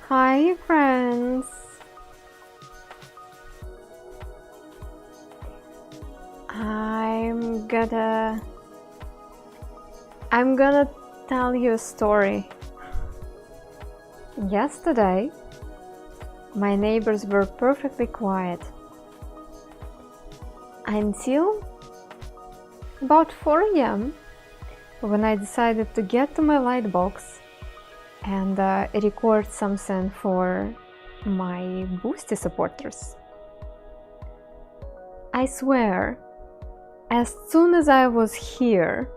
Hi friends! I'm gonna tell you a story. Yesterday, my neighbors were perfectly quiet until about 4 a.m. when I decided to get to my lightbox and record something for my Boosty supporters. I swear, as soon as I was here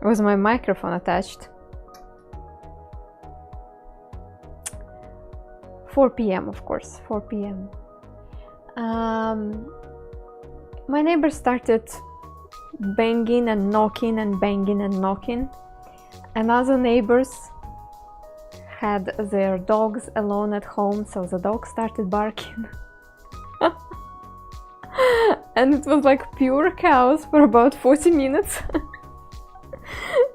with my microphone attached, 4 p.m. of course, 4 p.m. My neighbors started banging and knocking and banging and knocking, and other neighbors had their dogs alone at home, so the dogs started barking. And it was like pure chaos for about 40 minutes.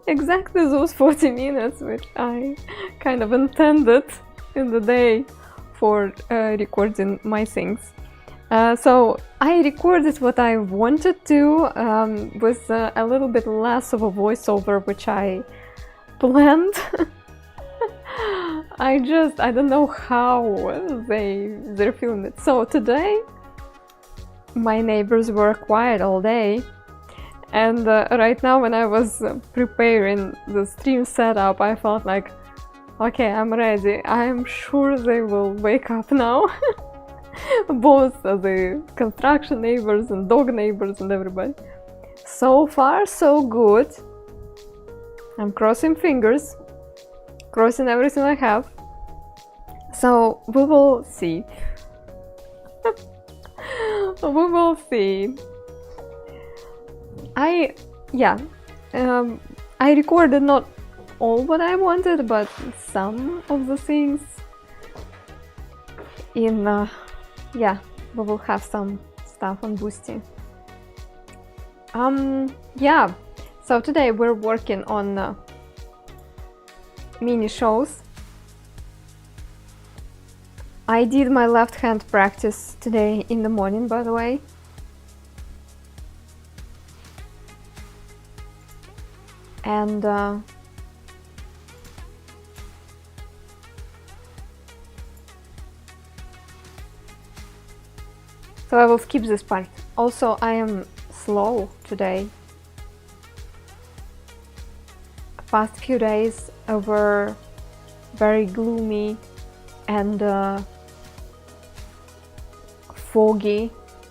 Exactly those 40 minutes which I kind of intended in the day for recording my things. So I recorded what I wanted to with a little bit less of a voiceover, which I planned. I don't know how they're feeling it. So today my neighbors were quiet all day, and right now when I was preparing the stream setup, I felt like, okay, I'm ready. I'm sure they will wake up now. Both the construction neighbors and dog neighbors and everybody. So far so good. I'm crossing fingers, crossing everything I have. So we will see. We will see. I recorded not all what I wanted, but some of the things. We will have some stuff on Boosty. So today we're working on mini shows. I did my left hand practice today in the morning, by the way. And so I will skip this part. Also, I am slow today. Past few days were very gloomy and foggy,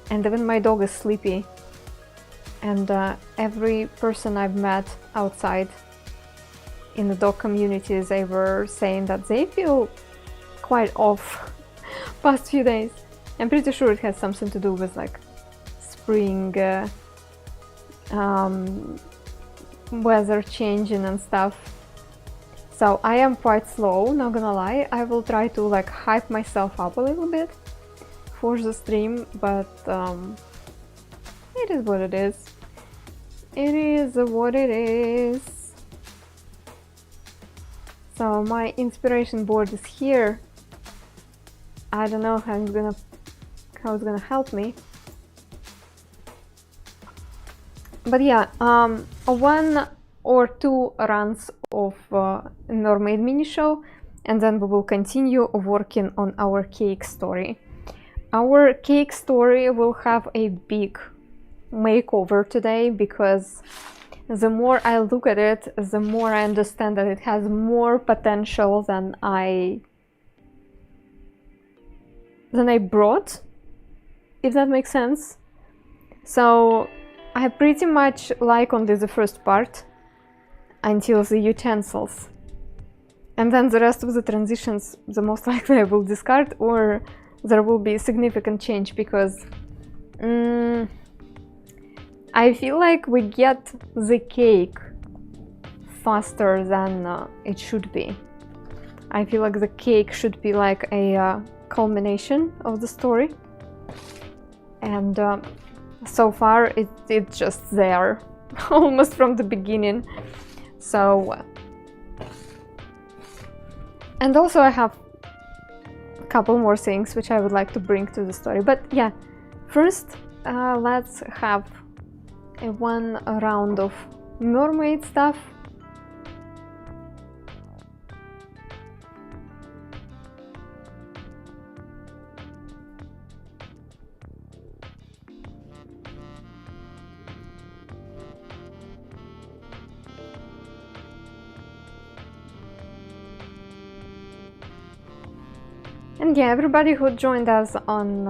and even my dog is sleepy. And every person I've met outside in the dog community, they were saying that they feel quite off past few days. I'm pretty sure it has something to do with like spring weather changing and stuff. So I am quite slow, not gonna lie. I will try to like hype myself up a little bit for the stream, but it is what it is. It is what it is. So my inspiration board is here. I don't know how it's gonna help me. But yeah, one or two runs of Mermaid mini show, and then we will continue working on our cake story. Our cake story will have a big makeover today, because the more I look at it, the more I understand that it has more potential than I brought, if that makes sense. So I pretty much like only the first part until the utensils, and then the rest of the transitions, the most likely I will discard, or there will be significant change, because I feel like we get the cake faster than it should be. I feel like the cake should be like a culmination of the story, and so far it's just there almost from the beginning. So, and also I have a couple more things which I would like to bring to the story, but yeah, first let's have one round of mermaid stuff. And yeah, everybody who joined us on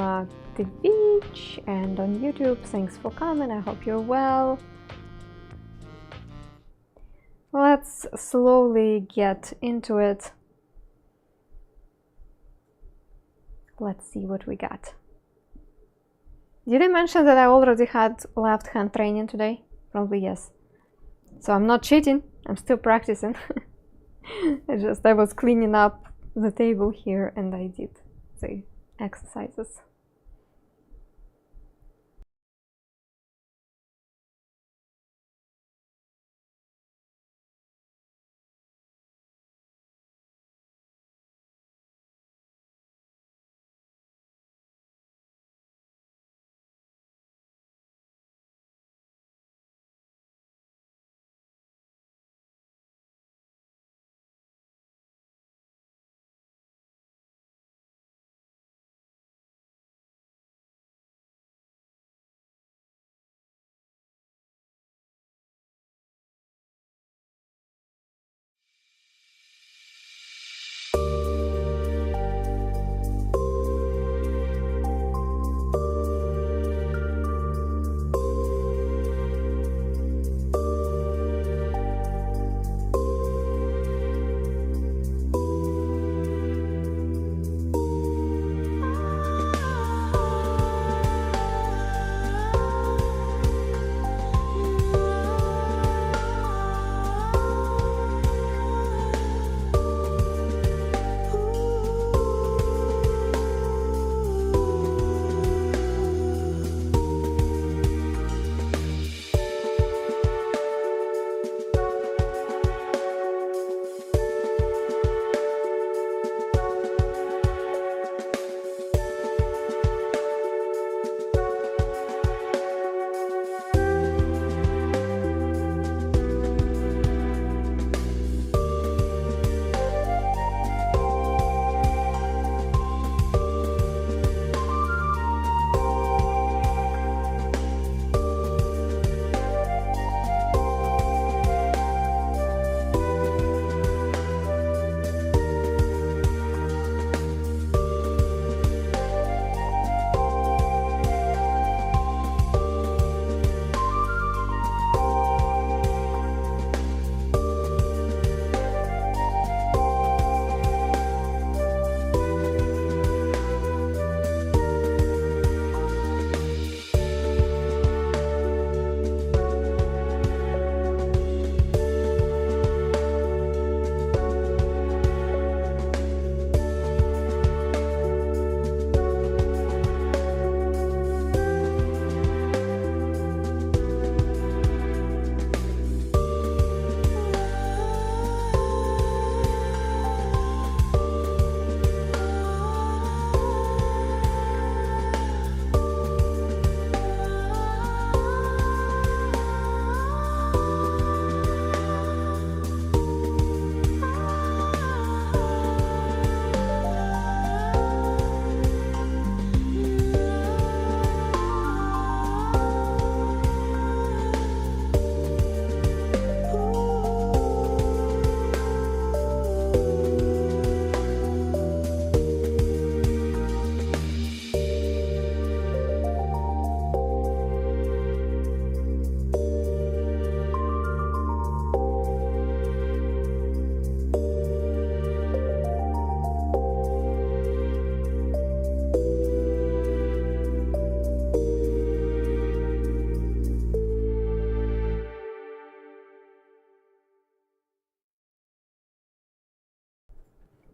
the beach and on YouTube, thanks for coming. I hope you're well. Let's slowly get into it. Let's see what we got. Did I mention that I already had left hand training today? Probably yes. So I'm not cheating, I'm still practicing. I was cleaning up the table here and I did the exercises.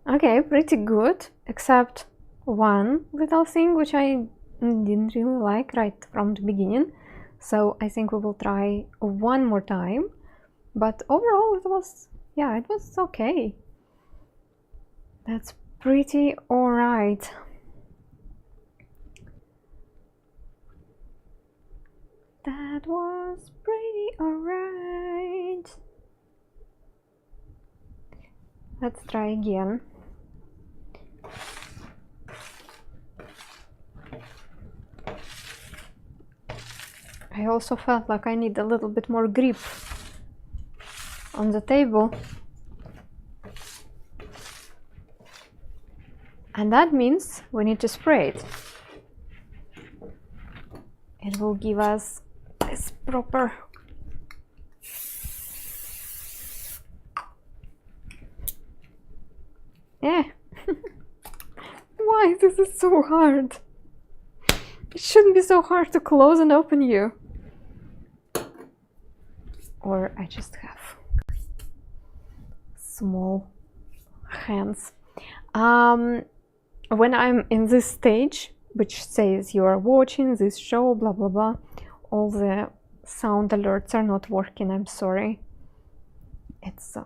Okay, pretty good, except one little thing which I didn't really like right from the beginning. So I think we will try one more time. But overall it was, yeah, it was okay. That's pretty alright. That was pretty alright. Let's try again. I also felt like I need a little bit more grip on the table. And that means we need to spray it. It will give us this proper Why this is so hard? It shouldn't be so hard to close and open you. Or I just have small hands. When I'm in this stage, which says you are watching this show, blah blah blah, all the sound alerts are not working. I'm sorry. It's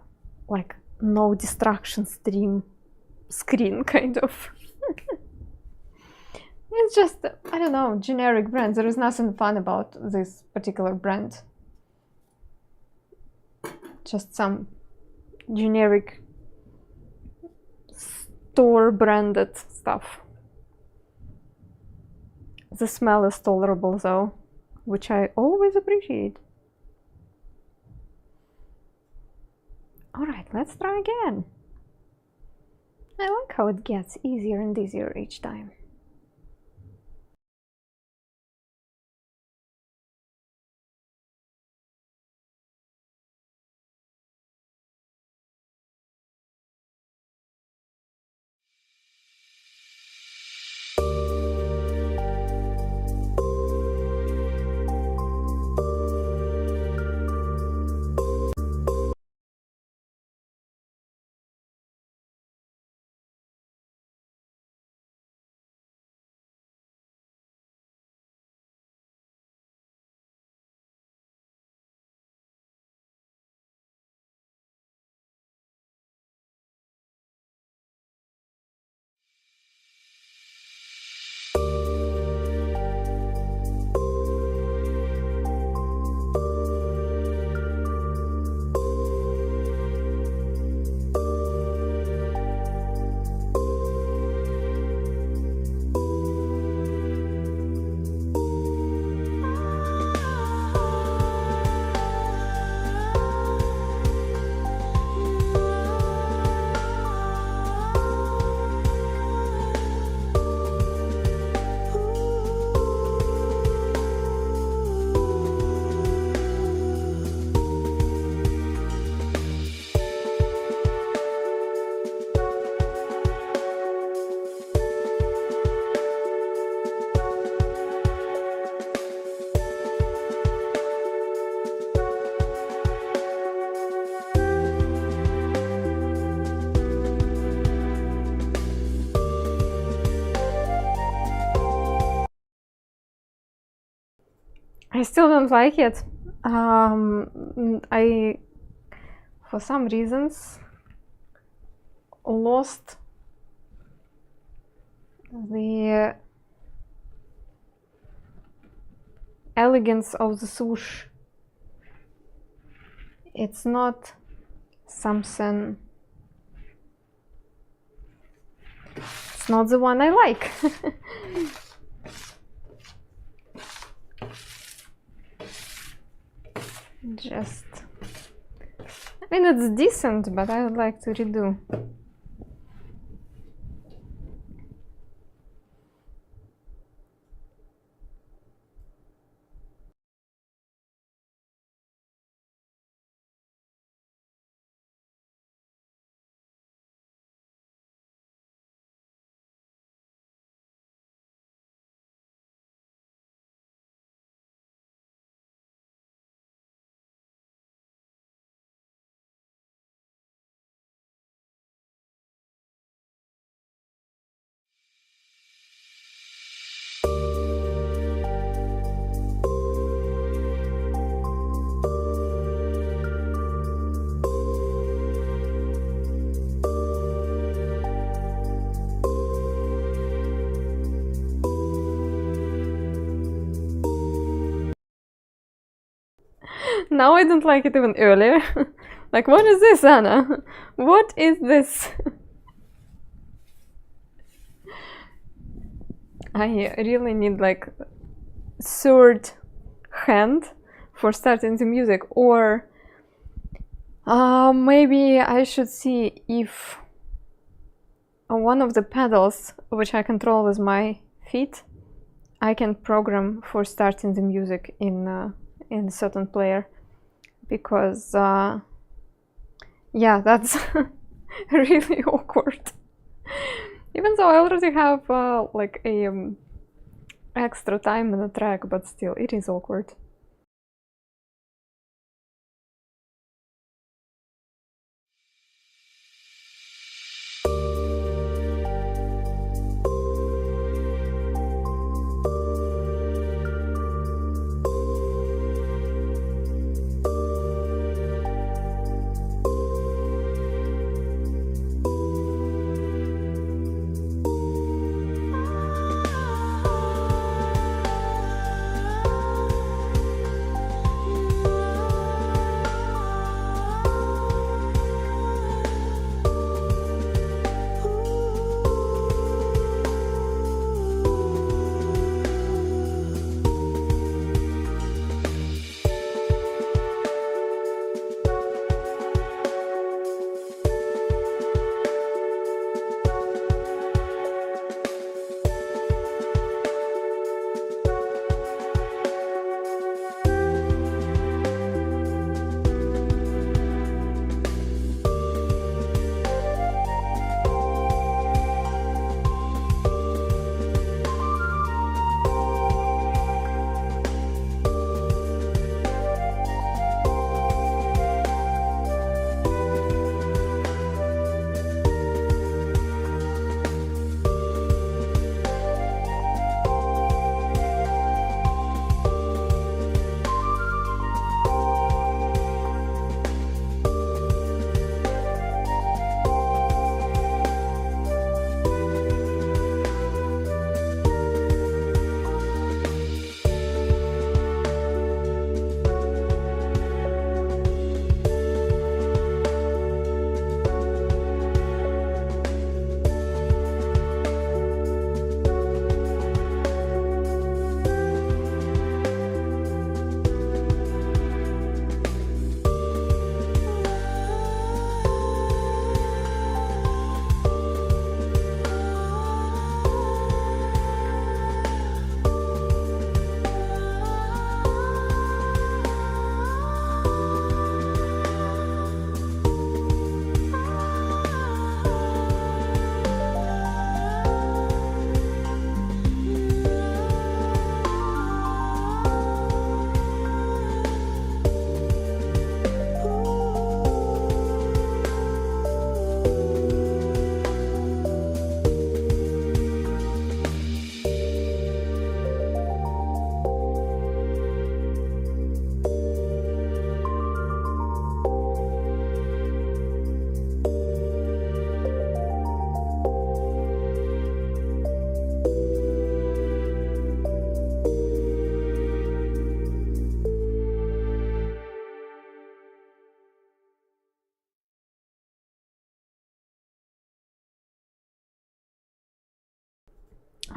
like no distraction screen kind of. It's just, I don't know, generic brand. There is nothing fun about this particular brand. Just some generic store branded stuff. The smell is tolerable though, which I always appreciate. Alright, let's try again. I like how it gets easier and easier each time. I still don't like it. I, for some reasons, lost the elegance of the swoosh. It's not something, it's not the one I like. Just, I mean, it's decent, but I would like to redo. Now I don't like it even earlier. Like, what is this, Anna? What is this? I really need like third hand for starting the music, or maybe I should see if one of the pedals, which I control with my feet, I can program for starting the music in a certain player, because yeah, that's really awkward. Even though I already have like a extra time in the track, but still, it is awkward.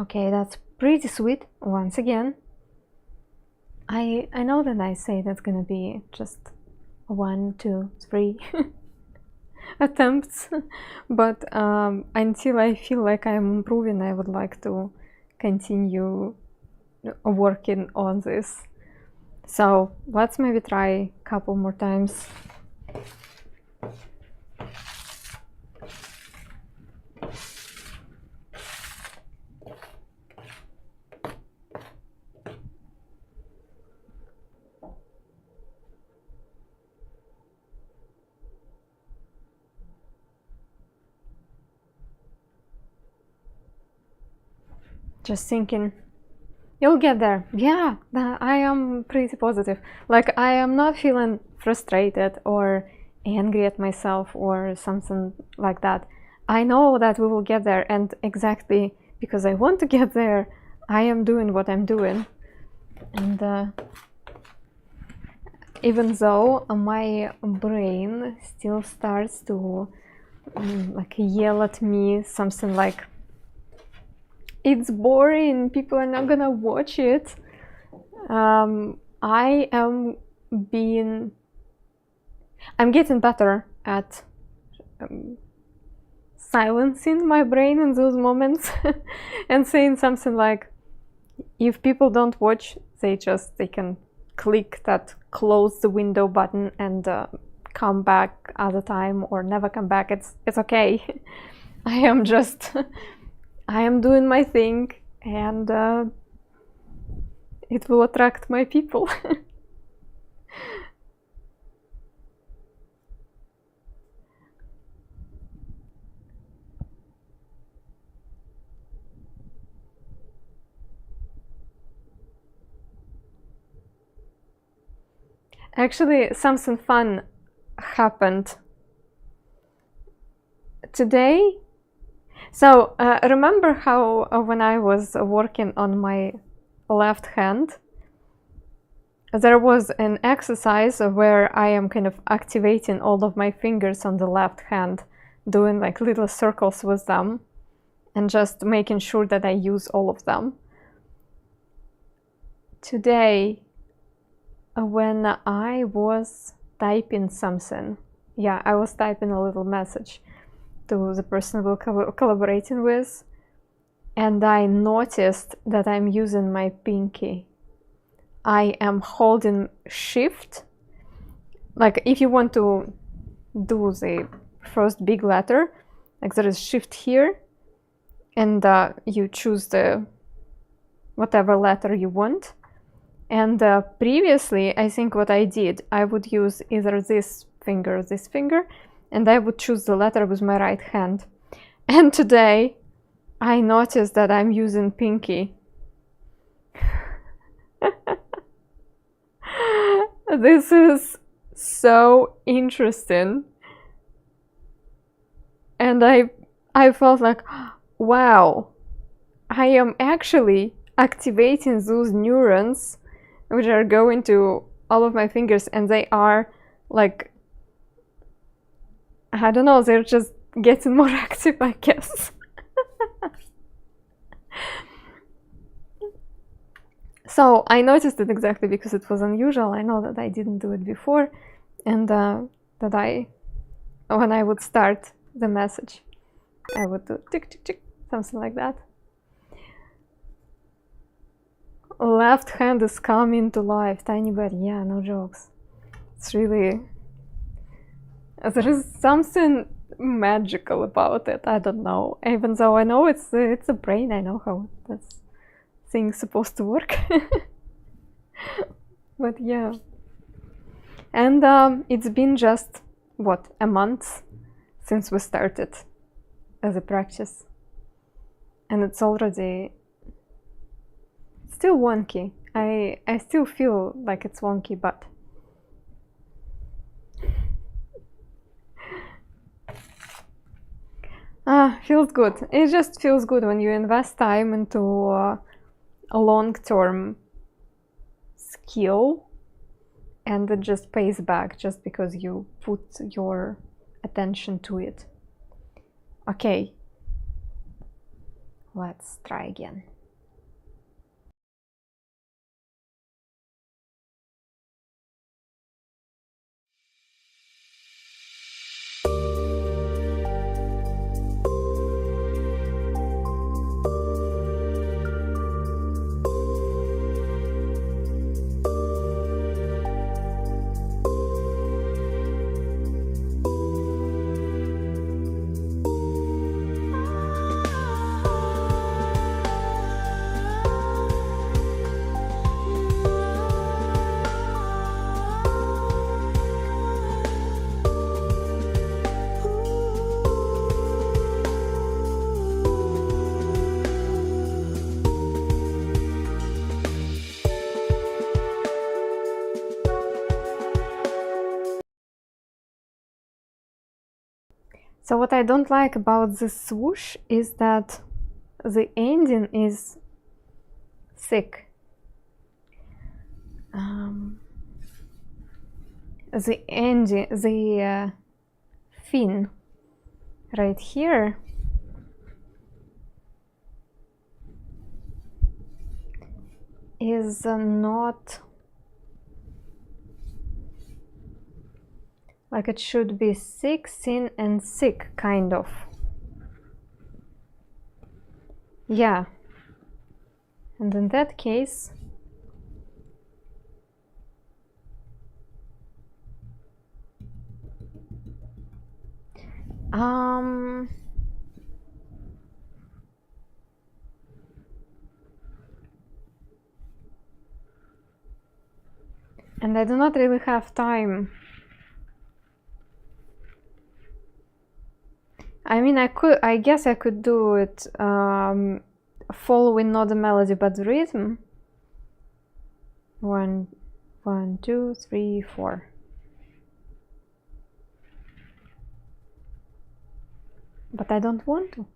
Okay, that's pretty sweet. Once again, I know that I say that's gonna be just 1, 2, 3 attempts, but until I feel like I'm improving, I would like to continue working on this. So let's maybe try a couple more times. Just thinking, you'll get there. Yeah, I am pretty positive. Like, I am not feeling frustrated or angry at myself or something like that. I know that we will get there, and exactly because I want to get there, I am doing what I'm doing. And even though my brain still starts to like yell at me something like, it's boring, people are not gonna watch it. I'm getting better at silencing my brain in those moments and saying something like, if people don't watch, they can click that close the window button and come back other time or never come back. It's okay. I am doing my thing, and it will attract my people. Actually, something fun happened today. So remember how when I was working on my left hand, there was an exercise where I am kind of activating all of my fingers on the left hand, doing like little circles with them and just making sure that I use all of them. Today, when I was typing something, I was typing a little message to the person we're collaborating with, and I noticed that I'm using my pinky. I am holding shift. Like if you want to do the first big letter, like there is shift here, and you choose the whatever letter you want. And previously, I think what I did, I would use either this finger or this finger, and I would choose the letter with my right hand. And today, I noticed that I'm using pinky. This is so interesting. And I felt like, wow, I am actually activating those neurons which are going to all of my fingers, and they are like, I don't know, they're just getting more active, I guess. So I noticed it exactly because it was unusual. I know that I didn't do it before, and that when I would start the message, I would do tick, tick, tick, something like that. Left hand is coming to life, tiny bit. Yeah, no jokes. It's really, there is something magical about it. I don't know. Even though I know it's a brain, I know how this thing's supposed to work. But yeah. And it's been just, what, a month since we started as a practice. And it's already still wonky. I still feel like it's wonky, but feels good. It just feels good when you invest time into a long-term skill, and it just pays back just because you put your attention to it. Okay, let's try again. So what I don't like about this swoosh is that the ending is thick. the ending, the fin right here is not like it should be thick, thin and thick, kind of. Yeah, and in that case and I do not really have time. I mean, I guess I could do it following not the melody but the rhythm. 1, 1, 2, 3, 4. But I don't want to.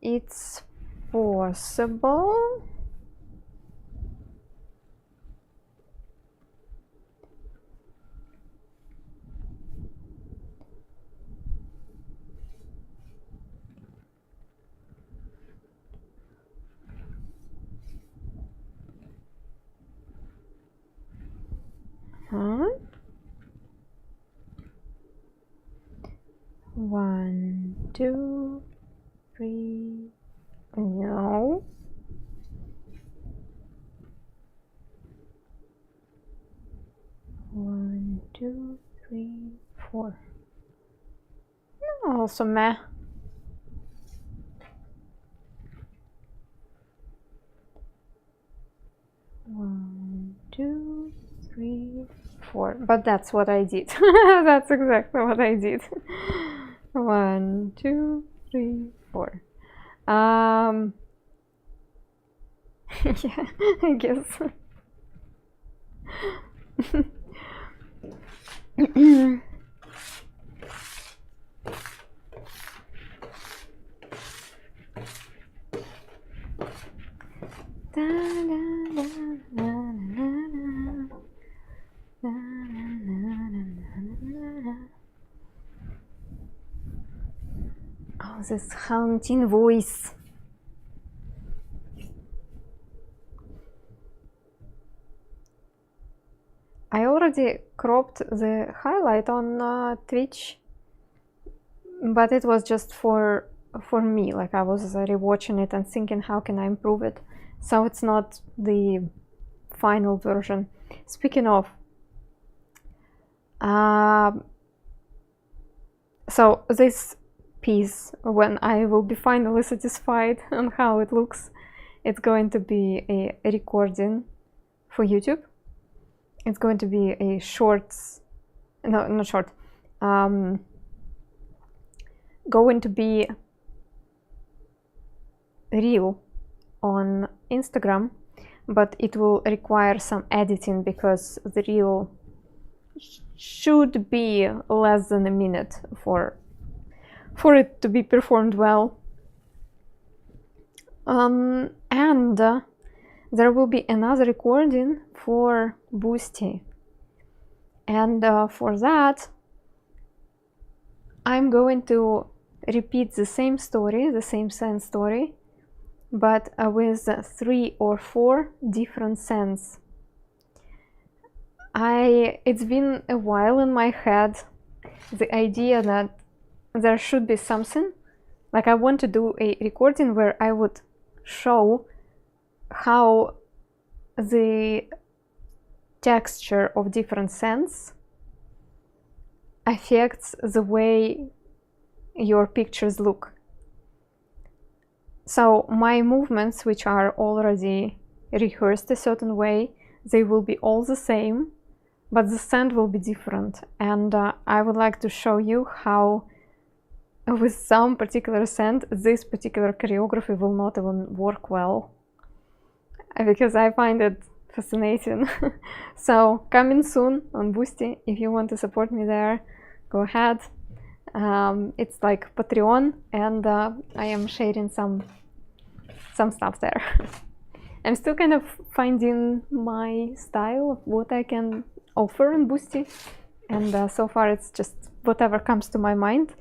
It's possible. Huh? 1, 2, 3. No. One, 2, 3, 4. No, also meh. One, 2, 3, 4. But that's what I did. That's exactly what I did. 1, 2, 3, 4. Yeah, I guess. Oh, this haunting voice. I already cropped the highlight on Twitch, but it was just for me. Like, I was rewatching it and thinking, how can I improve it? So it's not the final version. Speaking of, so this piece, when I will be finally satisfied on how it looks, it's going to be a recording for YouTube. It's going to be a shorts, no, not short, going to be reel on Instagram, but it will require some editing because the reel should be less than a minute for it to be performed well. And there will be another recording for Boosty, and for that I'm going to repeat the same story, the same scent story, but with 3 or 4 different scents. It's been a while in my head, the idea that there should be something, like I want to do a recording where I would show how the texture of different scents affects the way your pictures look. So my movements, which are already rehearsed a certain way, they will be all the same, but the scent will be different. And I would like to show you how with some particular scent this particular choreography will not even work well, because I find it fascinating. So coming soon on Boosty. If you want to support me there, go ahead. It's like Patreon, and I am sharing some stuff there. I'm still kind of finding my style of what I can offer on Boosty, and so far it's just whatever comes to my mind.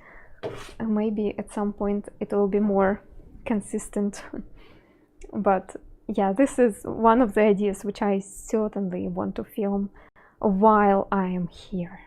Maybe at some point it will be more consistent. But yeah, this is one of the ideas which I certainly want to film while I am here.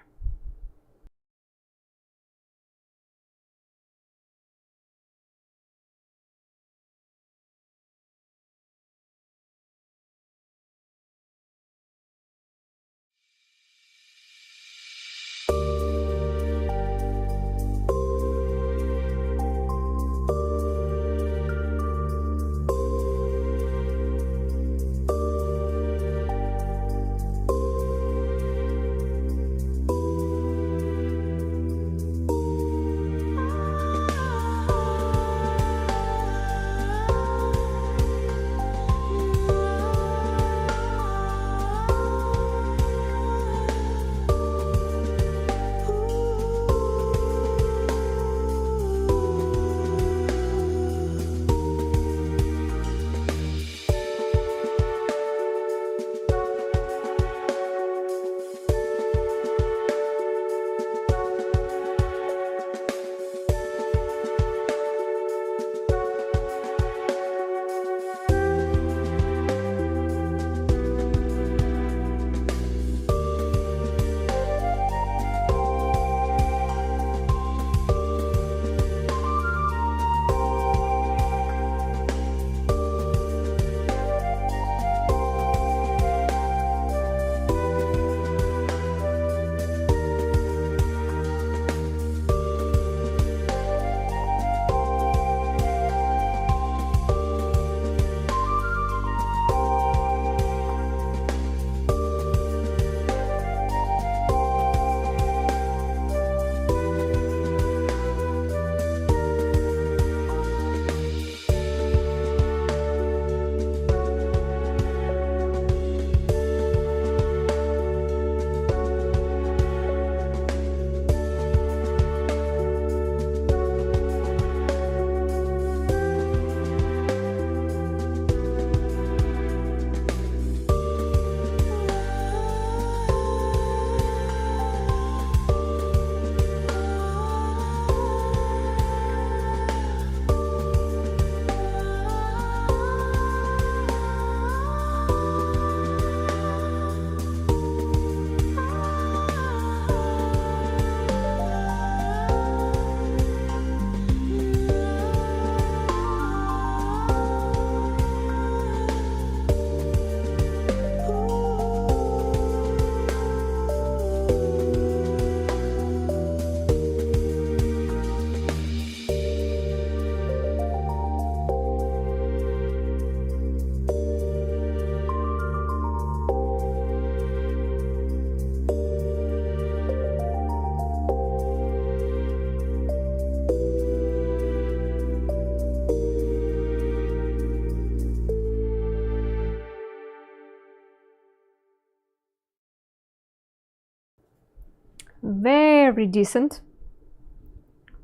Very decent.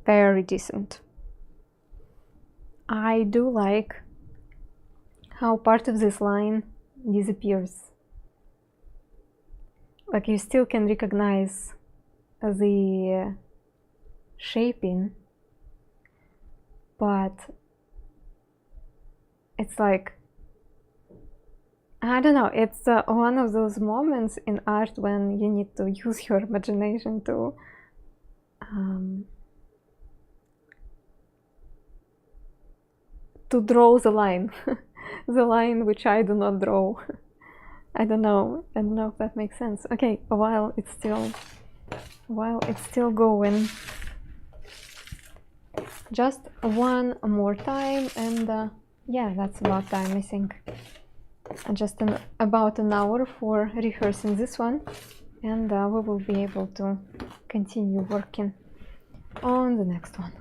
Very decent. I do like how part of this line disappears. Like you still can recognize the shaping, but it's like, I don't know, it's one of those moments in art when you need to use your imagination to to draw the line, the line which I do not draw. I don't know if that makes sense. Okay, while it's still going, just one more time, and yeah, that's about time, I think. Just about an hour for rehearsing this one, and we will be able to continue working on the next one.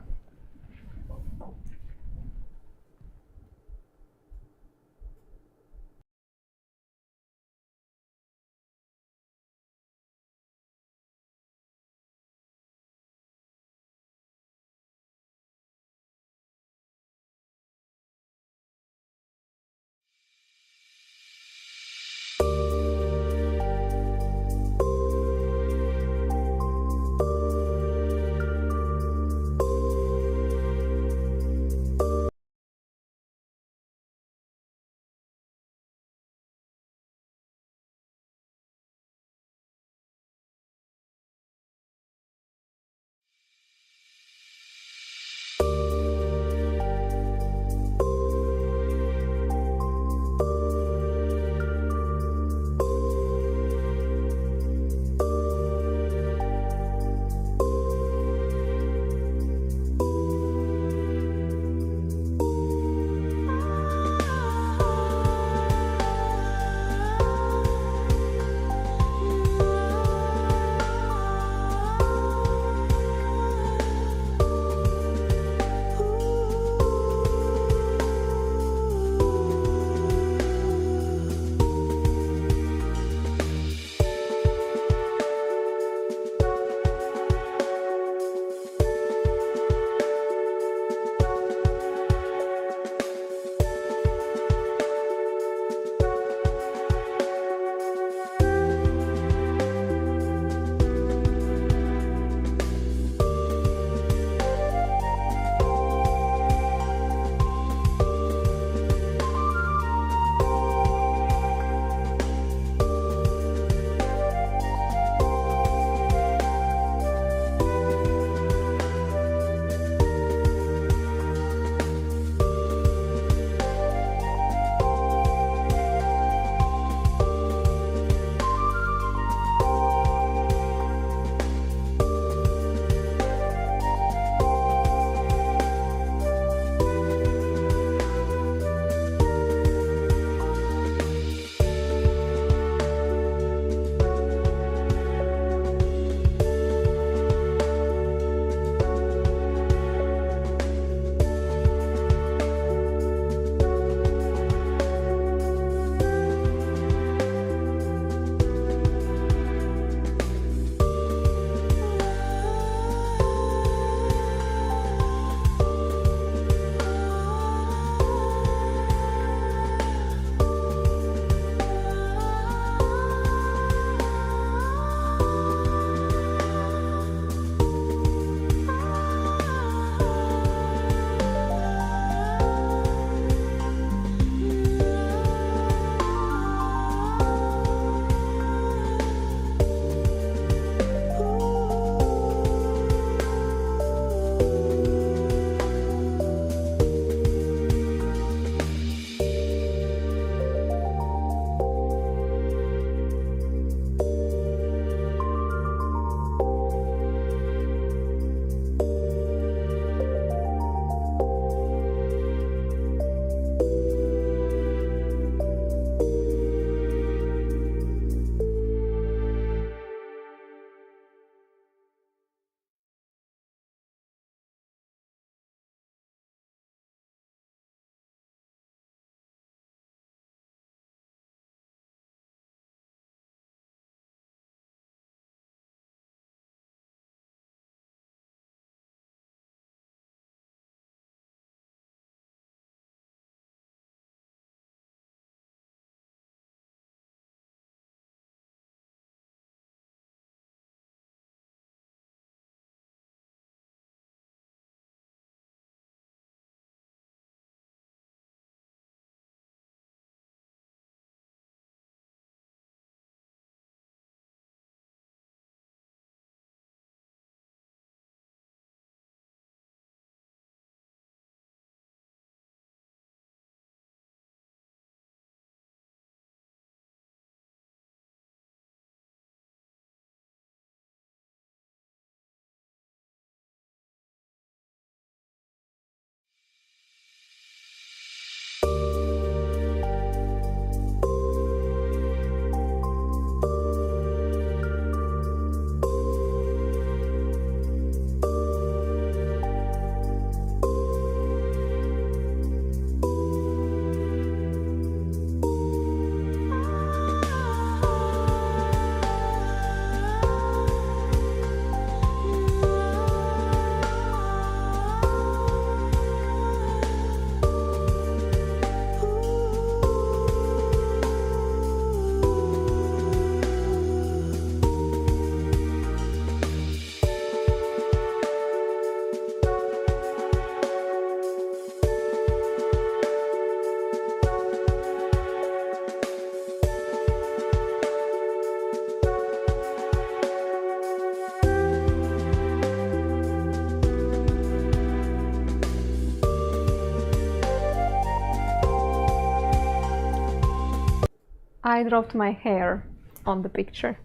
I dropped my hair on the picture.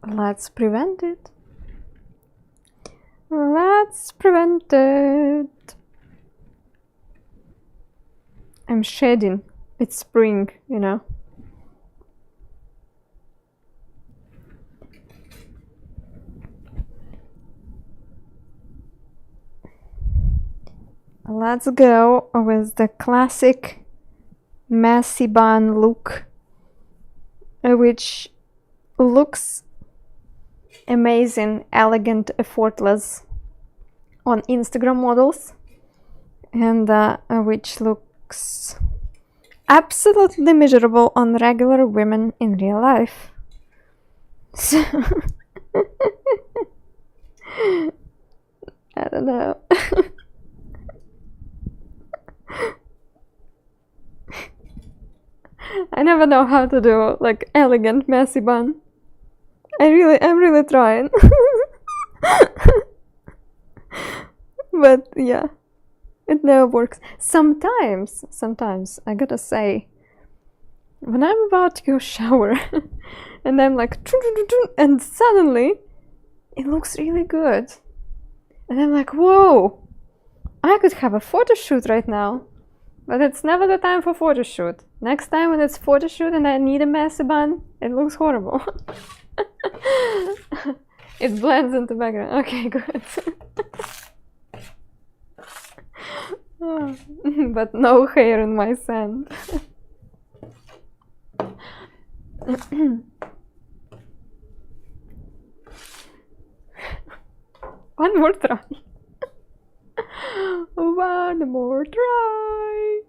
Let's prevent it. Let's prevent it. I'm shedding. It's spring, you know. Let's go with the classic messy bun look, which looks amazing, elegant, effortless on Instagram models, and which looks absolutely miserable on regular women in real life. So I don't know. I never know how to do like elegant messy bun. I'm really trying. But yeah, it never works. Sometimes I gotta say, when I'm about to go shower and I'm like, and suddenly it looks really good, and I'm like, whoa, I could have a photo shoot right now. But it's never the time for photo shoot. Next time when it's photo shoot and I need a messy bun, it looks horrible. It blends into the background. Okay, good. But no hair in my sand. One more try. One more try.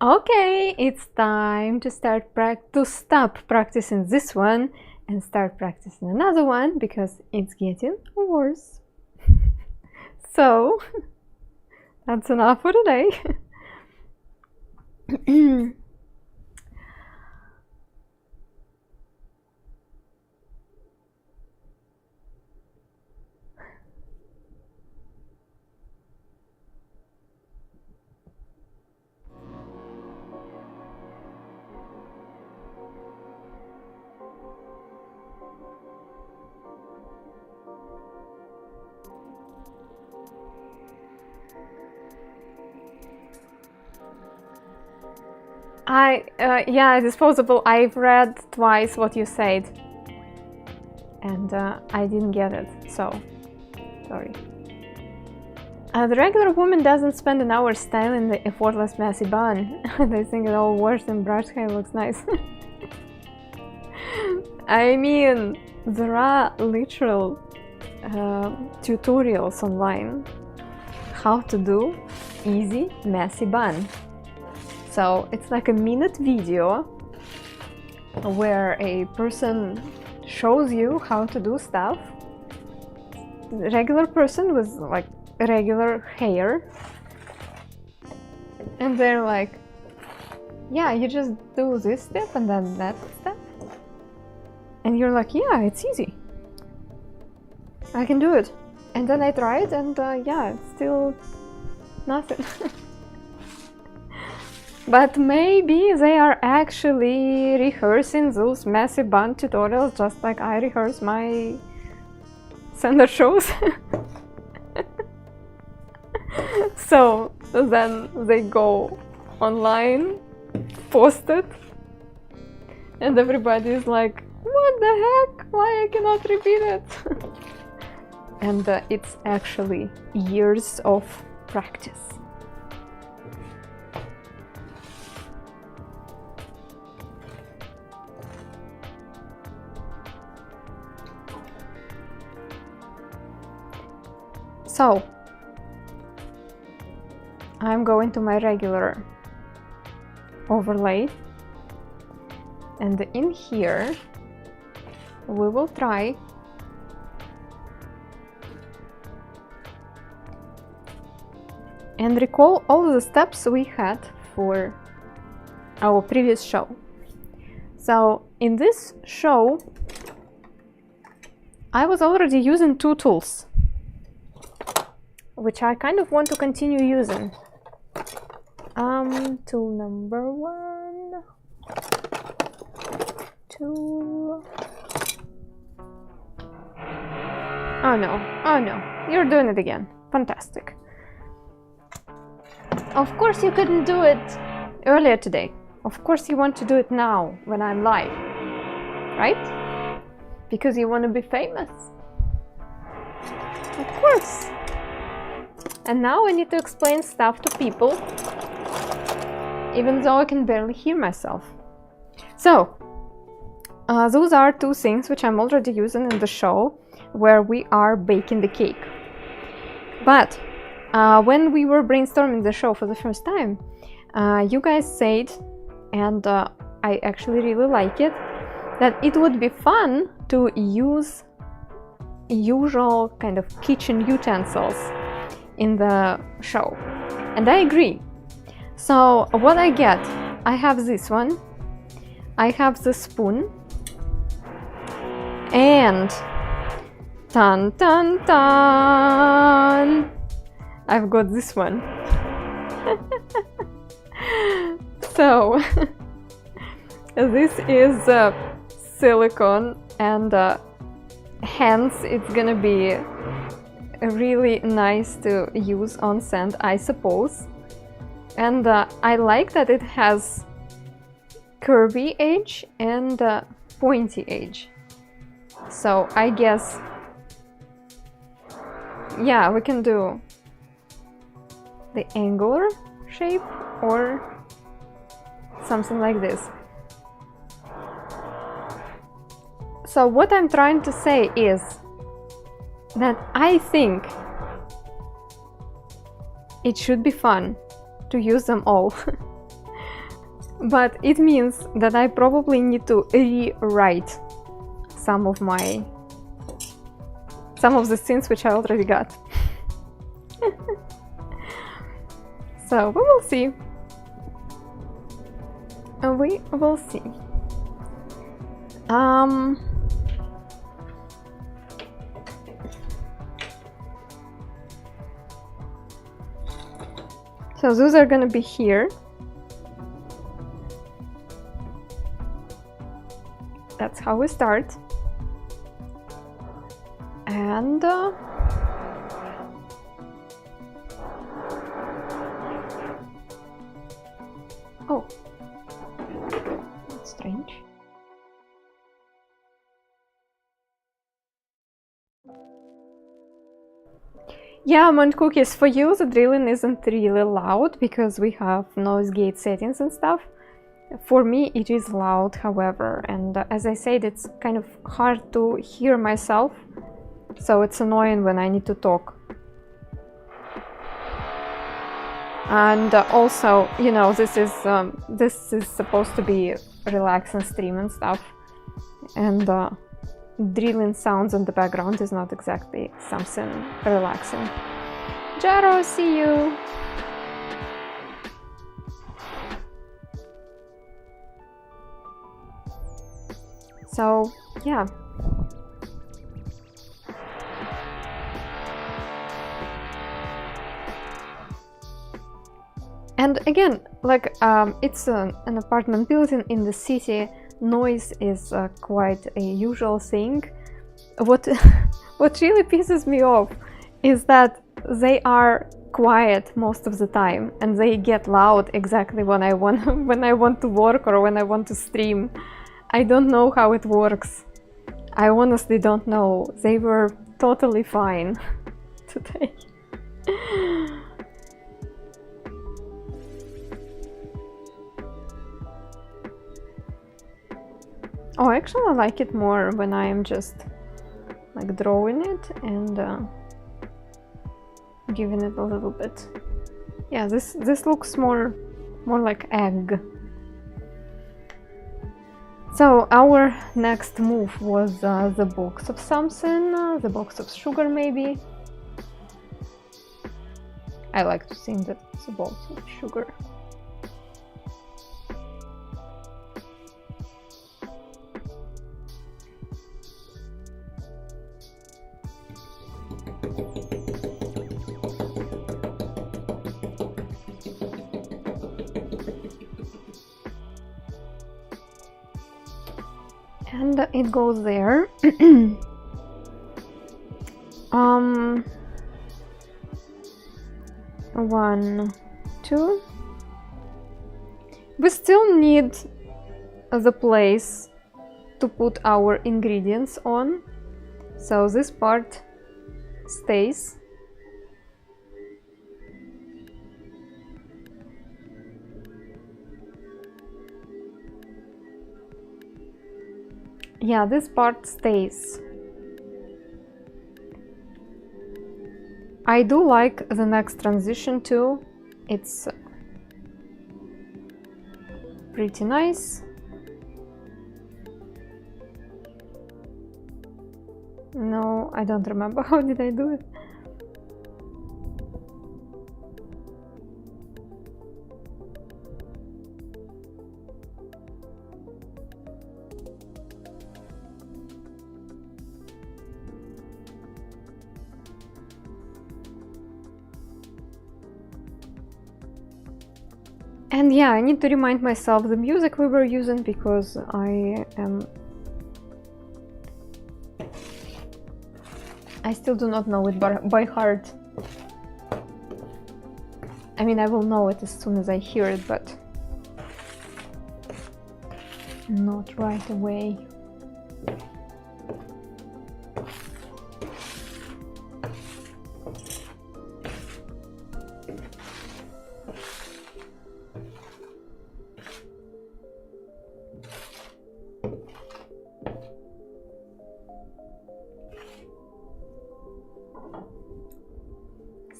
Okay, it's time to stop practicing this one and start practicing another one because it's getting worse. So that's enough for today. Yeah, disposable. I've read twice what you said, and I didn't get it, so sorry. The regular woman doesn't spend an hour styling the effortless messy bun. They think it all worse than brush hair looks nice. I mean, there are literal tutorials online how to do easy messy bun. So it's like a minute video where a person shows you how to do stuff. The regular person with like regular hair, and they're like, yeah, you just do this step and then that step, and you're like, yeah, it's easy, I can do it. And then I try it, and yeah, it's still nothing. But maybe they are actually rehearsing those messy bun tutorials just like I rehearse my sender shows. So then they go online, post it, and everybody is like, what the heck? Why I cannot repeat it? And it's actually years of practice. So I'm going to my regular overlay, and in here we will try and recall all the steps we had for our previous show. So in this show I was already using two tools, which I kind of want to continue using. Tool number 1, 2. Oh no, you're doing it again. Fantastic. Of course you couldn't do it earlier today. Of course you want to do it now when I'm live, right? Because you want to be famous. Of course. And now I need to explain stuff to people, even though I can barely hear myself. So, those are two things which I'm already using in the show where we are baking the cake. But when we were brainstorming the show for the first time, you guys said, and I actually really like it, that it would be fun to use usual kind of kitchen utensils in the show, and I agree. So what I get, I have this one, I have the spoon, and dun dun dun, I've got this one. So this is silicone, and hence it's gonna be really nice to use on sand, I suppose. And I like that it has curvy edge and pointy edge. So I guess, yeah, we can do the angular shape or something like this. So what I'm trying to say is that I think it should be fun to use them all. But it means that I probably need to rewrite some of the scenes which I already got. So we will see. We will see. So those are gonna be here. That's how we start. And oh, that's strange. Yeah, Mont Cookies, for you the drilling isn't really loud because we have noise gate settings and stuff. For me it is loud, however, and as I said, it's kind of hard to hear myself, so it's annoying when I need to talk. And also, you know, this is supposed to be relaxing stream and stuff, and drilling sounds in the background is not exactly something relaxing. Jaro, see you! So, yeah. And again, like, it's an apartment building in the city. Noise is quite a usual thing. What really pisses me off is that they are quiet most of the time, and they get loud exactly when I want to work or when I want to stream. I don't know how it works. I honestly don't know. They were totally fine today. Oh, actually I like it more when I am just like drawing it and giving it a little bit. Yeah, this looks more like egg. So our next move was the box of something, the box of sugar maybe. I like to think that it's a box of sugar. And it goes there. 1, 2. We still need the place to put our ingredients on, so this part stays. Yeah, this part stays. I do like the next transition too. It's pretty nice. No, I don't remember how did I do it. And yeah, I need to remind myself the music we were using because I still do not know it by heart. I mean, I will know it as soon as I hear it, but not right away.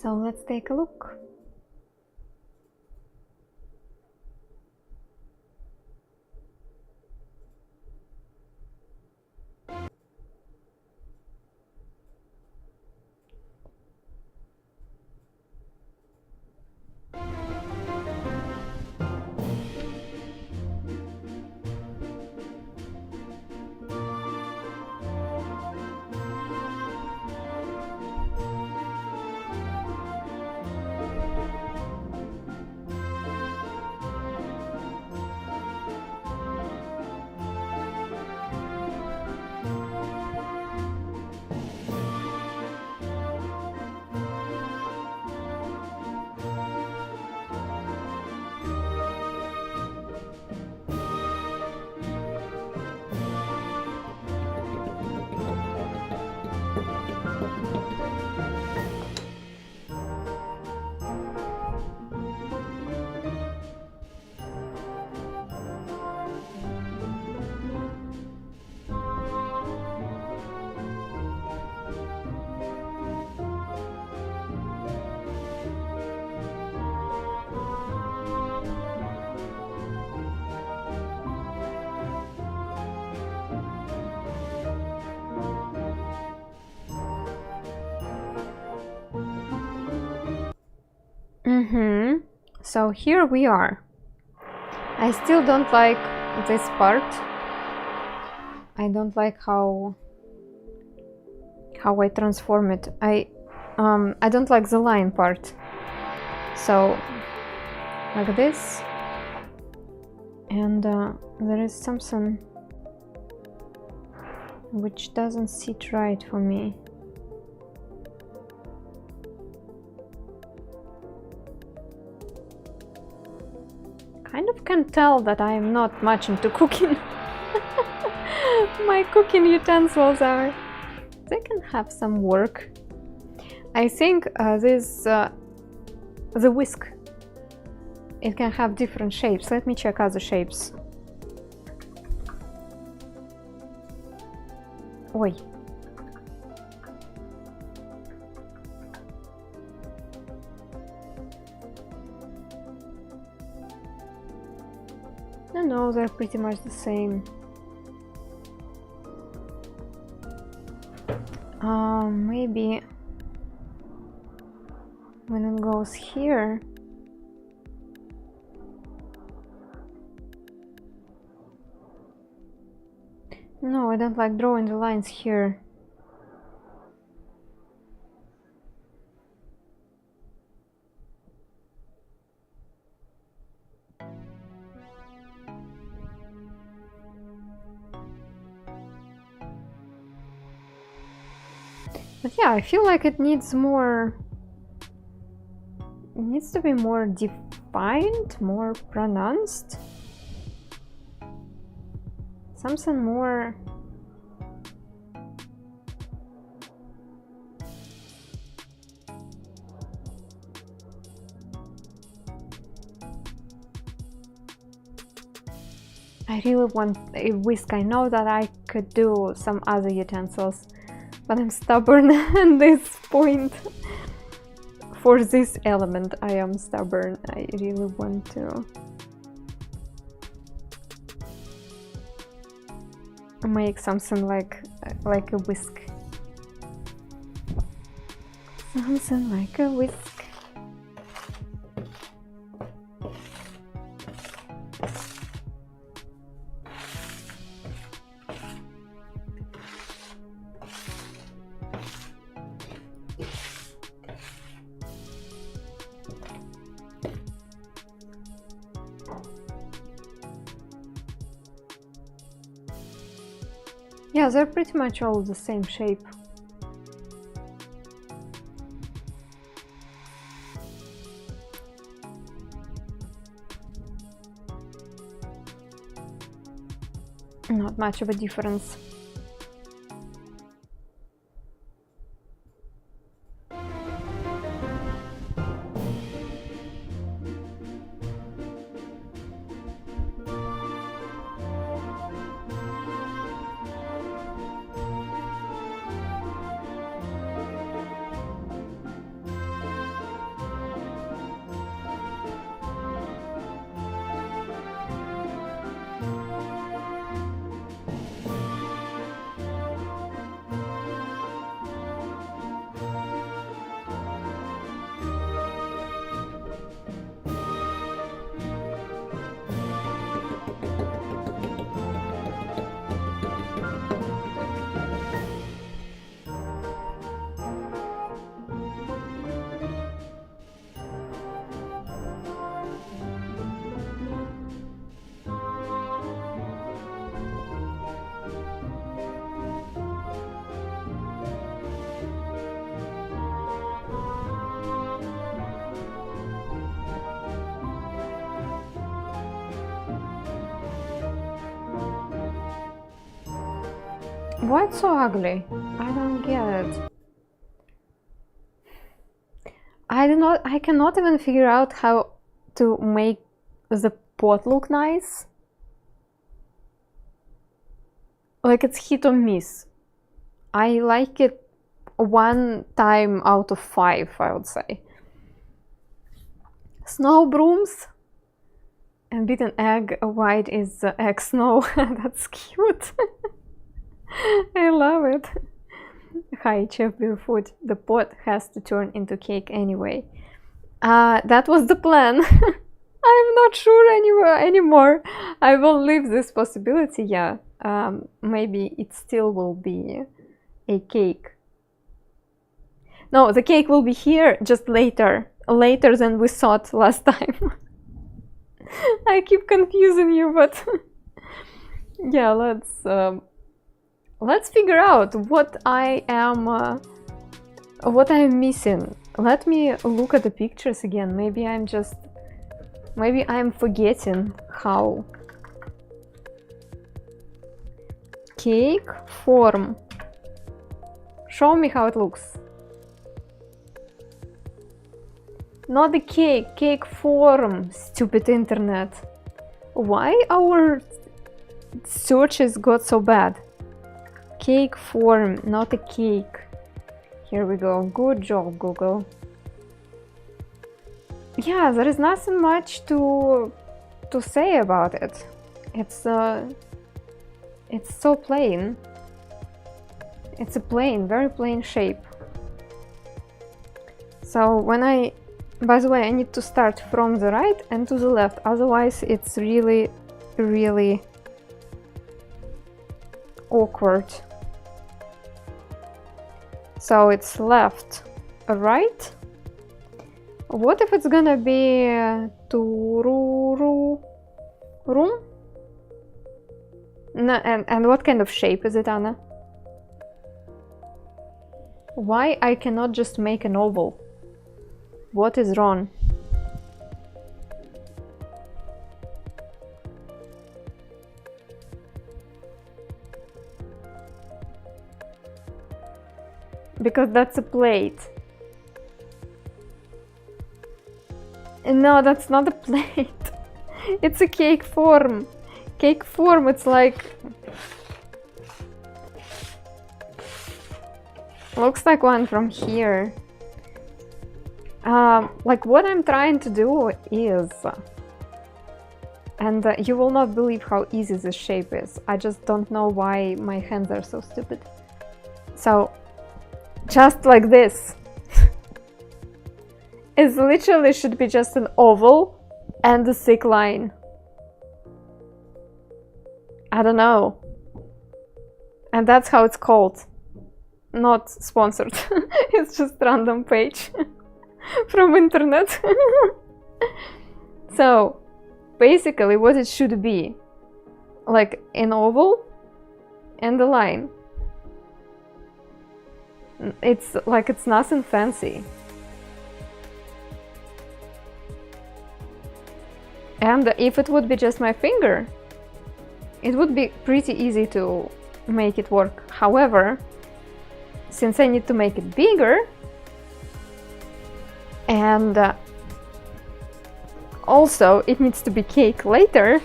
So let's take a look. So here we are. I still don't like this part. I don't like how I transform it. I don't like the line part. So like this, and there is something which doesn't sit right for me. Kind of can tell that I am not much into cooking. My cooking utensils are, they can have some work. I think the whisk, it can have different shapes. Let me check other shapes. Oi. No, they're pretty much the same. Maybe when it goes here, no, I don't like drawing the lines here. But yeah, I feel like it needs more, it needs to be more defined, more pronounced. Something more. I really want a whisk. I know that I could do some other utensils, but I'm stubborn at this point. For this element, I am stubborn. I really want to make something like a whisk. Something like a whisk. Yeah, they're pretty much all the same shape. Not much of a difference. Why it's so ugly? I don't get it. I cannot even figure out how to make the pot look nice. Like, it's hit or miss. I like it 1 time out of 5, I would say. Snow brooms and beaten egg white is egg snow. That's cute. I love it. Hi, Chef Barefoot. The pot has to turn into cake anyway. That was the plan. not sure anymore. I will leave this possibility. Yeah, maybe it still will be a cake. No, the cake will be here just later than we thought last time. I keep confusing you, but yeah, let's figure out what I'm missing. Let me look at the pictures again. Maybe I'm forgetting how. Cake form. Show me how it looks. Not the cake form, stupid internet. Why our searches got so bad? Cake form, not a cake. Here we go. Good job, Google. Yeah, there is nothing much to say about it. It's so plain. It's a very plain shape. So by the way, I need to start from the right and to the left, otherwise it's really, really awkward. So it's left, right. What if it's gonna be room? No, and what kind of shape is it, Anna? Why I cannot just make an oval? What is wrong? Because that's a plate. No, that's not a plate. It's a cake form. Cake form, it's like... looks like one from here. Like what I'm trying to do is... and you will not believe how easy this shape is. I just don't know why my hands are so stupid. So, just like this. It literally should be just an oval and a thick line. I don't know. And that's how it's called. Not sponsored. It's just random page from internet. So, basically what it should be, like an oval and a line. It's like it's nothing fancy. And if it would be just my finger, it would be pretty easy to make it work. However, since I need to make it bigger, and also it needs to be cake later,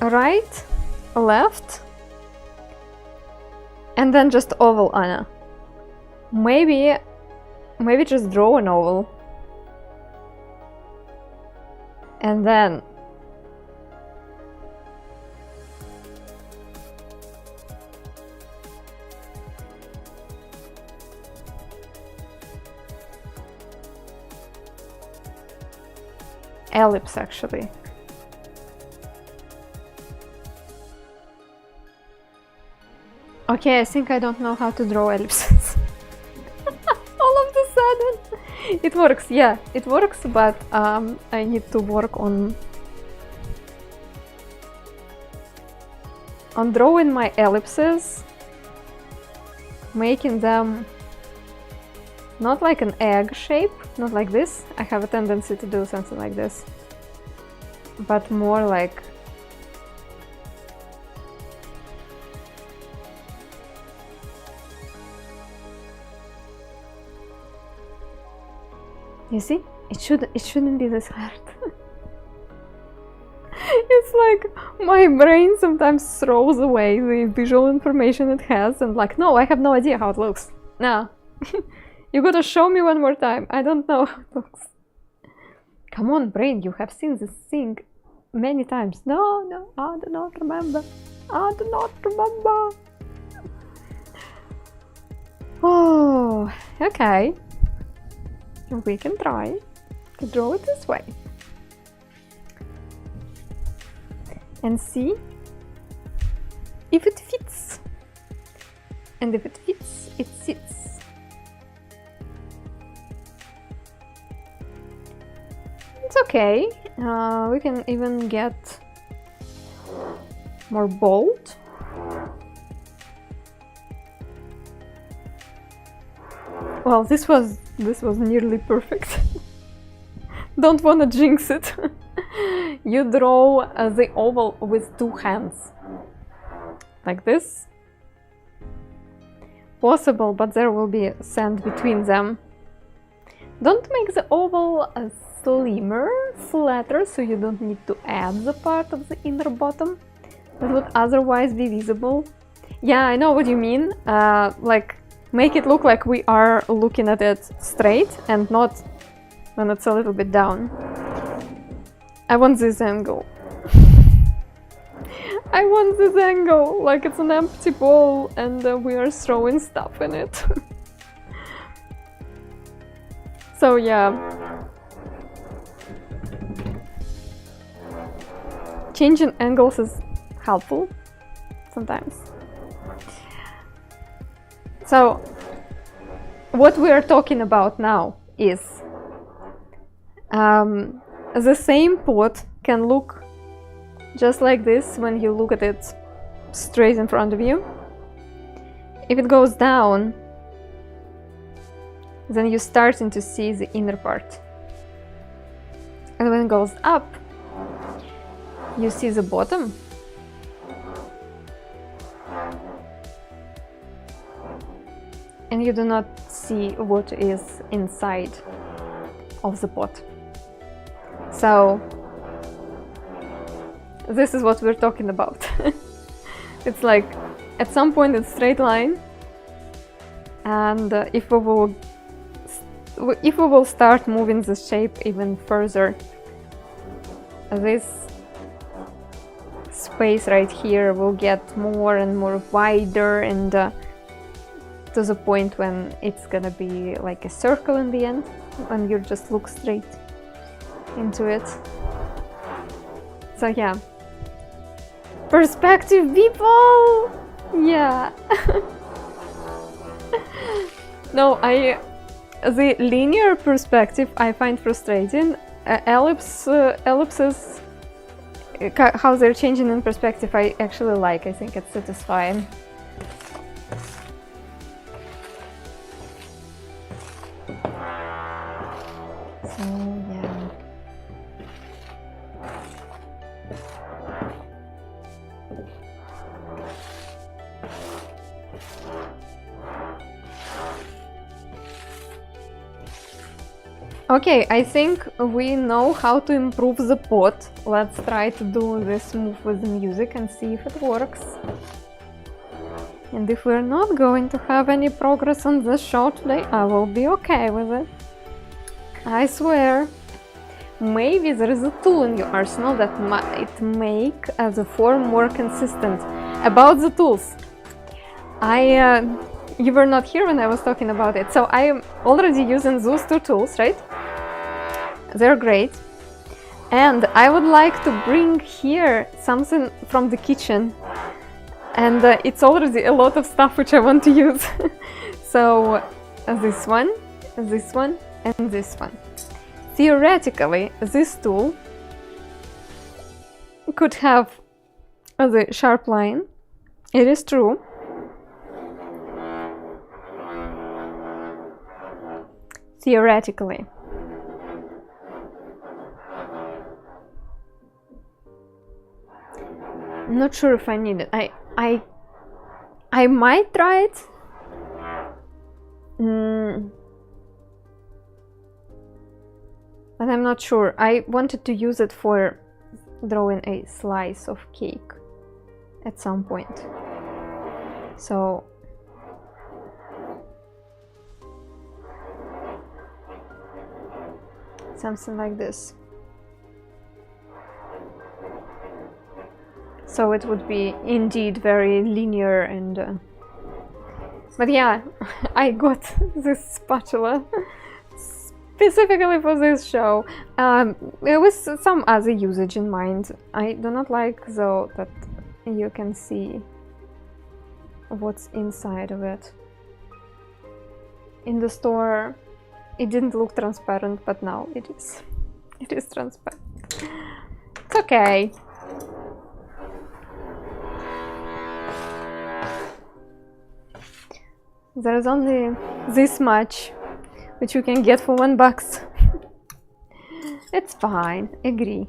right, left, and then just oval, Anna. Maybe just draw an oval. And then ellipse, actually. Okay, I think I don't know how to draw ellipses. All of a sudden. It works, yeah, it works, but I need to work on drawing my ellipses, making them not like an egg shape, not like this. I have a tendency to do something like this, but more like you see, it shouldn't be this hard. It's like my brain sometimes throws away the visual information it has and like, no, I have no idea how it looks. No. You gotta show me one more time. I don't know how it looks. Come on, brain, you have seen this thing many times. No, I do not remember. I do not remember. Oh, okay. We can try to draw it this way. And see if it fits. And if it fits, it sits. It's okay. We can even get more bold. Well, this was nearly perfect. Don't wanna jinx it. You draw the oval with two hands, like this. Possible, but there will be sand between them. Don't make the oval slimmer, flatter, so you don't need to add the part of the inner bottom that would otherwise be visible. Yeah, I know what you mean. Like, make it look like we are looking at it straight and not when it's a little bit down. I want this angle. I want this angle, like it's an empty bowl and we are throwing stuff in it. So yeah. Changing angles is helpful sometimes. So what we are talking about now is the same pot can look just like this when you look at it straight in front of you. If it goes down, then you're starting to see the inner part. And when it goes up, you see the bottom. And you do not see what is inside of the pot. So this is what we're talking about. It's like at some point it's straight line, and if we will start moving the shape even further, this space right here will get more and more wider, and to the point when it's gonna be like a circle in the end, when you just look straight into it. So yeah. Perspective, people! Yeah. No, the linear perspective I find frustrating. Ellipses, how they're changing in perspective, I actually like. I think it's satisfying. So yeah. Okay, I think we know how to improve the pot. Let's try to do this move with the music and see if it works. And if we're not going to have any progress on this show today, I will be okay with it. I swear. Maybe there is a tool in your arsenal that might make the form more consistent. About the tools. You were not here when I was talking about it, so I am already using those two tools, right? They're great. And I would like to bring here something from the kitchen. And it's already a lot of stuff which I want to use. So this one, and this one. Theoretically, this tool could have the sharp line. It is true. Theoretically. I'm not sure if I need it. I might try it. But I'm not sure. I wanted to use it for drawing a slice of cake at some point. So something like this. So it would be indeed very linear and But yeah, I got this spatula specifically for this show, with some other usage in mind. I do not like, though, that you can see what's inside of it. In the store, it didn't look transparent, but now it is. It is transparent. It's okay. There's only this much, which you can get for $1. It's fine. Agree.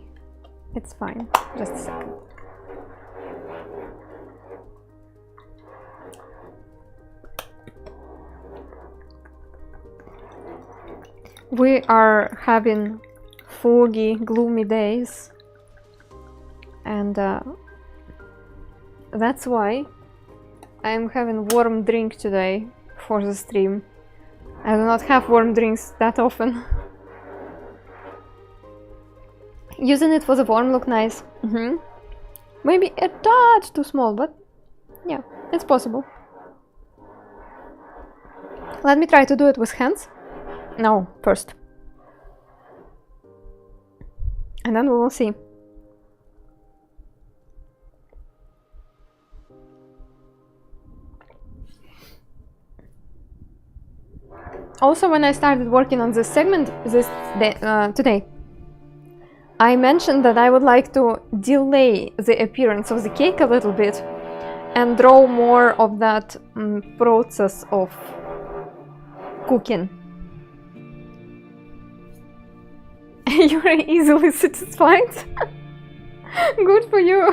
It's fine. Just a second. We are having foggy, gloomy days, and that's why I'm having warm drink today for the stream. I do not have warm drinks that often. Using it for the warm look nice. Maybe a touch too small, but yeah, it's possible. Let me try to do it with hands. No, first. And then we will see. Also, when I started working on this segment today, I mentioned that I would like to delay the appearance of the cake a little bit and draw more of that process of cooking. You're easily satisfied? Good for you.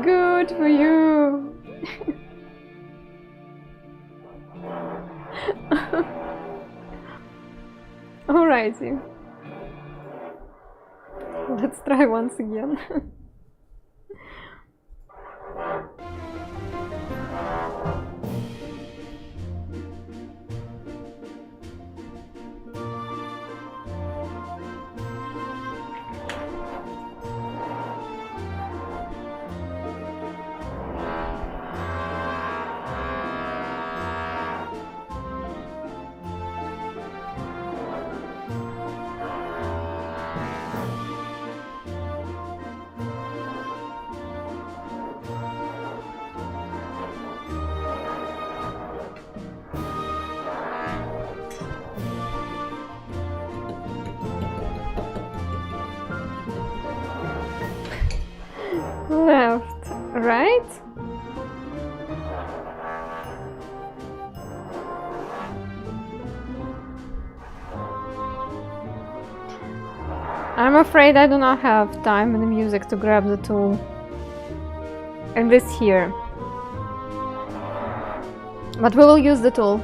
Good for you. Alrighty. Let's try once again. Left, right? I'm afraid I do not have time in the music to grab the tool. And this here. But we will use the tool.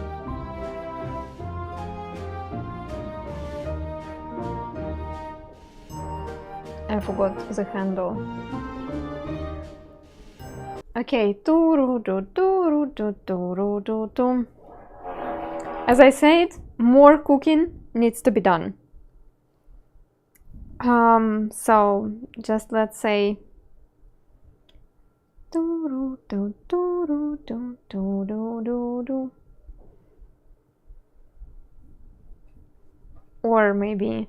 I forgot the handle. Okay, as I said, more cooking needs to be done. So just let's say or maybe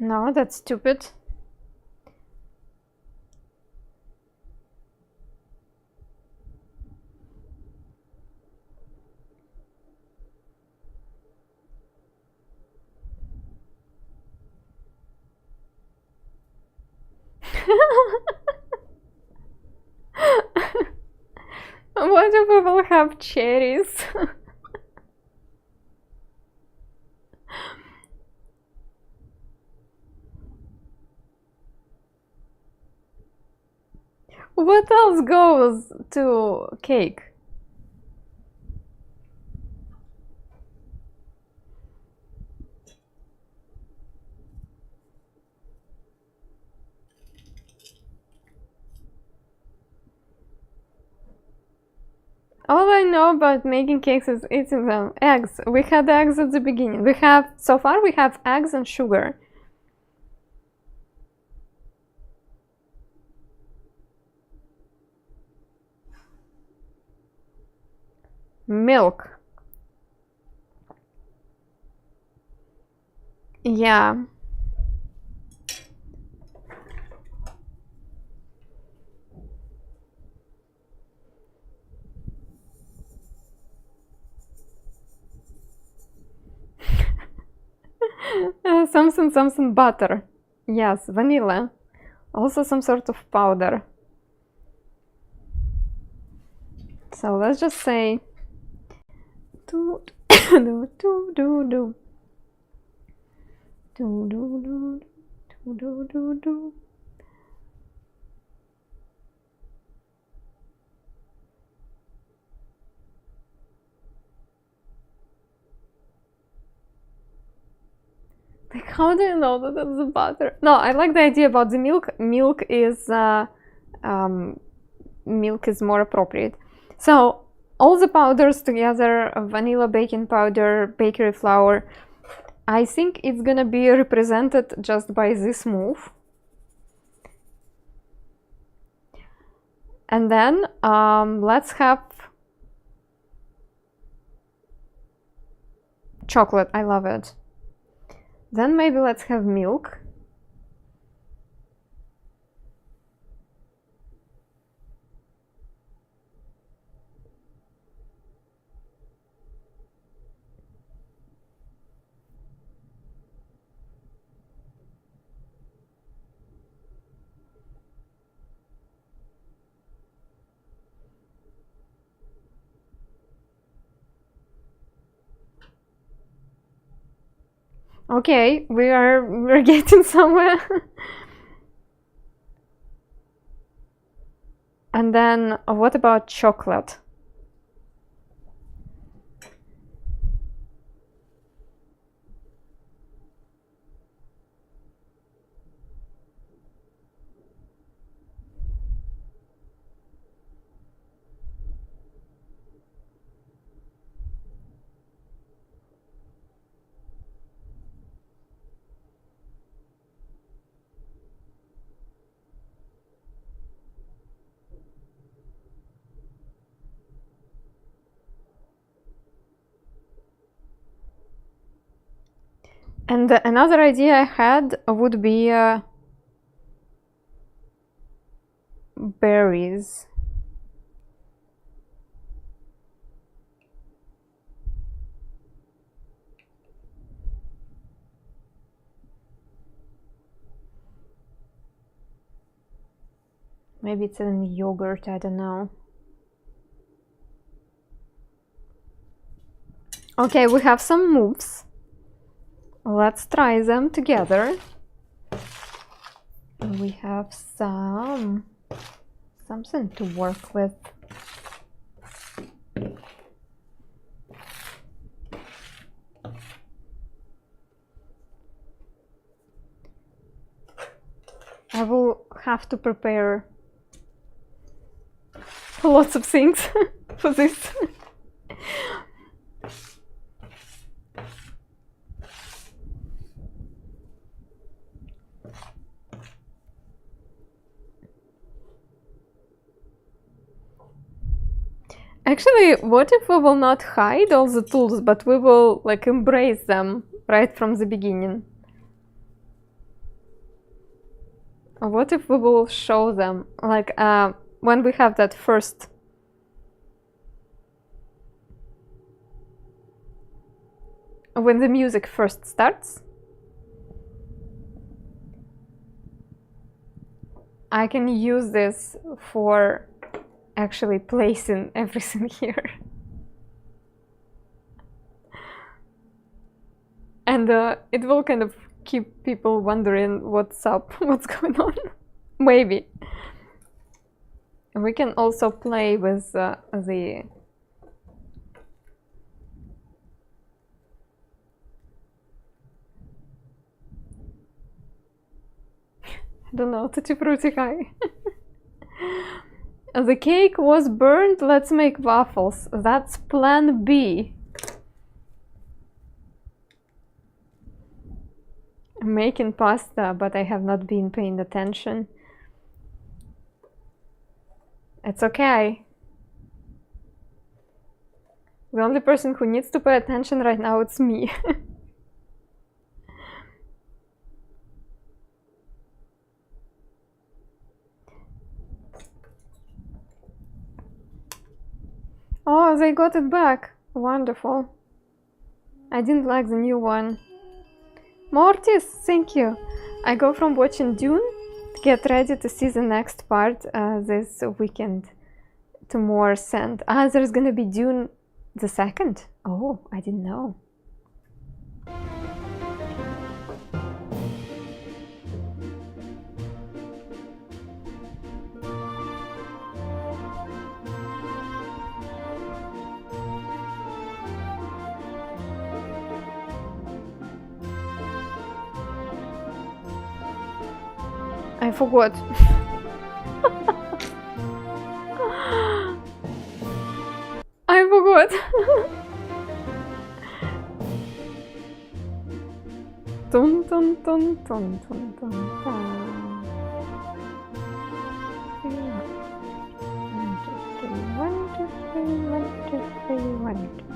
no, that's stupid. What if we will have cherries? What else goes to cake? All I know about making cakes is eating them. Eggs. We had eggs at the beginning. So far we have eggs and sugar. Milk. Yeah. Something butter. Yes, vanilla. Also some sort of powder. So let's just say do do do do do do do do do do do. Like, how do you know that it's the butter? No, I like the idea about the milk. Milk is more appropriate. So all the powders together, vanilla, baking powder, bakery flour, I think it's gonna be represented just by this move. And then let's have chocolate. I love it. Then maybe let's have milk. Okay, we're getting somewhere. And then what about chocolate? And another idea I had would be berries. Maybe it's in yogurt, I don't know. Okay, we have some moves. Let's try them together. We have something to work with. I will have to prepare lots of things for this. Actually, what if we will not hide all the tools, but we will like embrace them right from the beginning? Or what if we will show them like when we have that first when the music first starts, I can use this for actually placing everything here. And it will kind of keep people wondering what's up, what's going on. Maybe. We can also play with the I don't know, tutti frutti high. The cake was burned, let's make waffles. That's plan B. I'm making pasta, but I have not been paying attention. It's okay. The only person who needs to pay attention right now, it's me. Oh, they got it back. Wonderful. I didn't like the new one. Mortis, thank you. I go from watching Dune to get ready to see the next part this weekend to more Sand. Ah, there's gonna be Dune the second? Oh, I didn't know. I forgot. I forgot. Dun dun dun dun dun dun dun. 1, 2, 3, 1, 2, 3, 1, 2, 3, 1, 2, 3.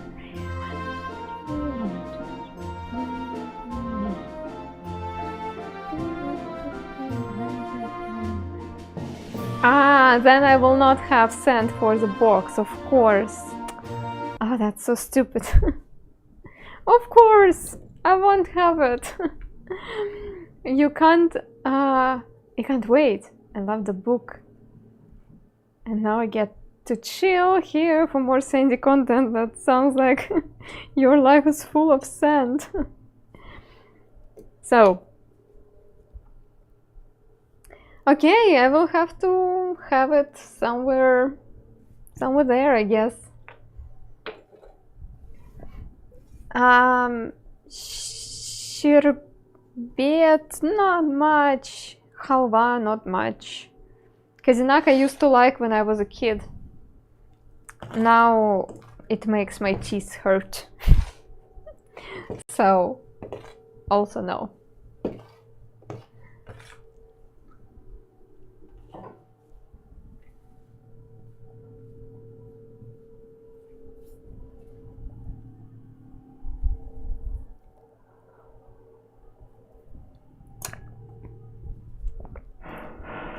Ah, then I will not have sand for the box, of course. Oh, that's so stupid. Of course, I won't have it. You can't wait. I love the book. And now I get to chill here for more sandy content. That sounds like your life is full of sand. So, okay, I will have to have it somewhere there, I guess. Sherbet, not much. Halwa, not much. Kazinak I used to like when I was a kid. Now it makes my teeth hurt. So, also no.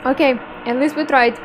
Okay, at least we tried.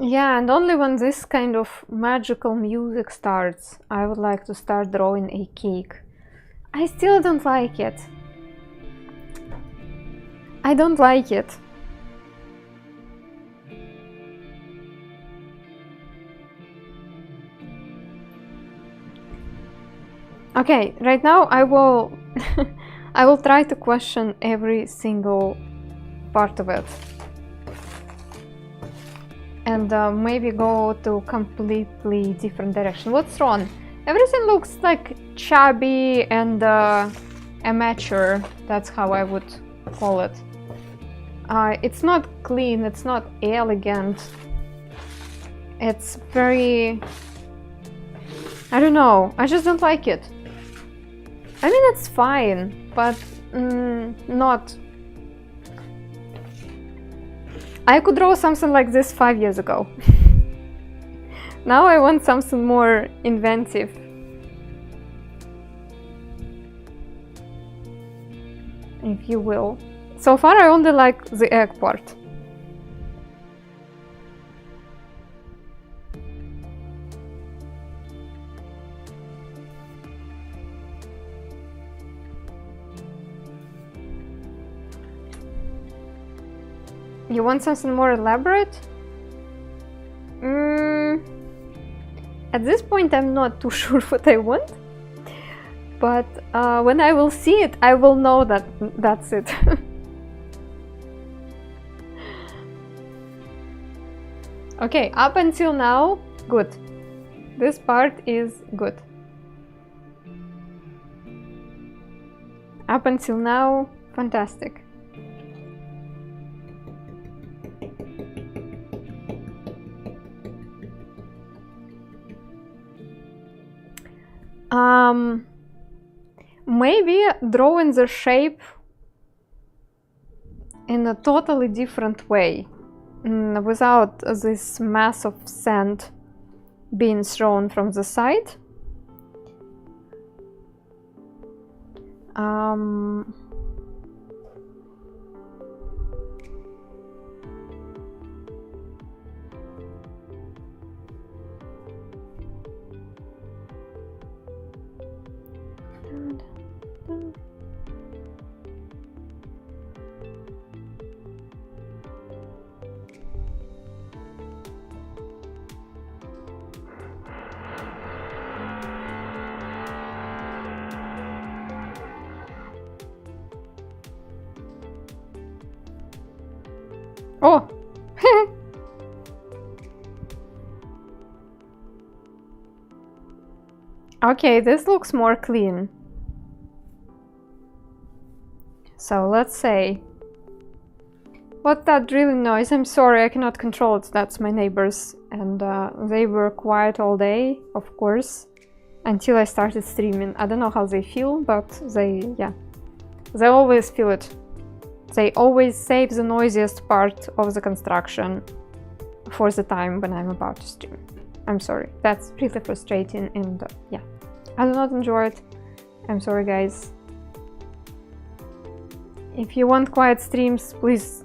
Yeah, and only when this kind of magical music starts, I would like to start drawing a cake. I still don't like it. I don't like it. Okay, right now I will I will try to question every single part of it. And maybe go to completely different direction. What's wrong? Everything looks like chubby and amateur. That's how I would call it. It's not clean, it's not elegant. It's very... I don't know, I just don't like it. I mean, it's fine, but not... I could draw something like this 5 years ago. Now I want something more inventive. If you will. So far I only like the egg part. You want something more elaborate? At this point I'm not too sure what I want. But when I will see it, I will know that that's it. Okay, up until now, good. This part is good. Up until now, fantastic. Maybe drawing the shape in a totally different way, without this mass of sand being thrown from the side. Oh! Okay, this looks more clean. So let's say... What's that drilling noise? I'm sorry, I cannot control it. That's my neighbors. And they were quiet all day, of course, until I started streaming. I don't know how they feel, but they always feel it. They always save the noisiest part of the construction for the time when I'm about to stream. I'm sorry, that's really frustrating, and yeah, I do not enjoy it. I'm sorry, guys. If you want quiet streams, please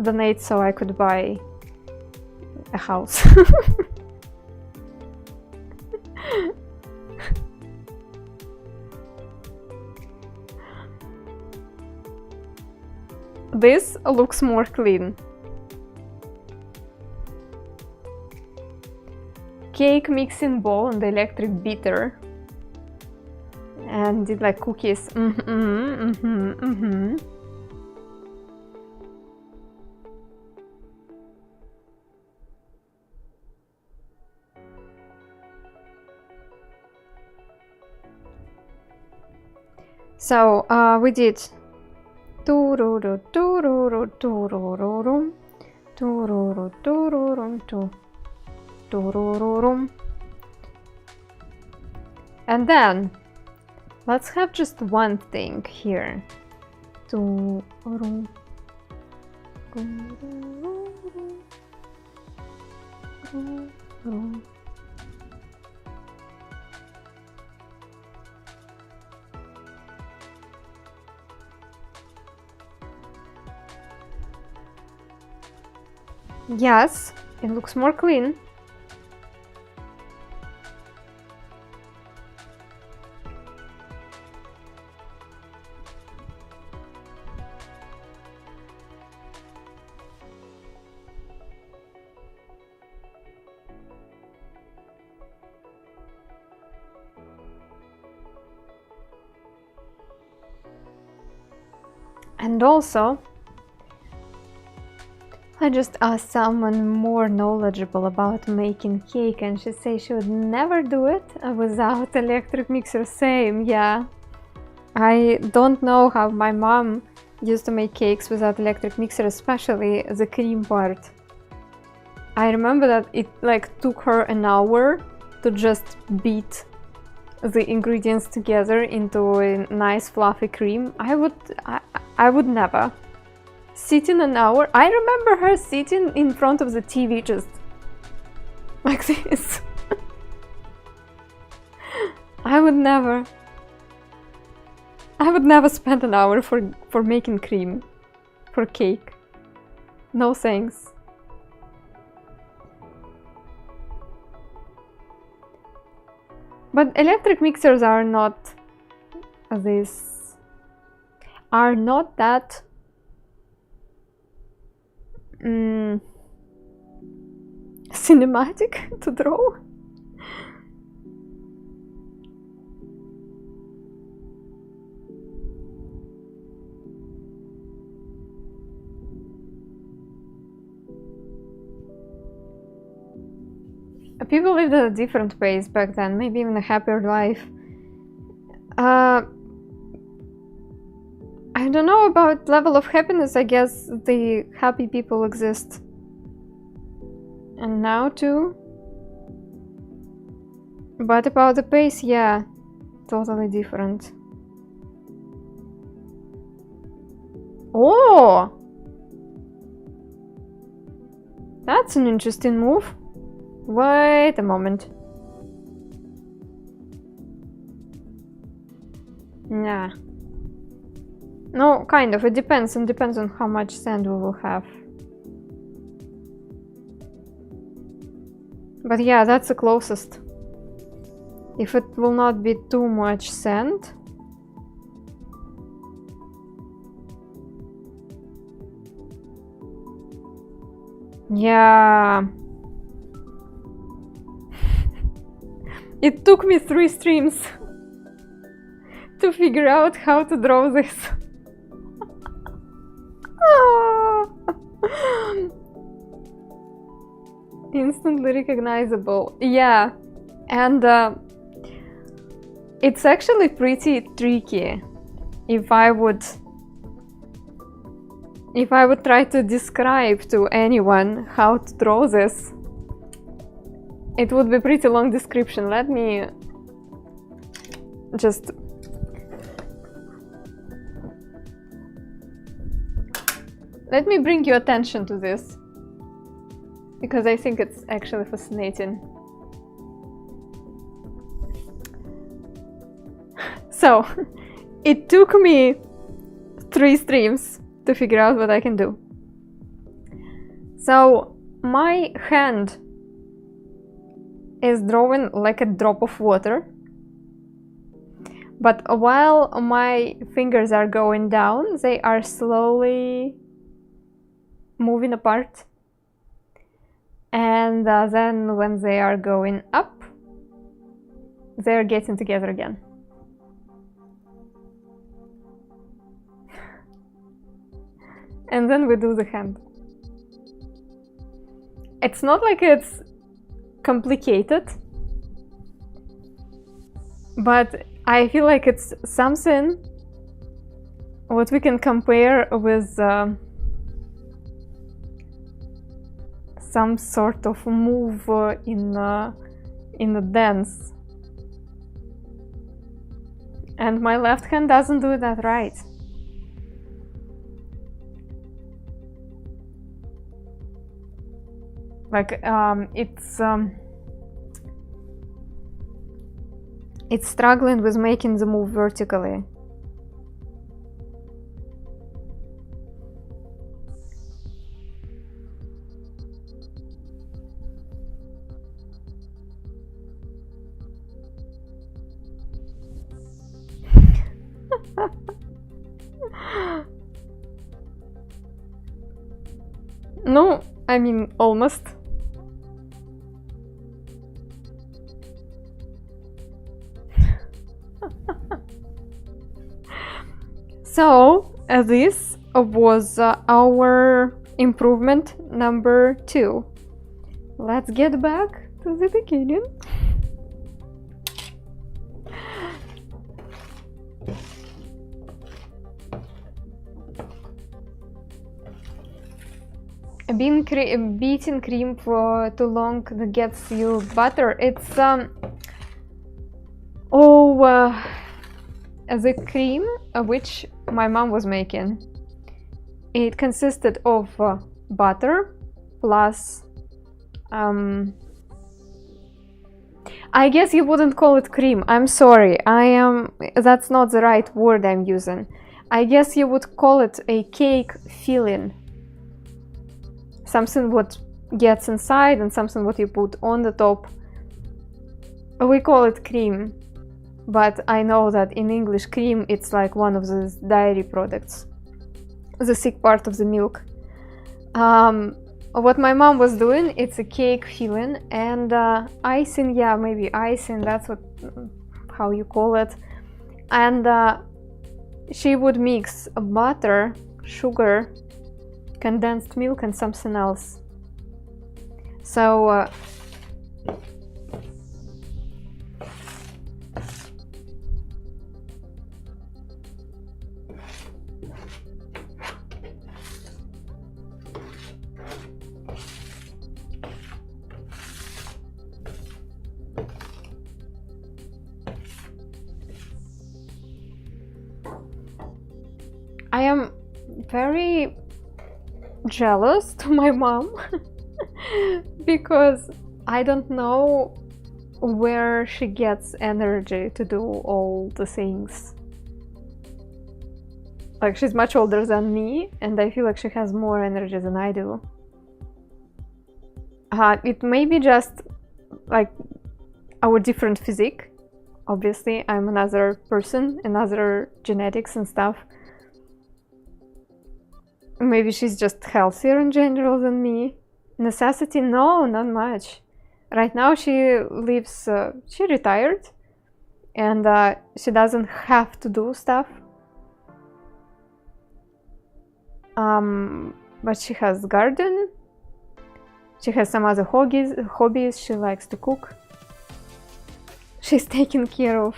donate so I could buy a house. This looks more clean. Cake mixing bowl and the electric beater. And did like cookies. So we did and then let's have just one thing here. Yes, it looks more clean. And also, I just asked someone more knowledgeable about making cake, and she said she would never do it without electric mixer. Same, yeah. I don't know how my mom used to make cakes without electric mixer, especially the cream part. I remember that it took her an hour to just beat the ingredients together into a nice fluffy cream. I would never. Sitting an hour. I remember her sitting in front of the TV just like this. I would never spend an hour for making cream for cake. No thanks. But electric mixers are not that cinematic to draw. People lived at a different pace back then, maybe even a happier life. I don't know about level of happiness. I guess the happy people exist. And now too. But about the pace, yeah, totally different. Oh! That's an interesting move. Wait a moment. Nah. No, kind of. It depends on how much sand we will have. But yeah, that's the closest. If it will not be too much sand. Yeah. It took me 3 streams to figure out how to draw this. Instantly recognizable. Yeah, and it's actually pretty tricky. If I would try to describe to anyone how to draw this, it would be a pretty long description. Let me just bring your attention to this, because I think it's actually fascinating. So, it took me 3 streams to figure out what I can do. So, my hand is drawing like a drop of water, but while my fingers are going down, they are slowly moving apart, and then when they are going up, they're getting together again. And then we do the hand. It's not like it's complicated, but I feel like it's something what we can compare with some sort of move in a dance. And my left hand doesn't do that right. Like it's struggling with making the move vertically. No, I mean almost. So, this was our improvement number 2. Let's get back to the beginning. Beating cream for too long that gets you butter. It's the cream which my mom was making. It consisted of butter plus I guess you wouldn't call it cream. I'm sorry. That's not the right word I'm using. I guess you would call it a cake filling. Something what gets inside and something what you put on the top. We call it cream, but I know that in English cream it's like one of the dairy products, the thick part of the milk. What my mom was doing, it's a cake filling and icing, yeah, maybe icing, that's how you call it. And she would mix butter, sugar, condensed milk and something else. So I am very jealous to my mom because I don't know where she gets energy to do all the things. Like, she's much older than me and I feel like she has more energy than I do. It may be just like our different physique. Obviously, I'm another person, another genetics and stuff. Maybe she's just healthier in general than me. Necessity? No, not much. Right now she lives, she retired and she doesn't have to do stuff. But she has garden. She has some other hobbies. She likes to cook. She's taking care of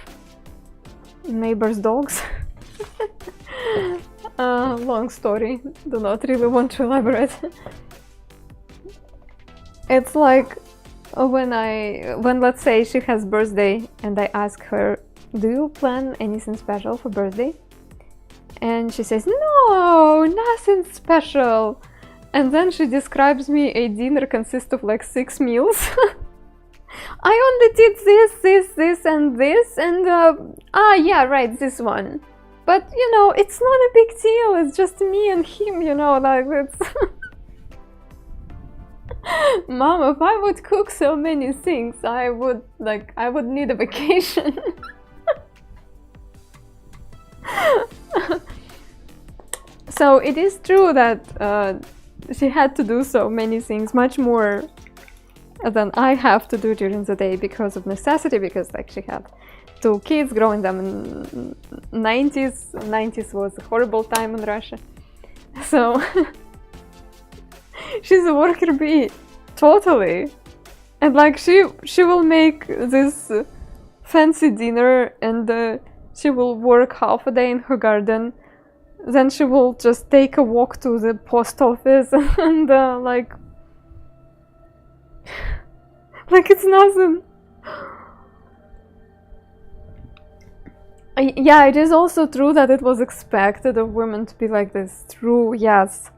neighbors' dogs. Long story, do not really want to elaborate. It's like when let's say she has birthday and I ask her, do you plan anything special for birthday? And she says, no, nothing special. And then she describes me a dinner consists of like 6 meals. I only did this and this and yeah, right, this one. But, you know, it's not a big deal, it's just me and him, you know, like, it's... Mom, if I would cook so many things, I would need a vacation. So it is true that she had to do so many things, much more than I have to do during the day because of necessity, because, like, she had 2 kids, growing them in 90s. 90s was a horrible time in Russia. So she's a worker bee, totally. And like she will make this fancy dinner and she will work half a day in her garden. Then she will just take a walk to the post office and like it's nothing. Yeah, it is also true that it was expected of women to be like this. True, yes.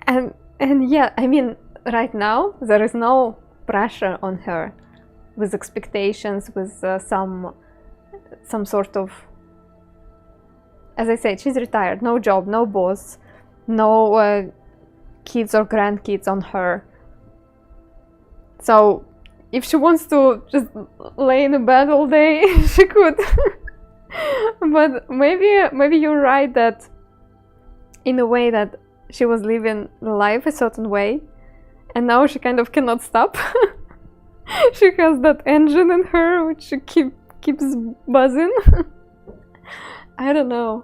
And yeah, I mean, right now there is no pressure on her with expectations, with some sort of, as I said, she's retired, no job, no boss, no kids or grandkids on her. So if she wants to just lay in a bed all day, she could. But maybe you're right that in a way that she was living life a certain way and now she kind of cannot stop. She has that engine in her which keeps buzzing. I don't know.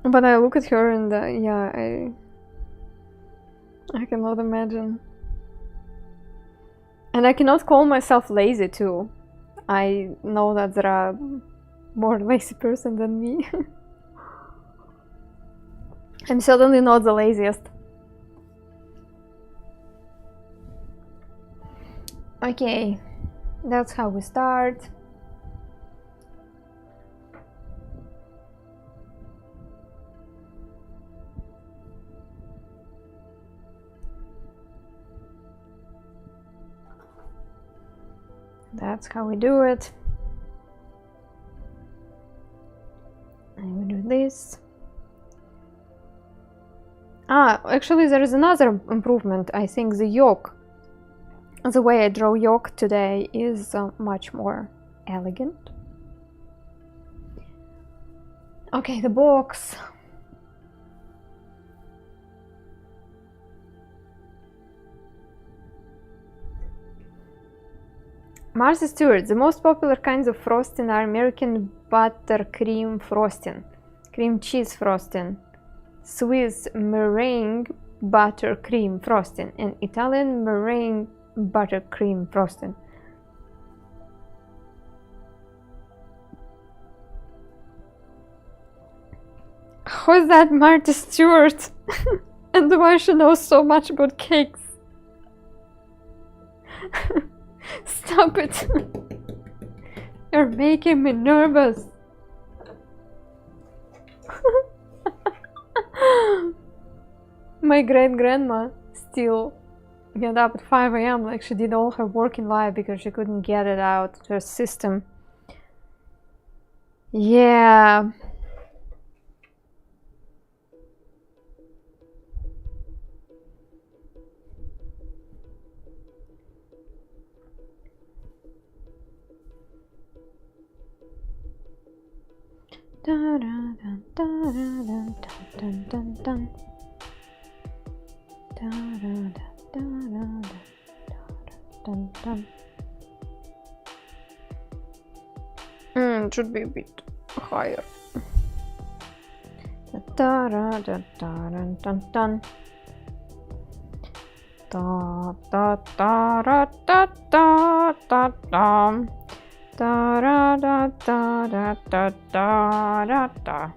But I look at her and yeah, I cannot imagine. And I cannot call myself lazy too. I know that there are more lazy person than me. I'm certainly not the laziest. Okay, that's how we start. That's how we do it. And we do this. Actually there is another improvement. I think the yoke, the way I draw yoke today is much more elegant. Okay, the box. Martha Stewart. The most popular kinds of frosting are American buttercream frosting, cream cheese frosting, Swiss meringue buttercream frosting, and Italian meringue buttercream frosting. Who's that Martha Stewart? And why she knows so much about cakes? Stop it! You're making me nervous. My great-grandma still get up at 5 AM like she did all her work in life because she couldn't get it out of her system. Yeah. Dun, dun, dun, dun, dun, dun, dun, dun. Dun, dun, dun, dun, dun, dun, dun. It should be a bit higher. Da, da, da, da, dun, dun, dun. Da, da, da, da, da, da, da, da. Da da da da da da da da da.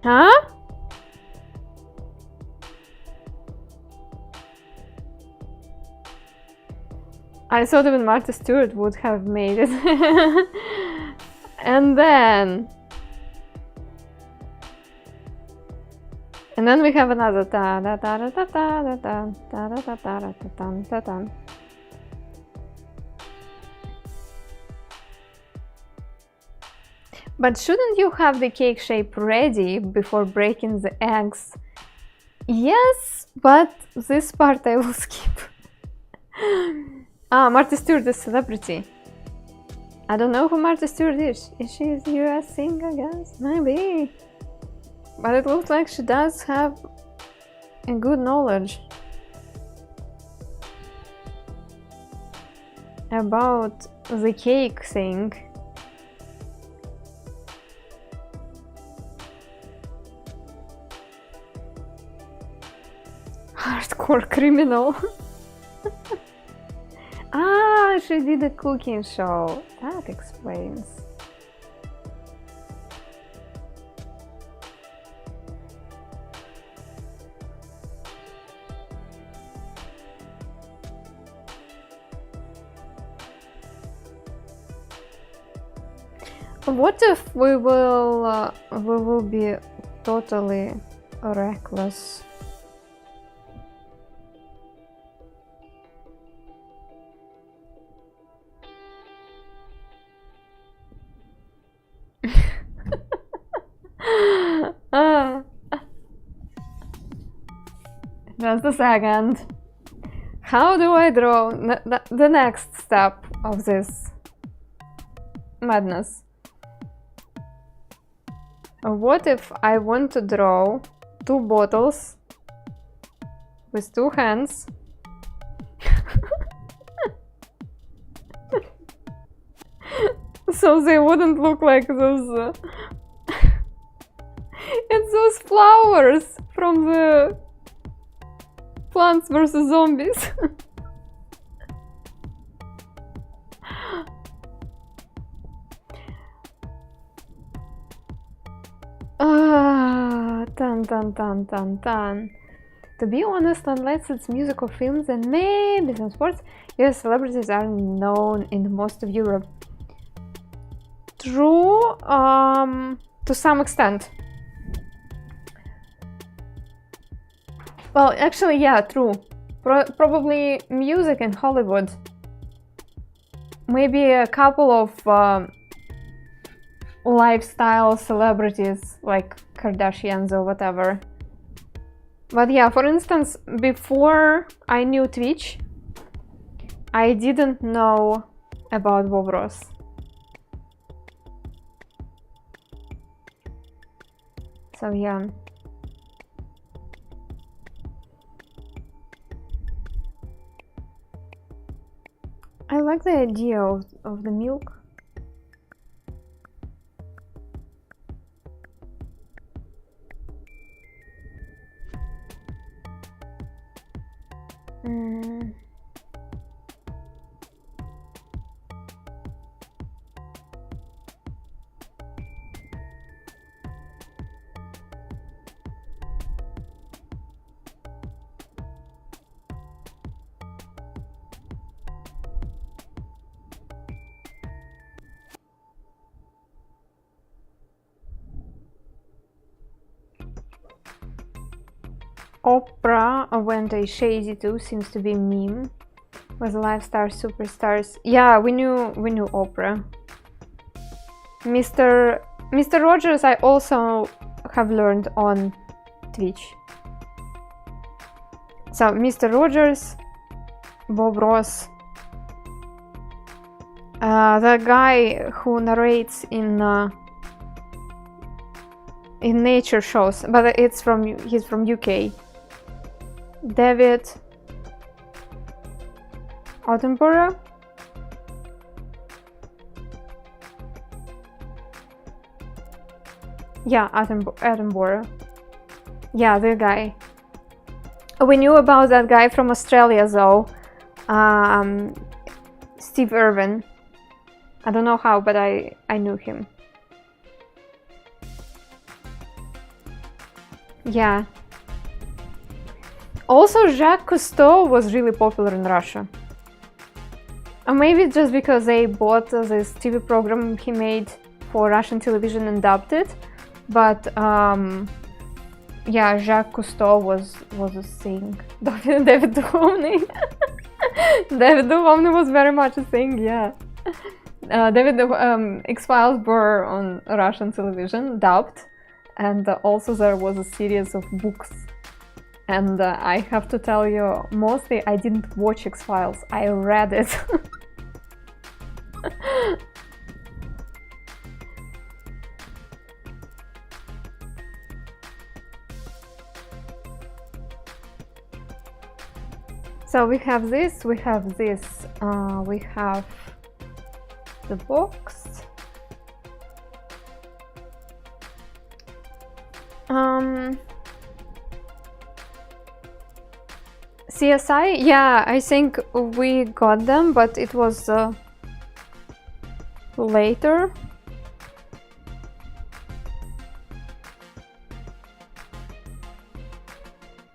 Huh? I thought even Martha Stewart would have made it. And then we have another da da da da da da da da da da da da da da da. But shouldn't you have the cake shape ready before breaking the eggs? Yes, but this part I will skip. Martha Stewart, the celebrity. I don't know who Martha Stewart is. Is she a US singer, I guess? Maybe. But it looks like she does have a good knowledge about the cake thing. Hardcore criminal. She did a cooking show. That explains. What if we will be totally reckless? Just a second. How do I draw the next step of this madness? What if I want to draw two bottles with two hands? So they wouldn't look like those It's those flowers from the Plants vs. Zombies. Dun dun dun dun dun. To be honest, unless it's music or films and maybe some sports, yes, celebrities are known in most of Europe. True, to some extent. Well, actually, yeah, true. Probably music in Hollywood. Maybe a couple of lifestyle celebrities like Kardashians or whatever. But yeah, for instance, before I knew Twitch, I didn't know about Bob Ross. So yeah. I like the idea of the milk. Oprah went a shady too, seems to be a meme with lifestyle superstars. Yeah, we knew Oprah. Mr. Rogers I also have learned on Twitch. So Mr. Rogers, Bob Ross, the guy who narrates in nature shows, but he's from UK. David Attenborough. Yeah, Attenborough. Yeah, the guy. We knew about that guy from Australia though. Steve Irwin. I don't know how, but I knew him. Yeah. Also, Jacques Cousteau was really popular in Russia. Or maybe just because they bought this TV program he made for Russian television and dubbed it. But yeah, Jacques Cousteau was a thing. David Duchovny. David Duchovny was very much a thing, yeah. X-Files were on Russian television, dubbed. And also there was a series of books. And I have to tell you, mostly I didn't watch X-Files, I read it. So we have this, we have this, we have the box. CSI? Yeah, I think we got them, but it was later.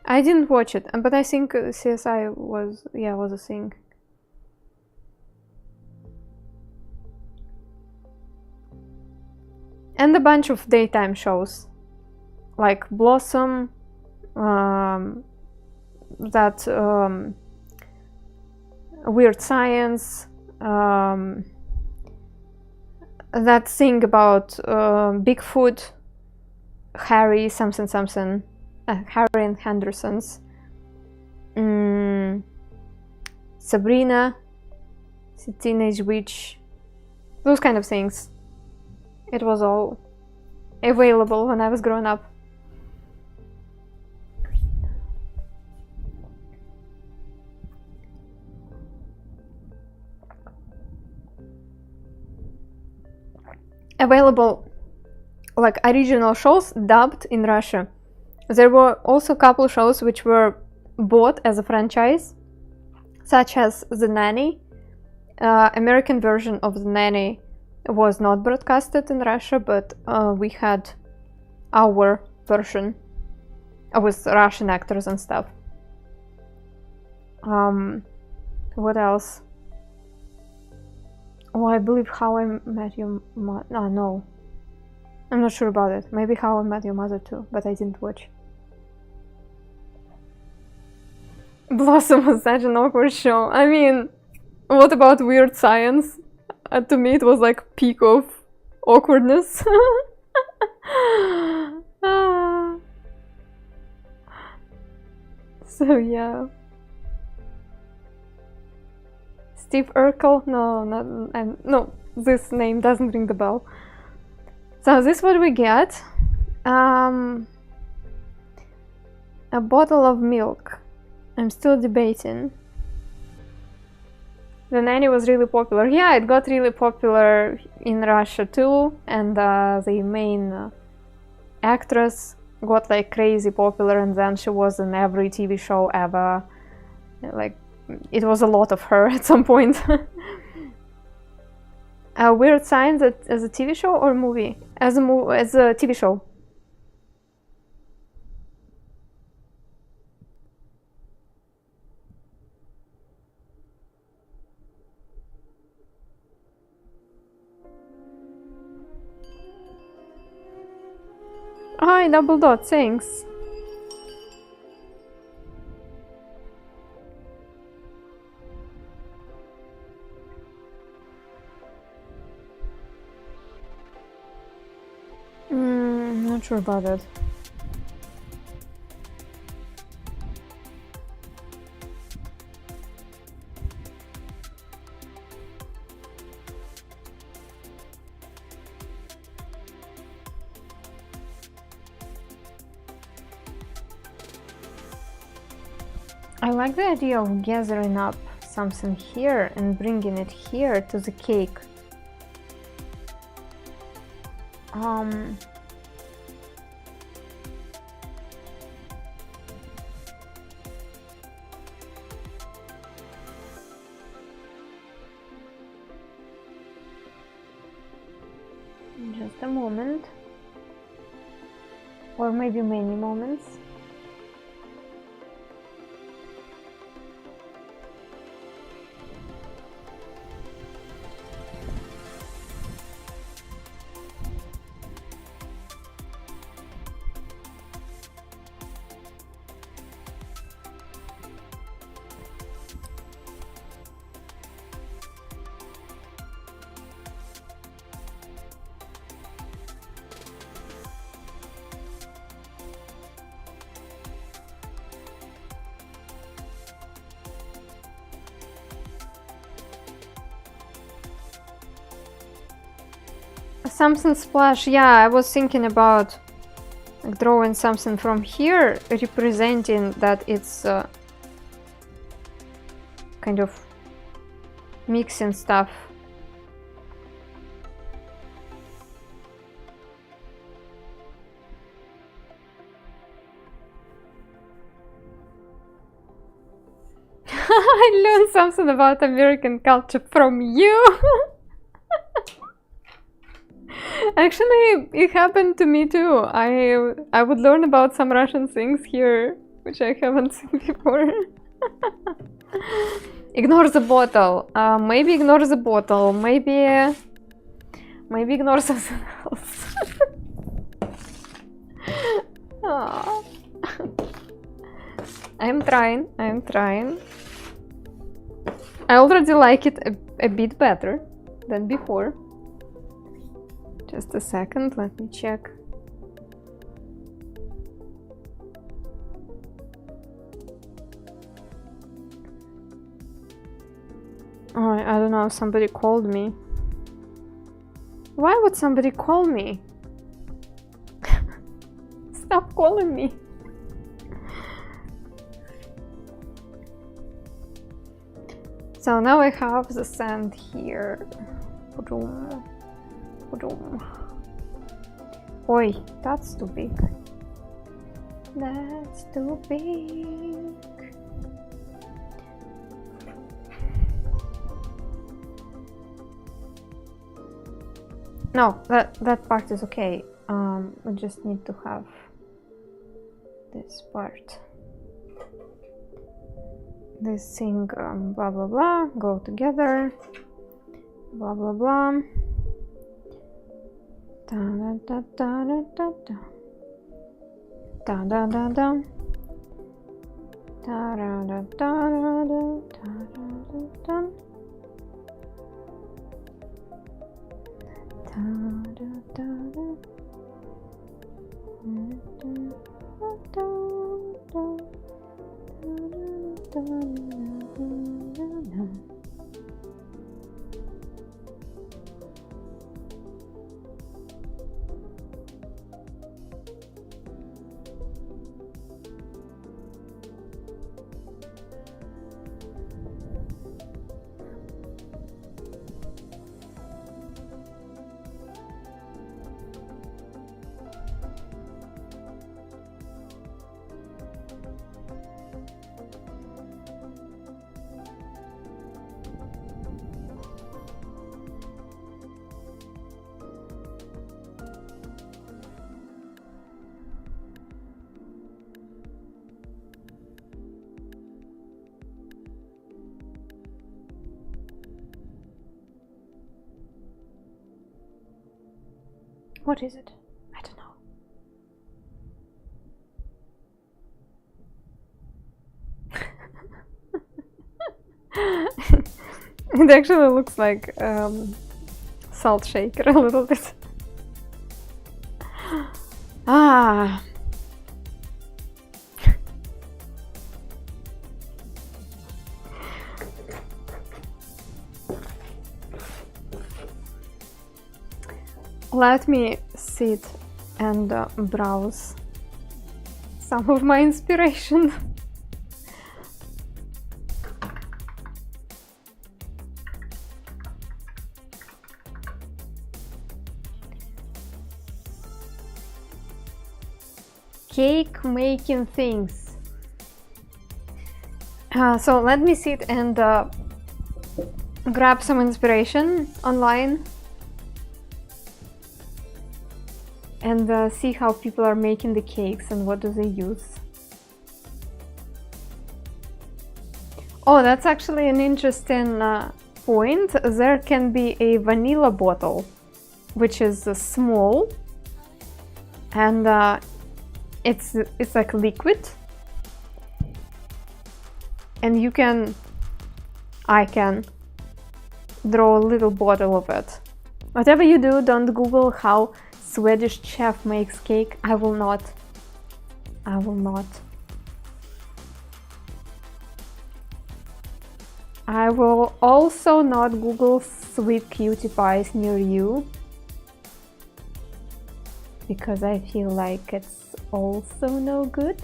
I didn't watch it, but I think CSI was a thing. And a bunch of daytime shows, like Blossom, that Weird Science, that thing about Bigfoot, Harry something, Harry and Henderson's, Sabrina, the Teenage Witch, those kind of things. It was all available when I was growing up. Available like original shows dubbed in Russia. There were also a couple shows which were bought as a franchise, such as The Nanny. American version of The Nanny was not broadcasted in Russia, but we had our version with Russian actors and stuff. What else? Oh, I believe How I Met Your Mother. No. I'm not sure about it. Maybe How I Met Your Mother too, but I didn't watch. Blossom was such an awkward show. I mean, what about Weird Science? To me, it was like peak of awkwardness. So yeah. Steve Urkel? No, this name doesn't ring the bell. So this is what we get. A bottle of milk. I'm still debating. The Nanny was really popular. Yeah, it got really popular in Russia too, and the main actress got like crazy popular, and then she was in every TV show ever. Like, it was a lot of her at some point. Weird Science as a TV show or movie? As a TV show. Hi, Double Dot, thanks. Not sure about it. I like the idea of gathering up something here and bringing it here to the cake. Just a moment, or maybe many moments. Something splash, yeah, I was thinking about like, drawing something from here, representing that it's kind of mixing stuff. I learned something about American culture from you. Actually, it happened to me too. I would learn about some Russian things here, which I haven't seen before. Ignore the bottle. Maybe ignore the bottle. Maybe ignore something else. I'm trying. I already like it a bit better than before. Just a second, let me check. Oh, I don't know, somebody called me. Why would somebody call me? Stop calling me. So now I have the sand here. Oi, that's too big. That's too big. No, that part is okay. We just need to have this part. This thing, blah blah blah, go together. Blah blah blah. Da da da da da da. Da da da da. Da da da da da da da da. What is it? I don't know. It actually looks like salt shaker a little bit. Ah. Let me sit and browse some of my inspiration. Cake making things. So let me sit and grab some inspiration online and see how people are making the cakes and what do they use. Oh, that's actually an interesting point. There can be a vanilla bottle, which is small, and it's like liquid, and I can draw a little bottle of it. Whatever you do, don't Google how Swedish chef makes cake. I will not. I will not. I will also not Google sweet cutie pies near you, because I feel like it's also no good.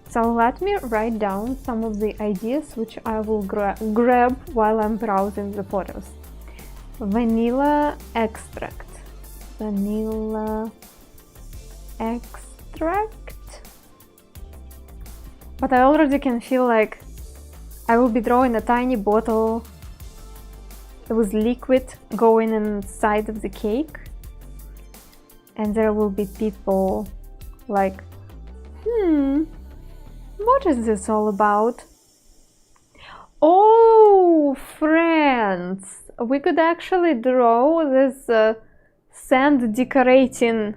So let me write down some of the ideas which I will grab while I'm browsing the photos. Vanilla extract. Vanilla extract. But I already can feel like I will be drawing a tiny bottle with liquid going inside of the cake, and there will be people like, what is this all about? Oh, friends, we could actually draw this sand decorating,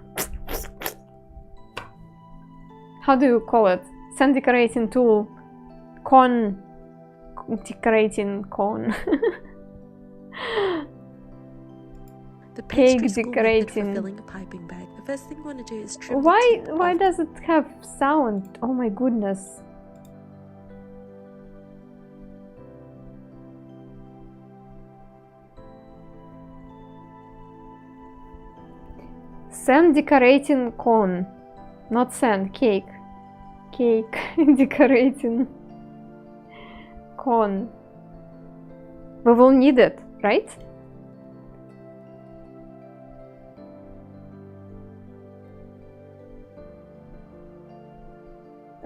how do you call it? Sand decorating tool, cone decorating cone. The cake pastry school decorating. method for filling a piping bag. The first thing you want to do is trim. Why does it have sound? Oh my goodness. Sand decorating cone. Not sand, cake. Cake decorating cone. We will need it, right?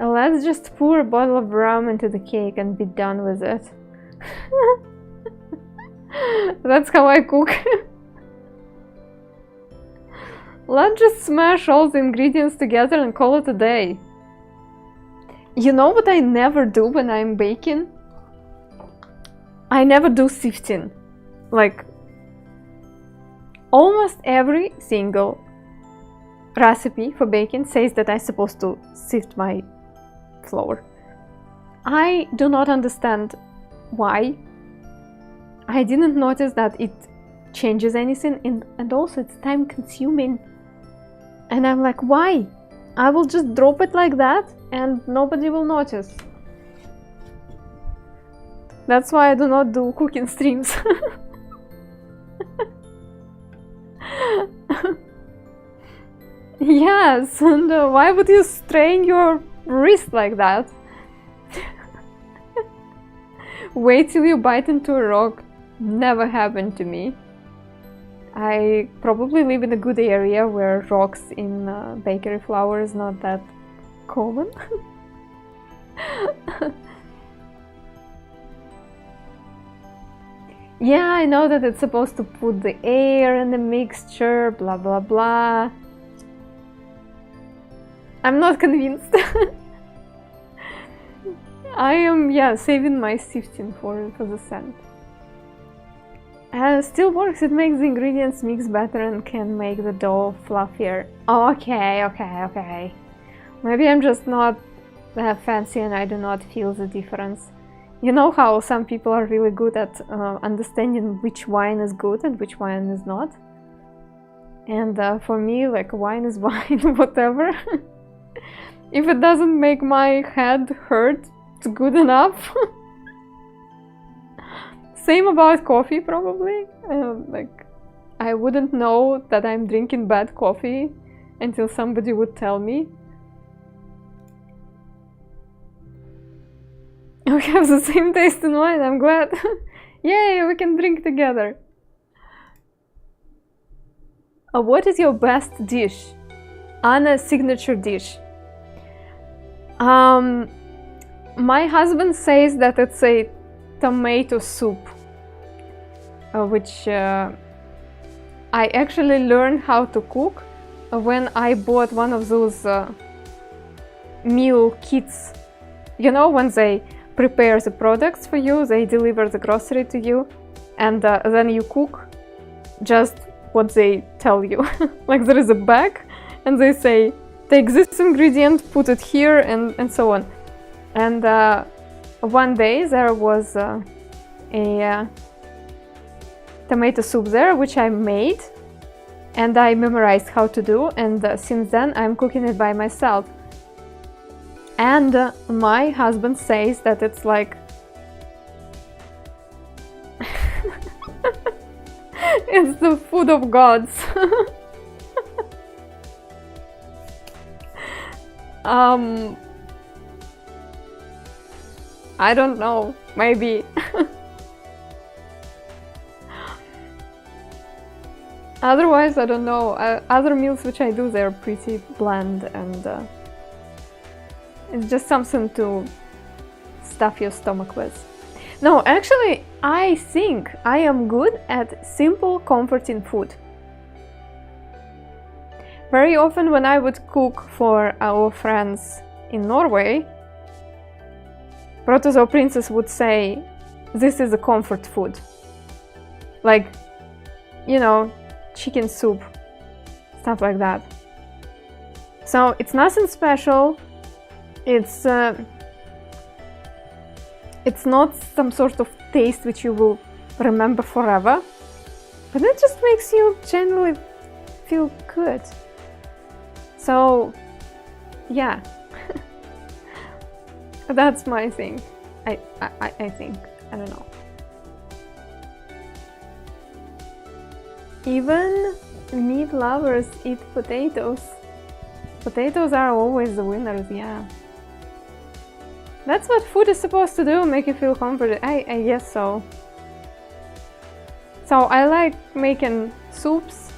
Let's just pour a bottle of rum into the cake and be done with it. That's how I cook. Let's just smash all the ingredients together and call it a day. You know what I never do when I'm baking? I never do sifting. Like, almost every single recipe for baking says that I'm supposed to sift my flour. I do not understand why. I didn't notice that it changes anything, and also it's time consuming. And I'm like, why? I will just drop it like that and nobody will notice. That's why I do not do cooking streams. Yes, and why would you strain your wrist like that? Wait till you bite into a rock. Never happened to me. I probably live in a good area where rocks in bakery flour is not that common. Yeah, I know that it's supposed to put the air in the mixture, blah blah blah. I'm not convinced. I am, yeah, saving my sifting for the scent. Still works, it makes the ingredients mix better and can make the dough fluffier. Okay. Maybe I'm just not that fancy and I do not feel the difference. You know how some people are really good at understanding which wine is good and which wine is not? And for me, like, wine is wine, whatever. If it doesn't make my head hurt, it's good enough. Same about coffee, probably. Like, I wouldn't know that I'm drinking bad coffee until somebody would tell me. We have the same taste in wine, I'm glad. Yay, we can drink together. What is your best dish? Anna's signature dish. My husband says that it's a tomato soup, which I actually learned how to cook when I bought one of those meal kits. You know, when they prepare the products for you, they deliver the grocery to you, and then you cook just what they tell you. Like, there is a bag and they say, take this ingredient, put it here, and so on. And one day there was a tomato soup there, which I made and I memorized how to do, and since then I'm cooking it by myself. And my husband says that it's like it's the food of gods. I don't know, maybe. Otherwise, I don't know. Other meals which I do, they're pretty bland, and it's just something to stuff your stomach with. No, actually, I think I am good at simple, comforting food. Very often when I would cook for our friends in Norway, Protozo Princess would say, this is a comfort food. Like, you know, chicken soup, stuff like that. So it's nothing special. It's not some sort of taste which you will remember forever, but it just makes you generally feel good. So, yeah, that's my thing. I think, I don't know. Even meat lovers eat potatoes. Potatoes are always the winners, yeah. That's what food is supposed to do, make you feel comforted. I guess so. So I like making soups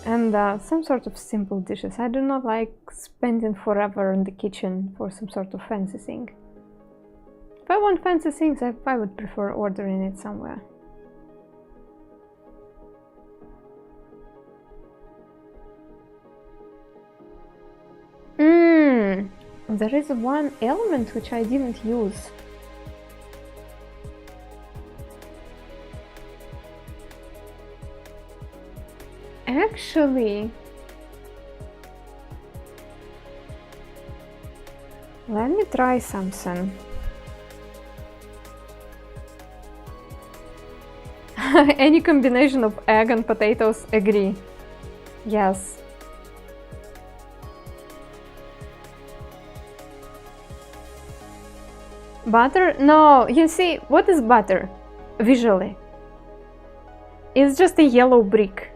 and some sort of simple dishes. I do not like spending forever in the kitchen for some sort of fancy thing. If I want fancy things, I would prefer ordering it somewhere. There is one element which I didn't use. Actually, let me try something. Any combination of egg and potatoes, agree. Yes. Butter? No, you see, what is butter visually? It's just a yellow brick.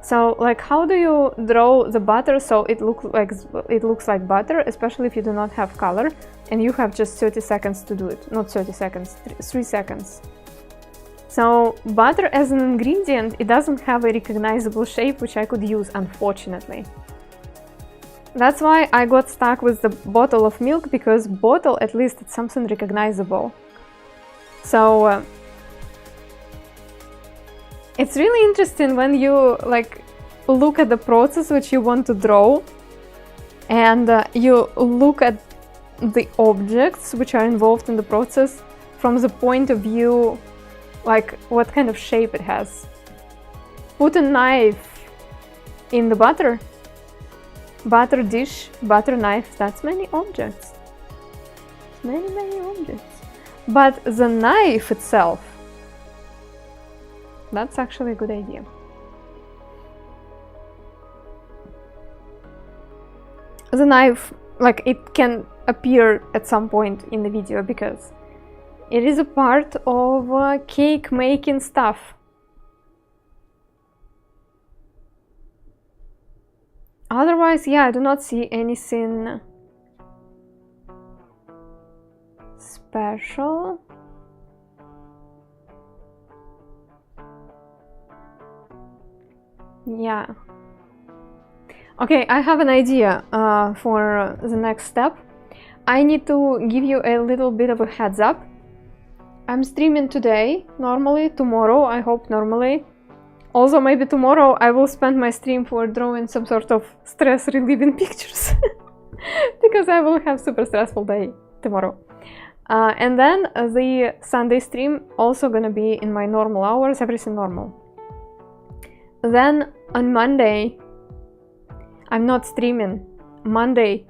So, like, how do you draw the butter so it looks like butter, especially if you do not have color and you have just 30 seconds to do it? Not 30 seconds, 3 seconds. So, butter as an ingredient, it doesn't have a recognizable shape which I could use, unfortunately. That's why I got stuck with the bottle of milk, because bottle, at least it's something recognizable. So it's really interesting when you like look at the process which you want to draw, and you look at the objects which are involved in the process from the point of view like what kind of shape it has. Put a knife in the butter dish, butter knife, that's many objects. Many objects. But the knife itself, that's actually a good idea. The knife, like, it can appear at some point in the video because it is a part of cake making stuff. Otherwise, yeah, I do not see anything special. Yeah. Okay, I have an idea for the next step. I need to give you a little bit of a heads up. I'm streaming today, normally, tomorrow, I hope normally. Also, maybe tomorrow I will spend my stream for drawing some sort of stress-relieving pictures. Because I will have super stressful day tomorrow. And then the Sunday stream also gonna be in my normal hours, everything normal. Then on Monday, I'm not streaming. Monday,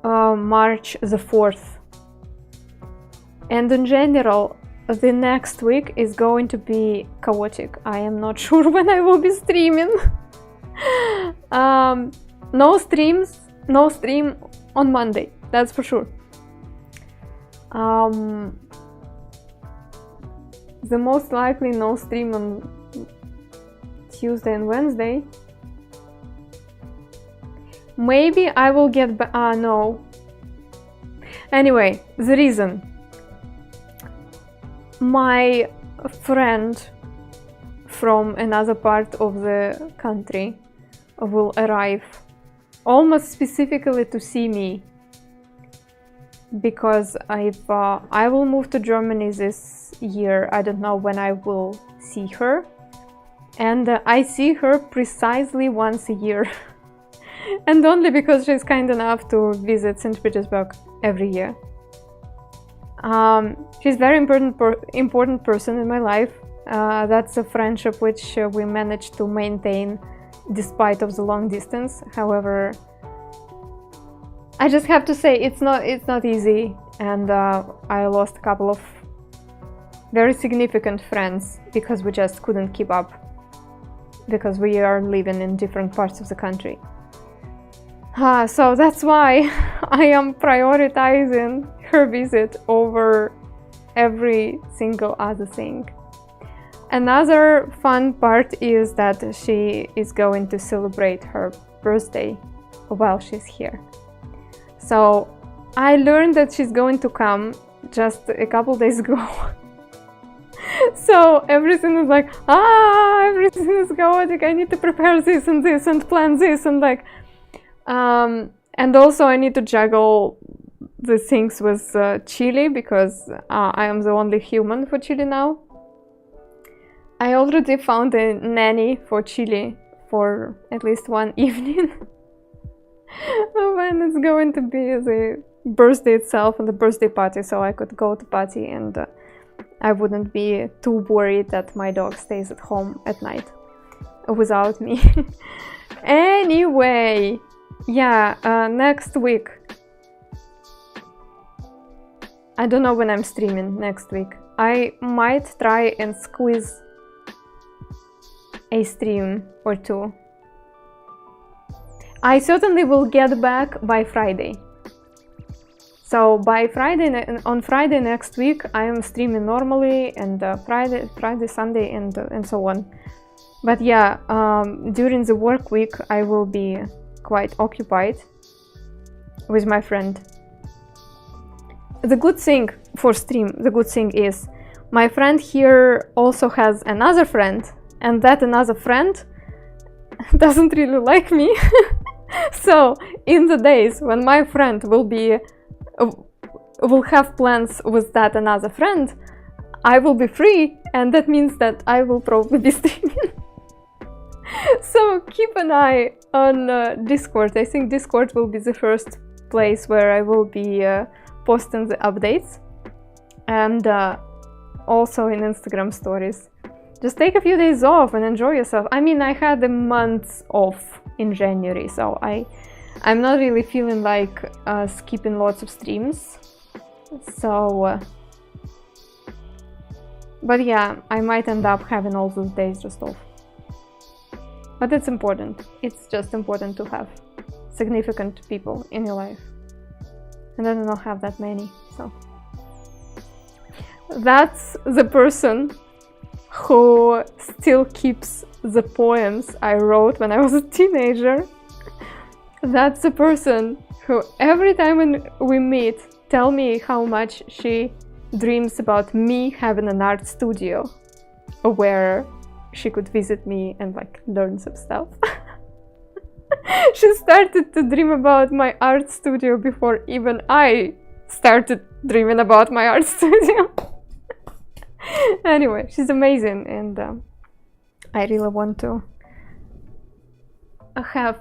March the 4th. And in general, the next week is going to be chaotic. I am not sure when I will be streaming. No stream on Monday, that's for sure. The most likely no stream on Tuesday and Wednesday. Maybe I will get back. No. Anyway, the reason. My friend from another part of the country will arrive almost specifically to see me, because I will move to Germany this year. I don't know when I will see her, and I see her precisely once a year. And only because she's kind enough to visit St. Petersburg every year. She's a very important person in my life. That's a friendship which we managed to maintain despite of the long distance. However, I just have to say it's not easy, and I lost a couple of very significant friends because we just couldn't keep up, because we are living in different parts of the country. So that's why I am prioritizing her visit over every single other thing. Another fun part is that she is going to celebrate her birthday while she's here. So I learned that she's going to come just a couple days ago. So everything is like, everything is chaotic. I need to prepare this and plan this and like, and also I need to juggle the things with Chile because I am the only human for Chile now. I already found a nanny for Chile for at least one evening. When it's going to be the birthday itself and the birthday party, so I could go to party and I wouldn't be too worried that my dog stays at home at night without me. Anyway, yeah, next week. I don't know when I'm streaming next week. I might try and squeeze a stream or two. I certainly will get back by Friday. So by on Friday next week, I am streaming normally, and Friday, Sunday, and so on. But yeah, during the work week, I will be quite occupied with my friend. The good thing for stream, the good thing is, my friend here also has another friend, and that another friend doesn't really like me. So in the days when my friend will have plans with that another friend, I will be free, and that means that I will probably be streaming. So keep an eye on Discord. I think Discord will be the first place where I will be posting the updates, and also in Instagram stories. Just take a few days off and enjoy yourself. I mean, I had a month off in January, so I'm not really feeling like skipping lots of streams. So, but yeah, I might end up having all those days just off. But it's important. It's just important to have significant people in your life. And I do not have that many, so. That's the person who still keeps the poems I wrote when I was a teenager. That's the person who every time when we meet tell me how much she dreams about me having an art studio where she could visit me and like learn some stuff. She started to dream about my art studio before even I started dreaming about my art studio. Anyway, she's amazing, and I really want to have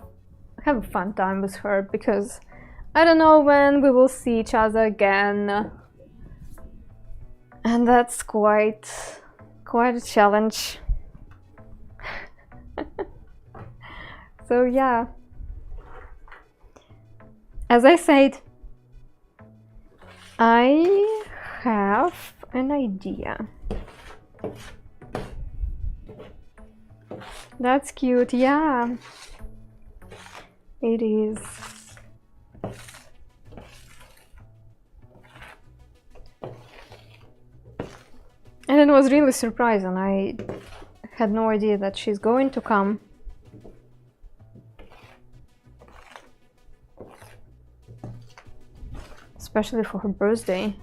a fun time with her, because I don't know when we will see each other again, and that's quite a challenge. So yeah, as I said, I have an idea. That's cute, yeah. It is. And it was really surprising. I had no idea that she's going to come. Especially for her birthday.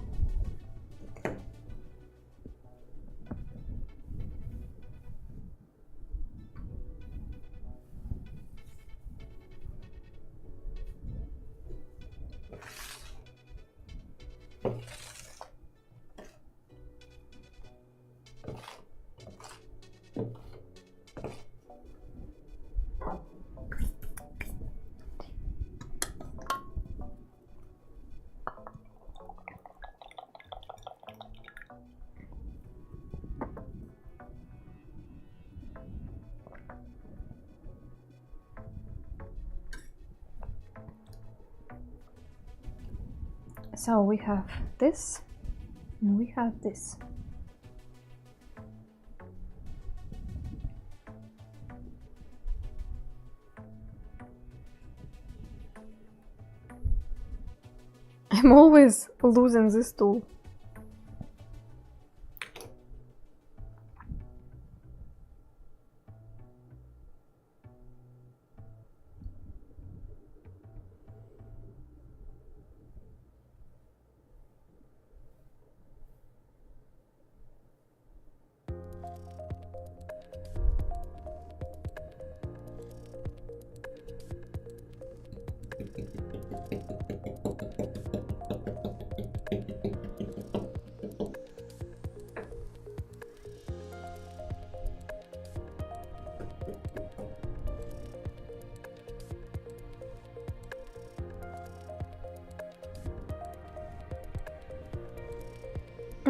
So we have this, and we have this. I'm always losing this tool.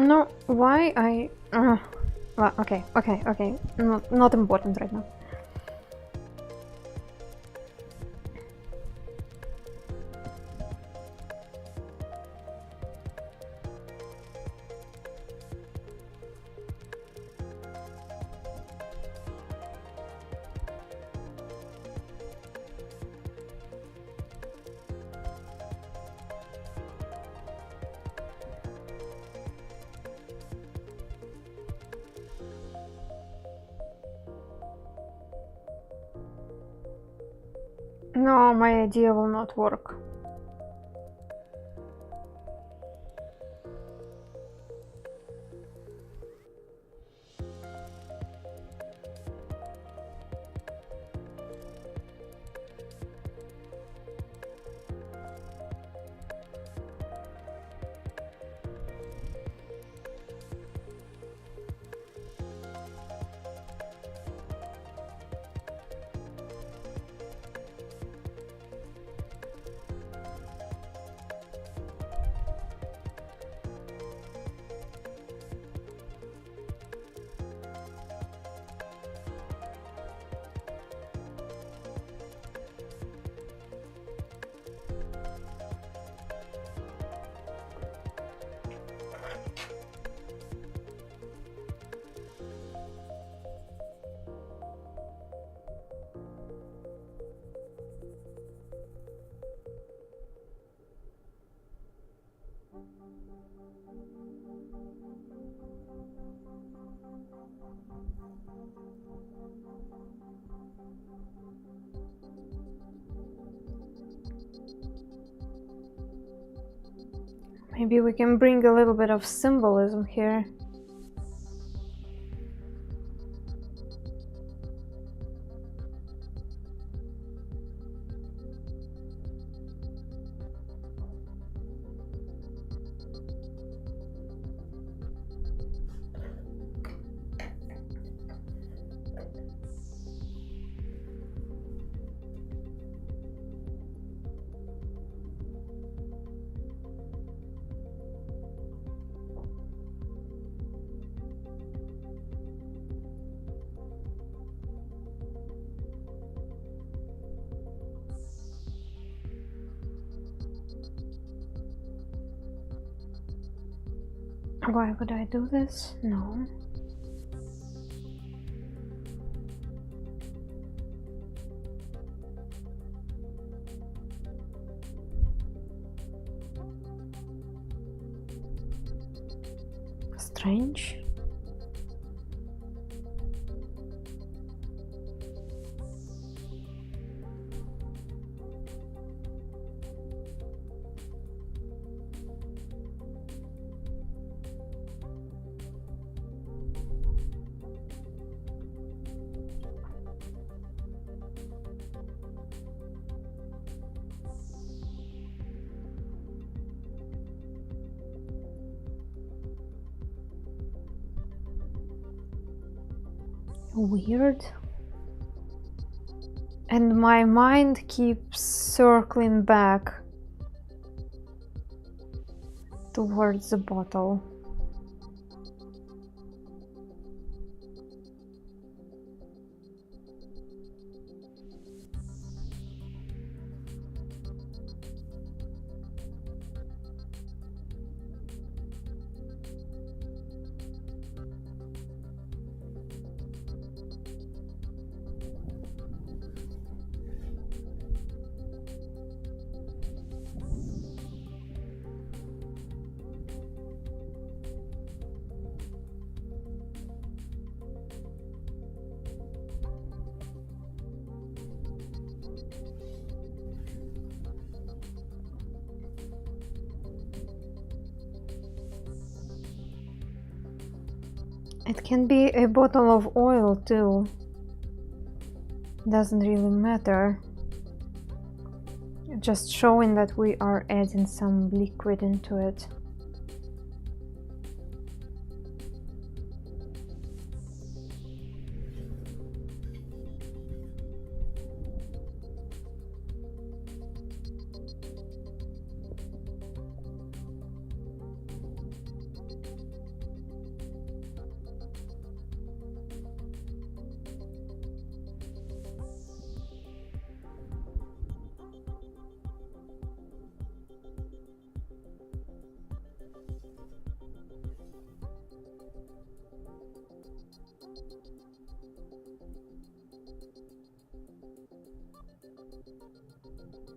No, why I... well, okay. Not important right now. No, my idea will not work. Maybe we can bring a little bit of symbolism here. Why would I do this? No. Strange. Weird. And my mind keeps circling back towards the bottle. It can be a bottle of oil too. Doesn't really matter. Just showing that we are adding some liquid into it.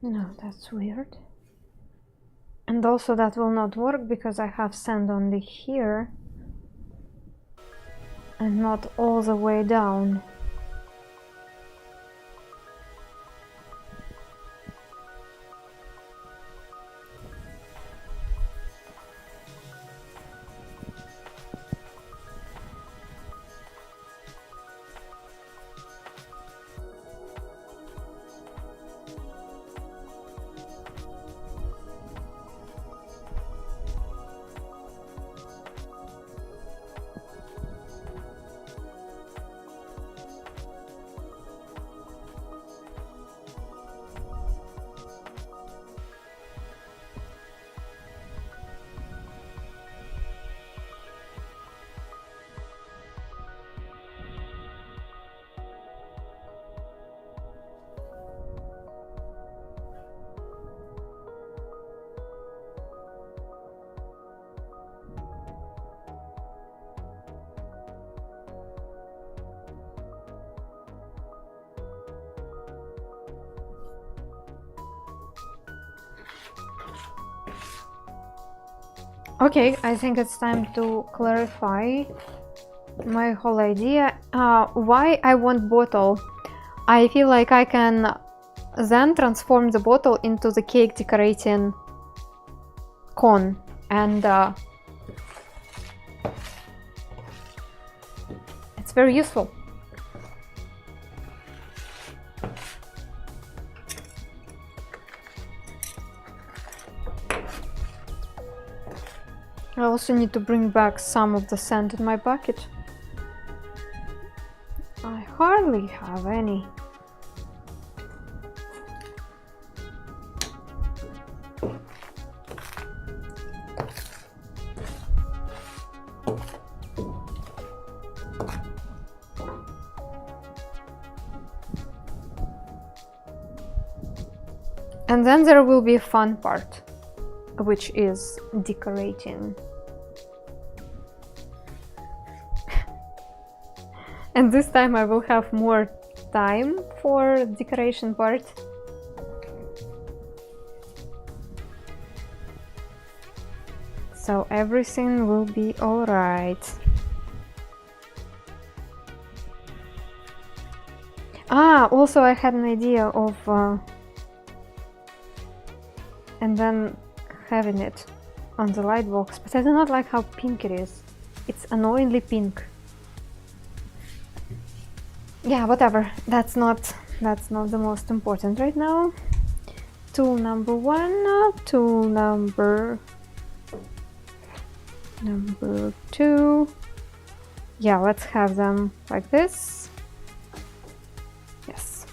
No, that's weird. And also that will not work because I have sand only here and not all the way down. Okay, I think it's time to clarify my whole idea. Why I want bottle? I feel like I can then transform the bottle into the cake decorating cone, and it's very useful. I also need to bring back some of the sand in my bucket. I hardly have any. And then there will be a fun part, which is decorating. And this time I will have more time for decoration part. So everything will be all right. Also I had an idea of and then having it on the lightbox, but I do not like how pink it is. It's annoyingly pink. Yeah, whatever. That's not the most important right now. Tool number one, tool number two. Yeah, let's have them like this. Yes.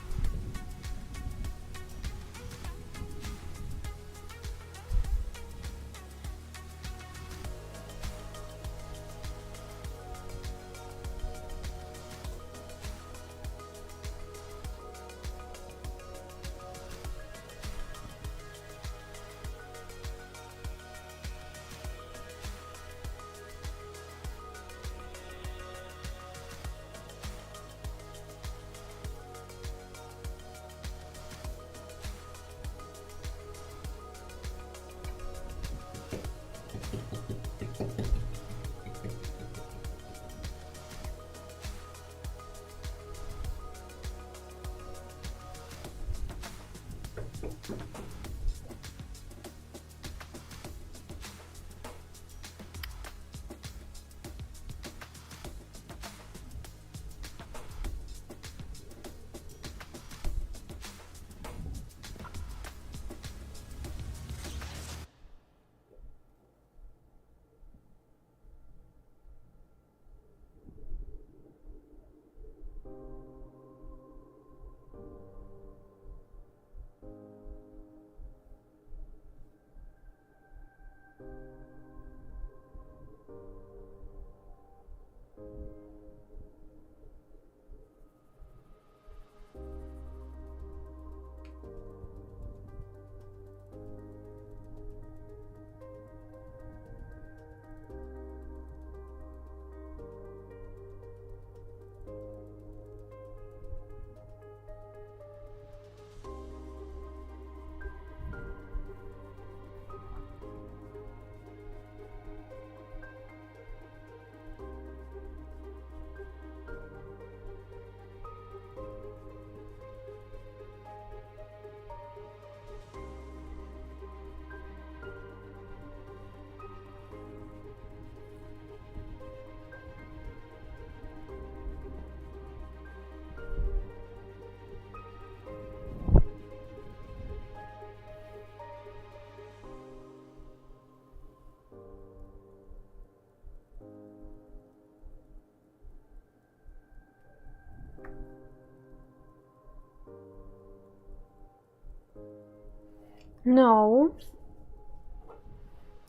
No.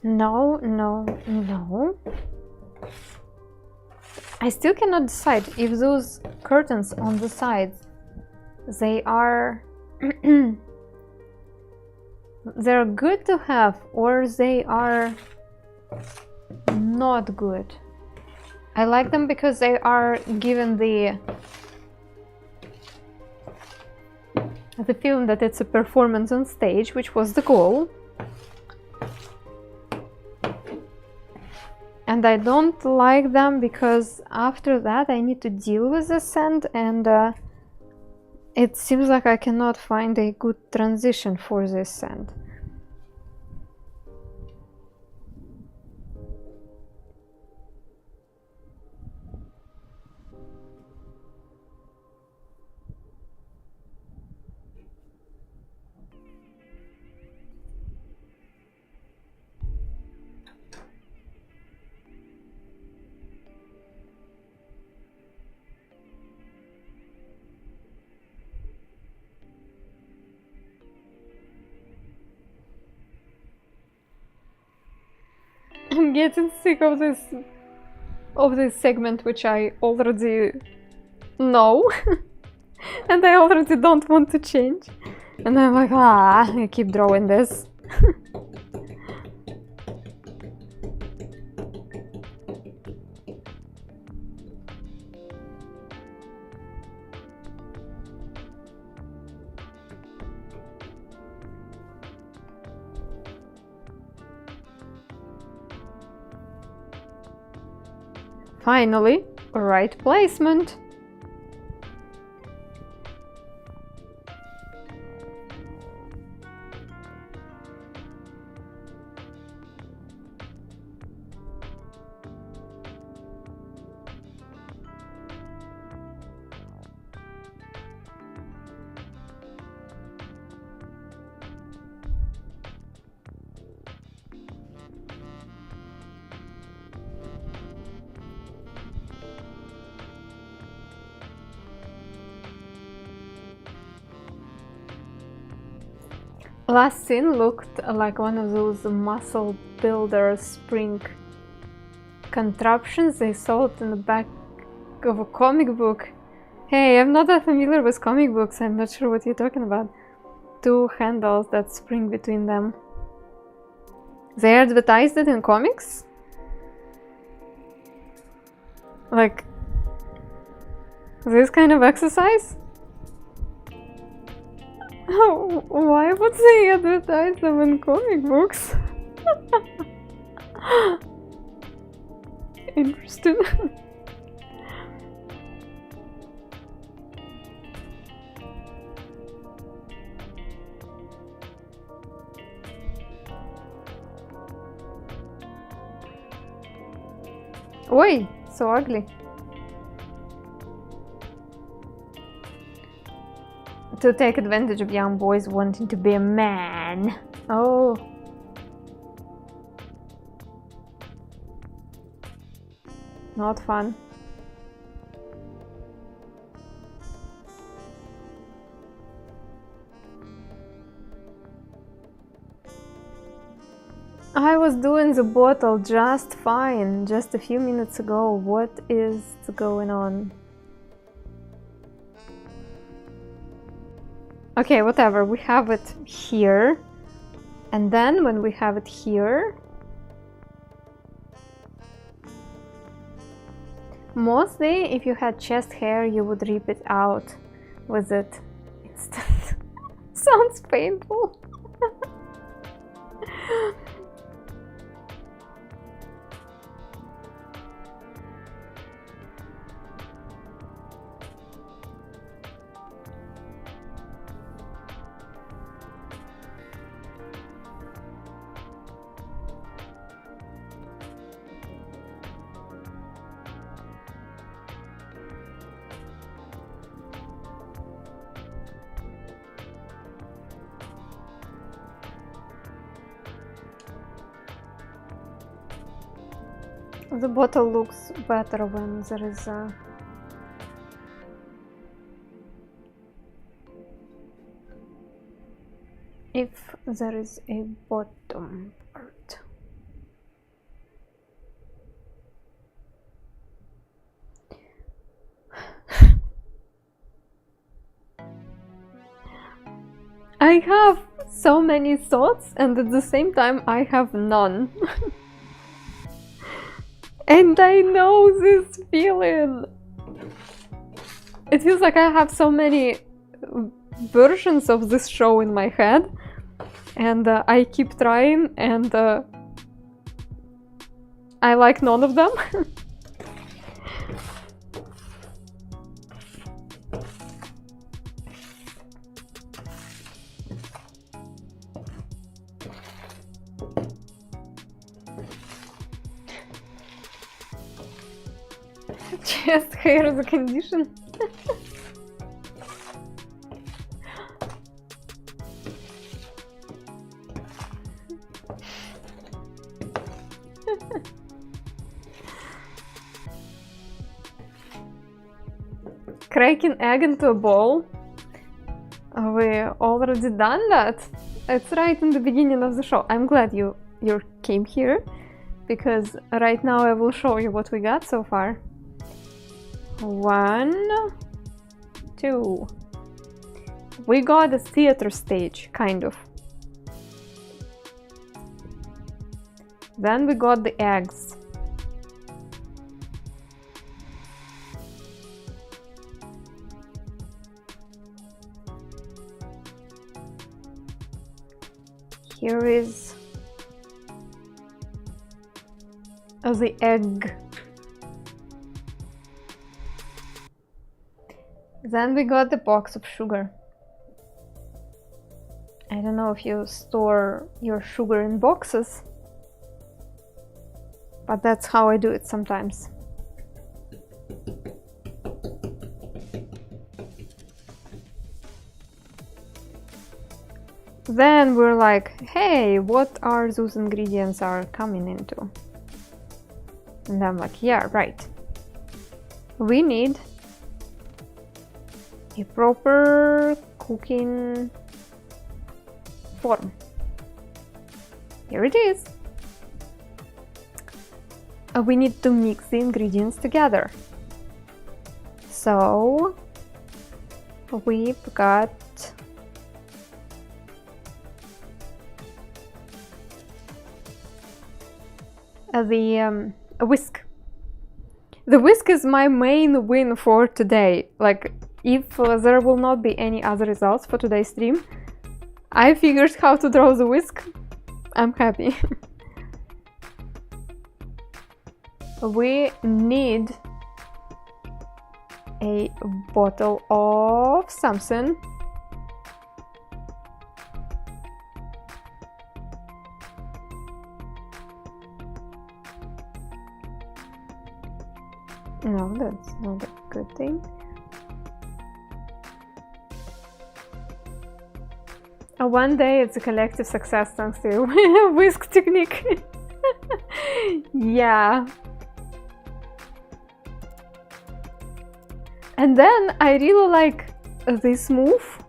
No, no, no. I still cannot decide if those curtains on the sides, they are they're good to have or they are not good. I like them because they are given the feeling that it's a performance on stage, which was the goal. And I don't like them because after that I need to deal with the scent, and it seems like I cannot find a good transition for this scent. I'm getting sick of this segment, which I already know and I already don't want to change, and I'm like, I keep drawing this. Finally, right placement. Last scene looked like one of those muscle builder spring contraptions they sold in the back of a comic book. Hey, I'm not that familiar with comic books, I'm not sure what you're talking about. Two handles that spring between them. They advertised it in comics? Like this kind of exercise? Oh, why would they advertise them in comic books? Interesting. Oi, so ugly. To take advantage of young boys wanting to be a man. Oh. Not fun. I was doing the bottle just fine just a few minutes ago. What is going on? Okay, whatever, we have it here, and then when we have it here, mostly if you had chest hair you would rip it out with it instant. Sounds painful. The bottle looks better when there is a... if there is a bottom part. I have so many thoughts, and at the same time I have none. And I know this feeling. It feels like I have so many versions of this show in my head, and I keep trying, and I like none of them. Chest hair is a condition. Cracking egg into a bowl. We already done that. It's right in the beginning of the show. I'm glad you came here, because right now I will show you what we got so far. 1, 2. We got a theater stage, kind of. Then we got the eggs. Here is the egg. Then we got the box of sugar. I don't know if you store your sugar in boxes, but that's how I do it sometimes. Then we're like, hey, what are those ingredients are coming into? And I'm like, yeah, right. We need a proper cooking form. Here it is. We need to mix the ingredients together. So we've got the whisk. The whisk is my main win for today. Like, if there will not be any other results for today's stream, I figured how to draw the whisk. I'm happy. We need a bottle of something. No, that's not a good thing. One day it's a collective success thanks to whisk technique. Yeah. And then I really like this move,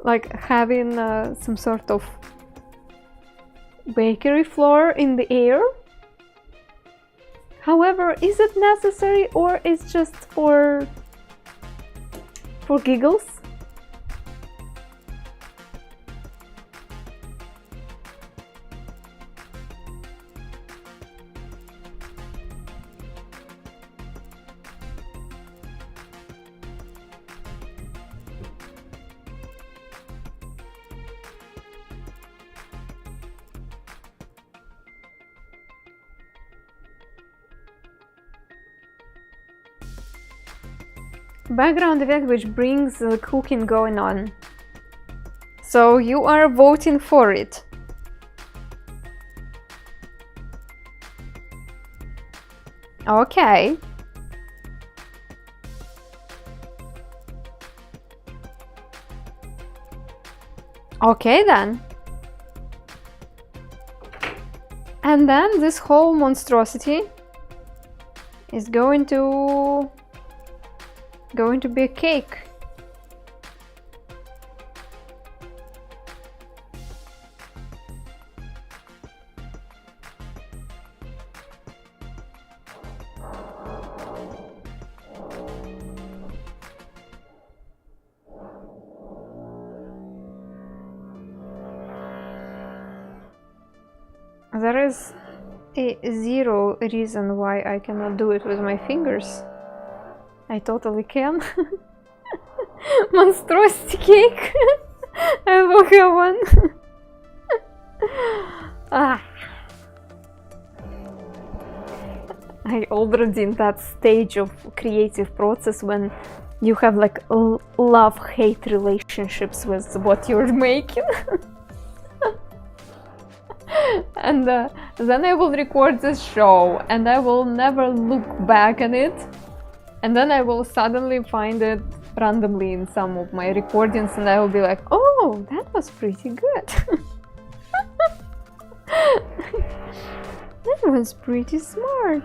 like having some sort of bakery flour in the air. However, is it necessary, or is just for giggles? Background effect which brings the cooking going on. So you are voting for it. Okay. Okay then. And then this whole monstrosity is going to be a cake. There is a zero reason why I cannot do it with my fingers. I totally can. Monstrosity cake. I will have one. I already in that stage of creative process when you have like love-hate relationships with what you're making. And then I will record this show and I will never look back at it, and then I will suddenly find it randomly in some of my recordings and I will be like, oh, that was pretty good. That was pretty smart.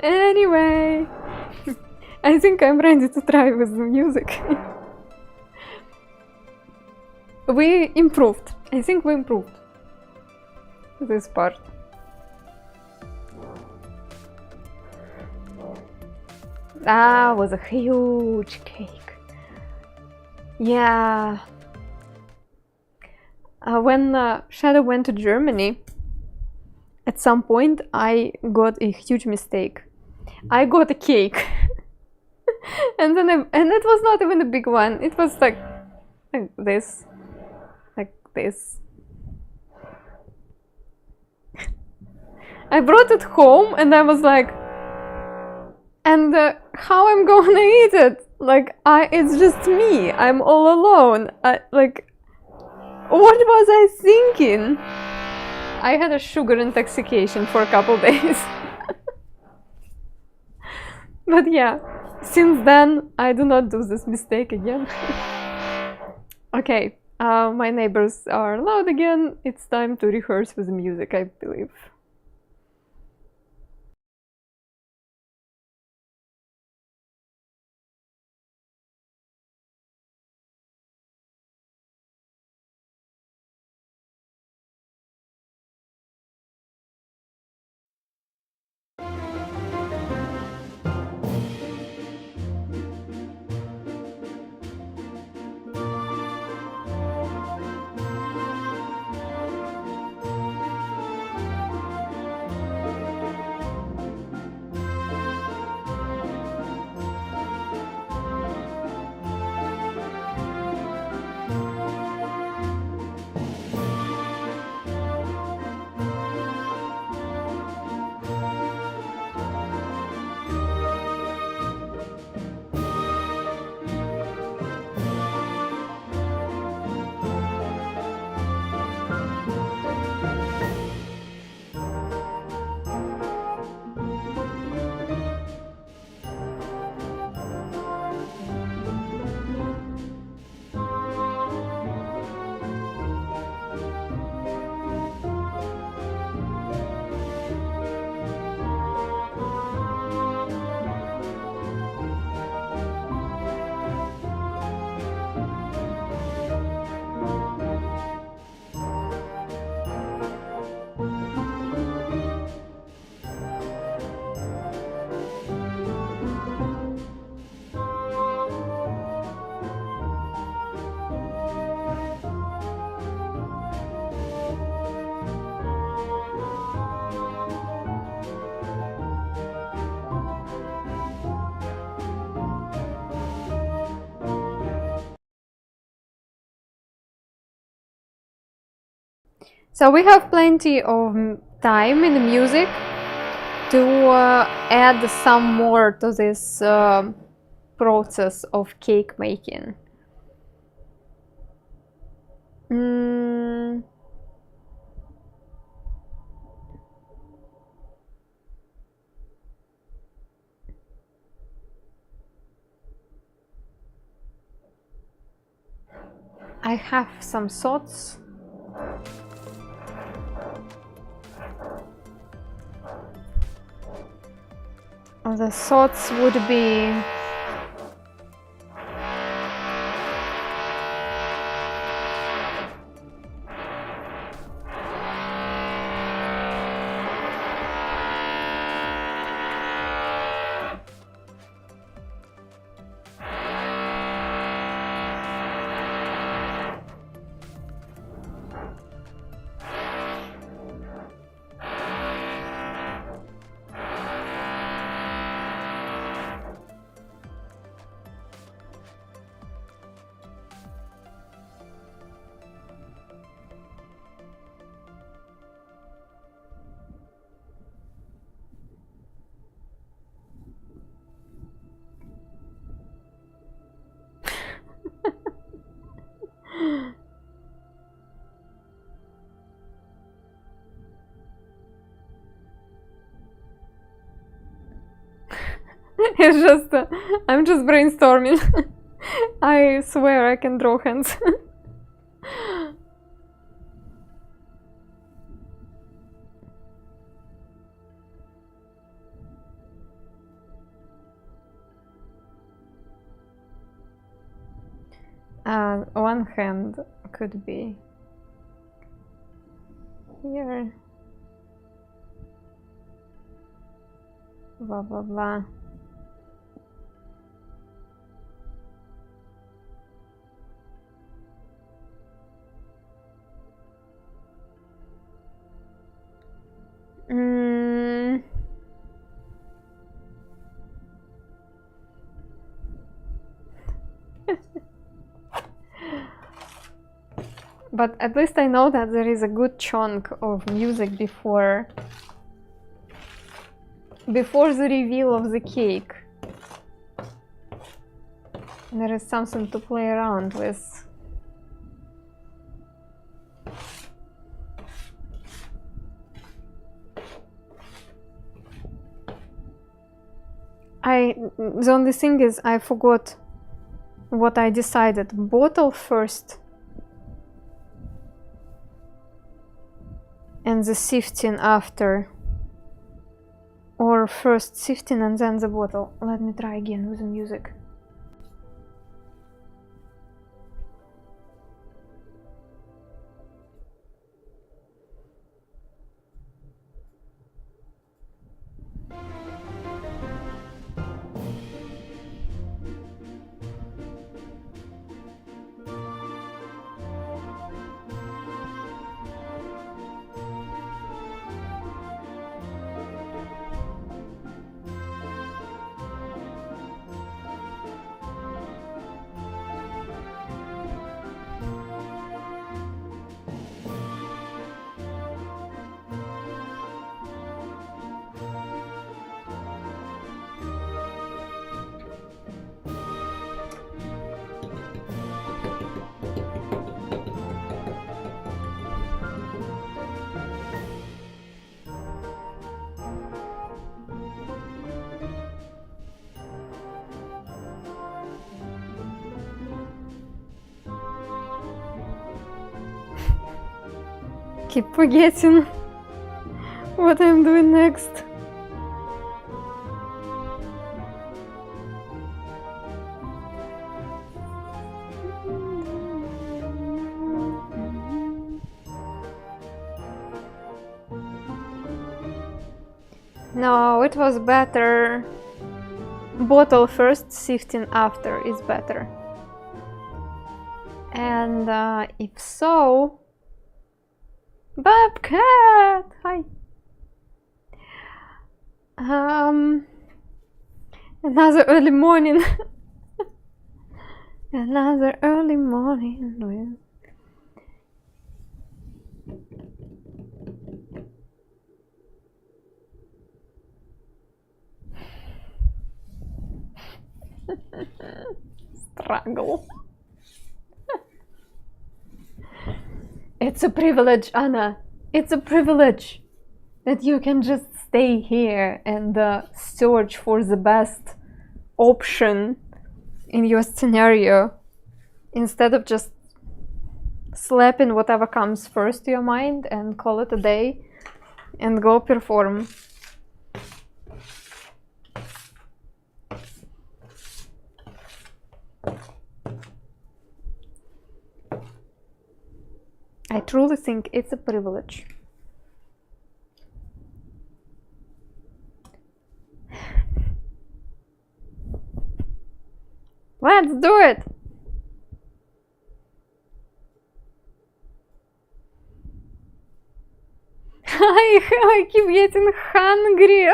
Anyway, I think I'm ready to try with the music. We improved. I think we improved this part. That was a huge cake. Yeah. When Shadow went to Germany, at some point I got a huge mistake. I got a cake. And it was not even a big one. It was like this. Like this. I brought it home and I was like, and how I'm gonna eat it? Like, it's just me. I'm all alone. Like, what was I thinking? I had a sugar intoxication for a couple days. But yeah, since then, I do not do this mistake again. Okay, my neighbors are loud again. It's time to rehearse with the music, I believe. So we have plenty of time in the music to add some more to this process of cake making. I have some thoughts. The thoughts would be It's just, I'm just brainstorming. I swear I can draw hands. One hand could be here. Blah blah blah. But at least I know that there is a good chunk of music before the reveal of the cake. There is something to play around with. The only thing is I forgot what I decided. Bottle first and the sifting after, or first sifting and then the bottle. Let me try again with the music. Keep forgetting what I'm doing next. No, it was better. Bottle first, sifting after is better. And if so... Bobcat! Hi! Another early morning. Another early morning with... Struggle. It's a privilege, Anna. It's a privilege that you can just stay here and search for the best option in your scenario instead of just slapping whatever comes first to your mind and call it a day and go perform. I truly think it's a privilege. Let's do it! I keep getting hungrier.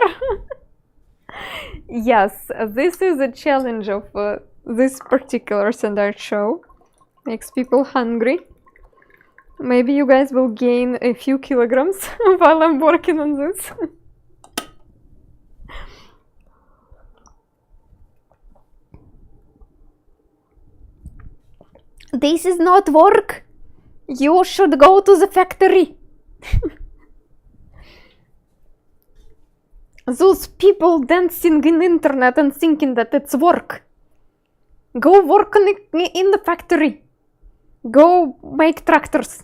Yes, this is a challenge of this particular standard show. Makes people hungry. Maybe you guys will gain a few kilograms while I'm working on this. This is not work. You should go to the factory. Those people dancing in internet and thinking that it's work. Go work in the factory. Go make tractors.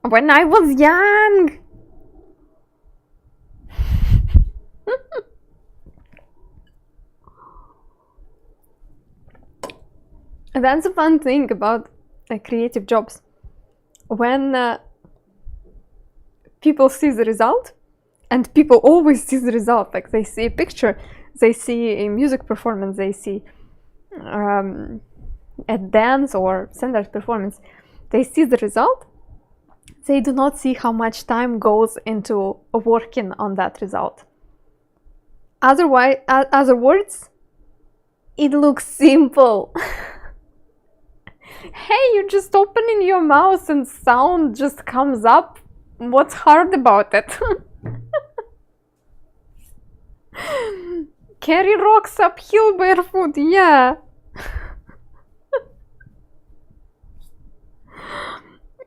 When I was young. That's a fun thing about creative jobs. When people see the result, and people always see the result, like they see a picture, they see a music performance, they see a dance or standard performance, they see the result, they do not see how much time goes into working on that result. Other words, it looks simple. Hey, you just opening your mouth and sound just comes up. What's hard about it? Carry rocks uphill barefoot, yeah.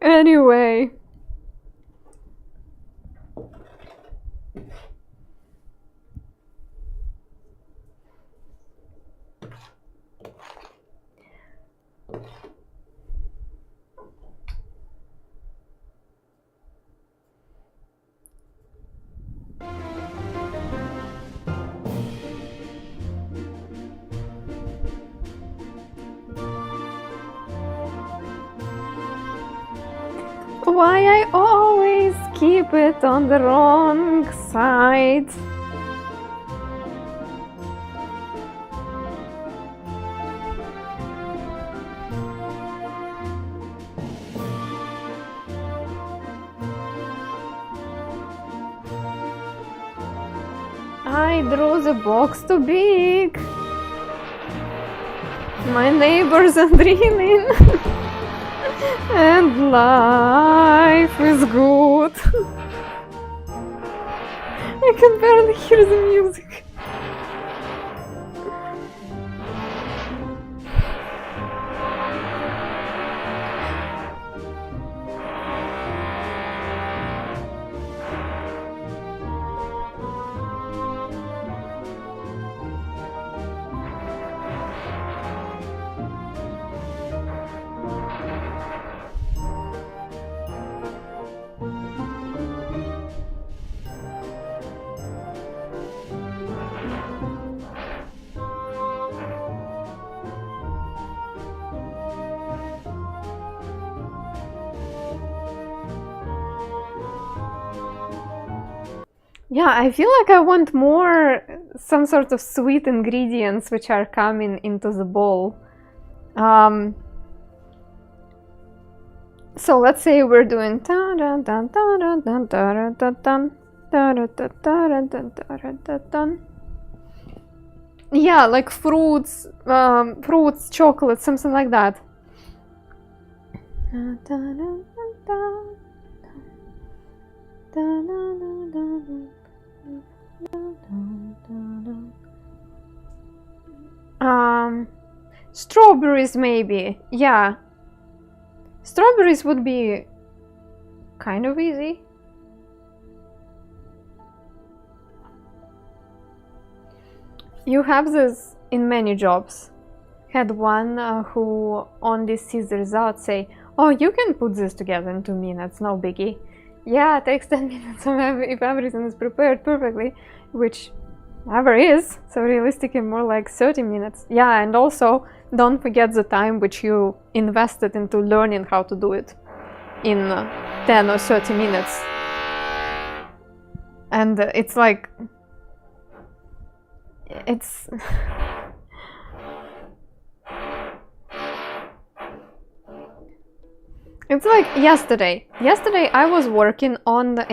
Anyway. Why I always keep it on the wrong side. I drew the box too big. My neighbors are dreaming. And life is good. I can barely hear the music. Yeah, I feel like I want some sort of sweet ingredients which are coming into the bowl. So let's say we're doing yeah, like fruits, chocolate, something like that. Strawberries maybe, yeah. Strawberries would be kind of easy. You have this in many jobs. Had one who only sees the results say, oh, you can put this together in 2 minutes, no biggie. Yeah, it takes 10 minutes if everything is prepared perfectly, which never is, so realistically more like 30 minutes. Yeah, and also don't forget the time which you invested into learning how to do it in 10 or 30 minutes. And it's like, it's it's like yesterday I was working on the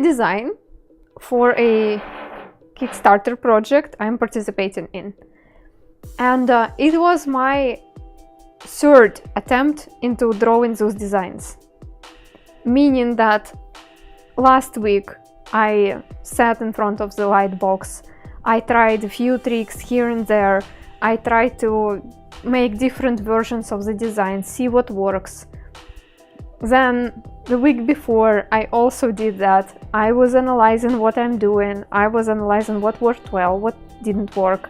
design for a Kickstarter project I'm participating in, and it was my third attempt into drawing those designs, meaning that last week I sat in front of the lightbox, I tried a few tricks here and there, I tried to make different versions of the design, see what works. Then the week before I also did that. I was analyzing what I'm doing. I was analyzing what worked well, what didn't work.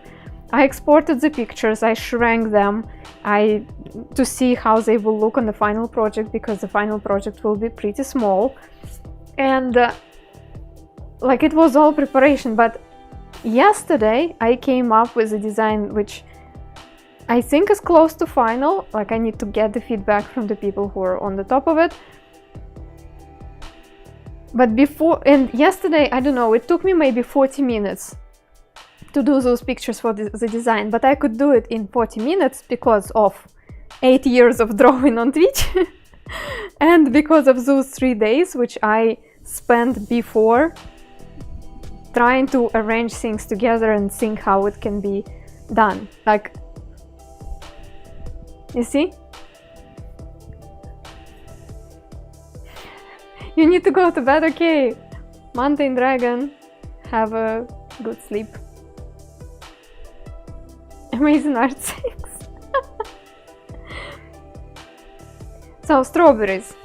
I exported the pictures, I shrank them to see how they will look on the final project, because the final project will be pretty small. And like, it was all preparation. But yesterday I came up with a design which I think is close to final. Like, I need to get the feedback from the people who are on the top of it. But yesterday, I don't know, it took me maybe 40 minutes to do those pictures for the design, but I could do it in 40 minutes because of 8 years of drawing on Twitch and because of those 3 days which I spent before trying to arrange things together and think how it can be done. Like, you see? You need to go to bed, okay? Mountain Dragon, have a good sleep. Amazing Art 6. So, strawberries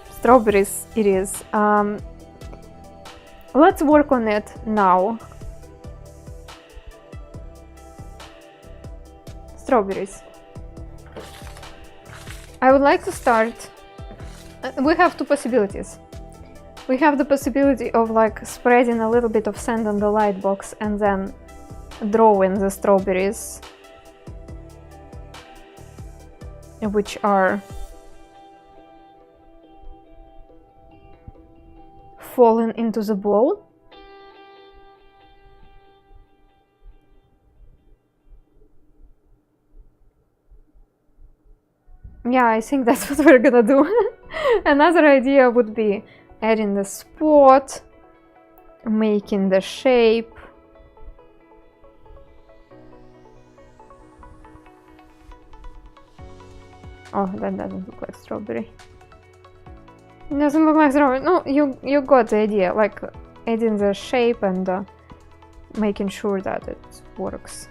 it is. Let's work on it now. Strawberries. I would like to start. We have two possibilities. We have the possibility of like spreading a little bit of sand on the light box and then drawing the strawberries, which are falling into the bowl. Yeah, I think that's what we're gonna do. Another idea would be adding the spot, making the shape. Oh, that doesn't look like strawberry. It doesn't look like strawberry. No, you got the idea. Like adding the shape and making sure that it works.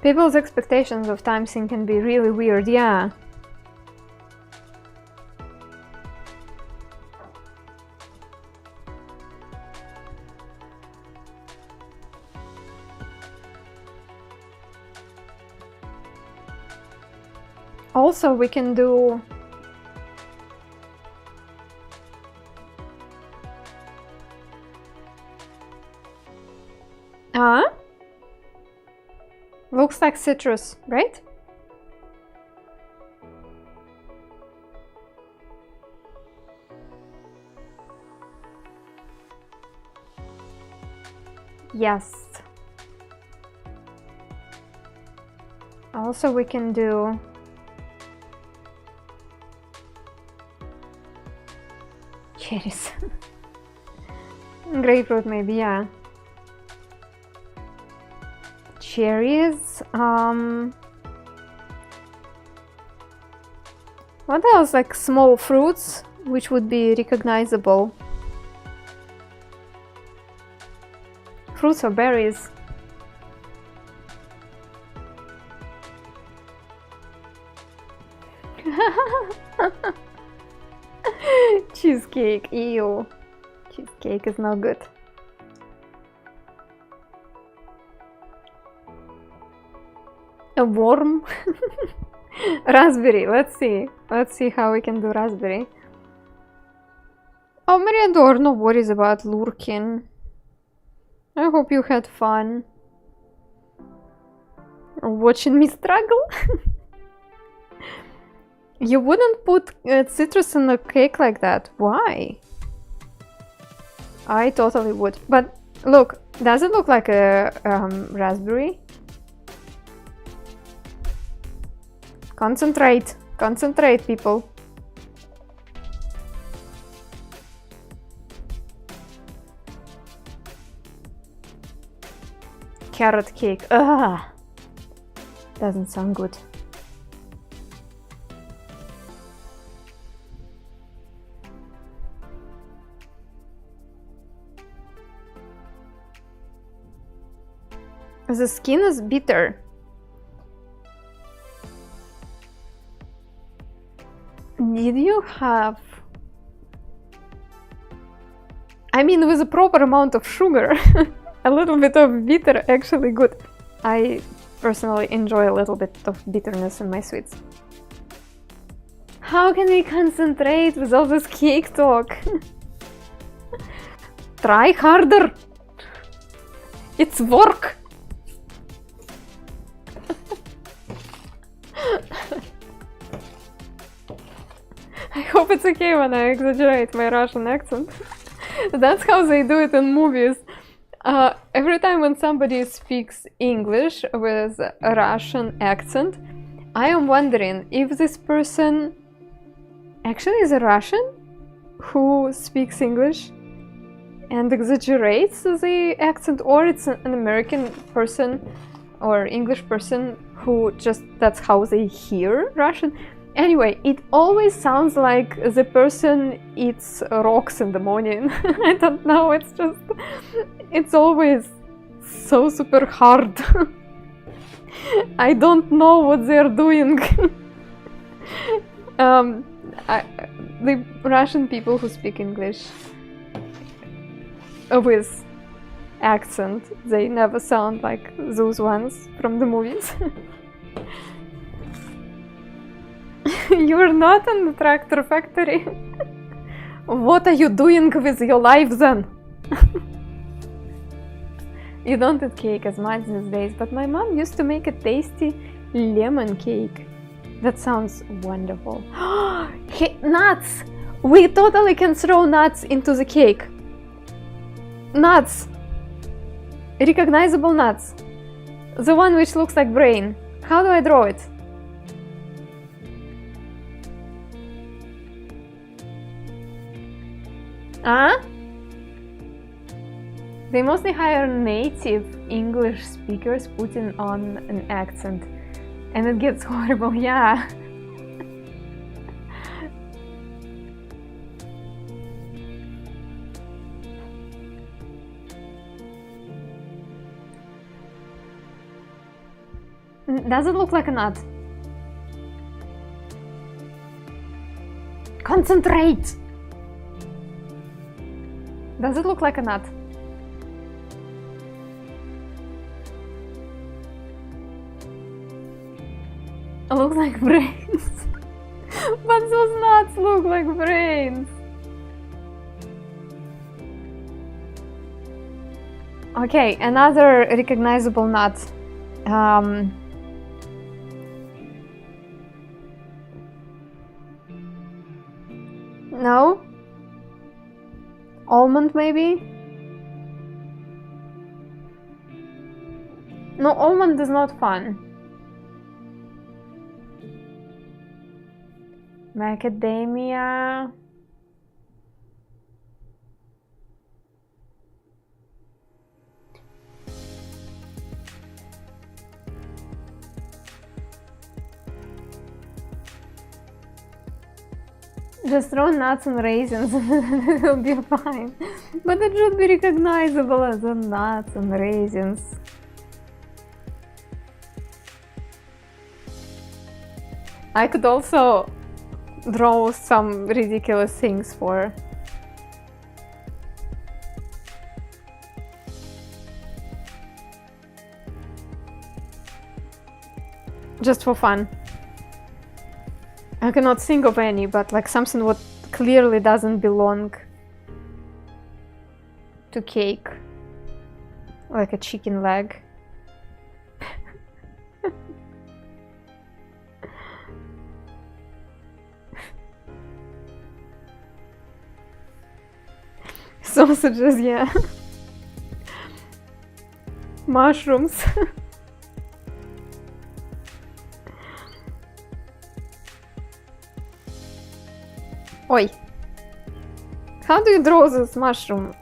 People's expectations of time sync can be really weird, yeah. Also, we can do looks like citrus, right? Yes. Also, we can do cherries. Grapefruit maybe, yeah. Cherries. What else? Like small fruits, which would be recognizable. Fruits or berries. Cheesecake, ew. Cheesecake is not good. A worm? Raspberry, let's see how we can do raspberry. Oh, Mariador, no worries about lurking. I hope you had fun watching me struggle. You wouldn't put citrus in a cake like that. Why? I totally would. But look, does it look like a raspberry? Concentrate. Concentrate, people. Carrot cake. Ugh. Doesn't sound good. The skin is bitter. Did you have... I mean, with a proper amount of sugar, a little bit of bitter actually good. I personally enjoy a little bit of bitterness in my sweets. How can we concentrate with all this cake talk? Try harder! It's work! I hope it's okay when I exaggerate my Russian accent. That's how they do it in movies. Every time when somebody speaks English with a Russian accent, I am wondering if this person actually is a Russian who speaks English and exaggerates the accent, or it's an American person or English person who just, that's how they hear Russian. Anyway, it always sounds like the person eats rocks in the morning. I don't know, it's just, it's always so super hard. I don't know what they're doing. The Russian people who speak English with accent, they never sound like those ones from the movies. You're not in the tractor factory. What are you doing with your life then? You don't eat cake as much these days, but my mom used to make a tasty lemon cake. That sounds wonderful. Hey, nuts! We totally can throw nuts into the cake. Nuts! Recognizable nuts. The one which looks like brain. How do I draw it? Huh? They mostly hire native English speakers putting on an accent. And it gets horrible, yeah. Does it look like a nut? Concentrate! Does it look like a nut? It looks like brains. But those nuts look like brains. Okay, another recognizable nut. No? Almond, maybe? No, almond is not fun. Macadamia. Just throw nuts and raisins and it'll be fine. But it should be recognizable as a nuts and raisins. I could also draw some ridiculous things for just for fun. I cannot think of any, but like something what clearly doesn't belong to cake, like a chicken leg. Sausages, yeah. Mushrooms. Oi. How do you draw this mushroom?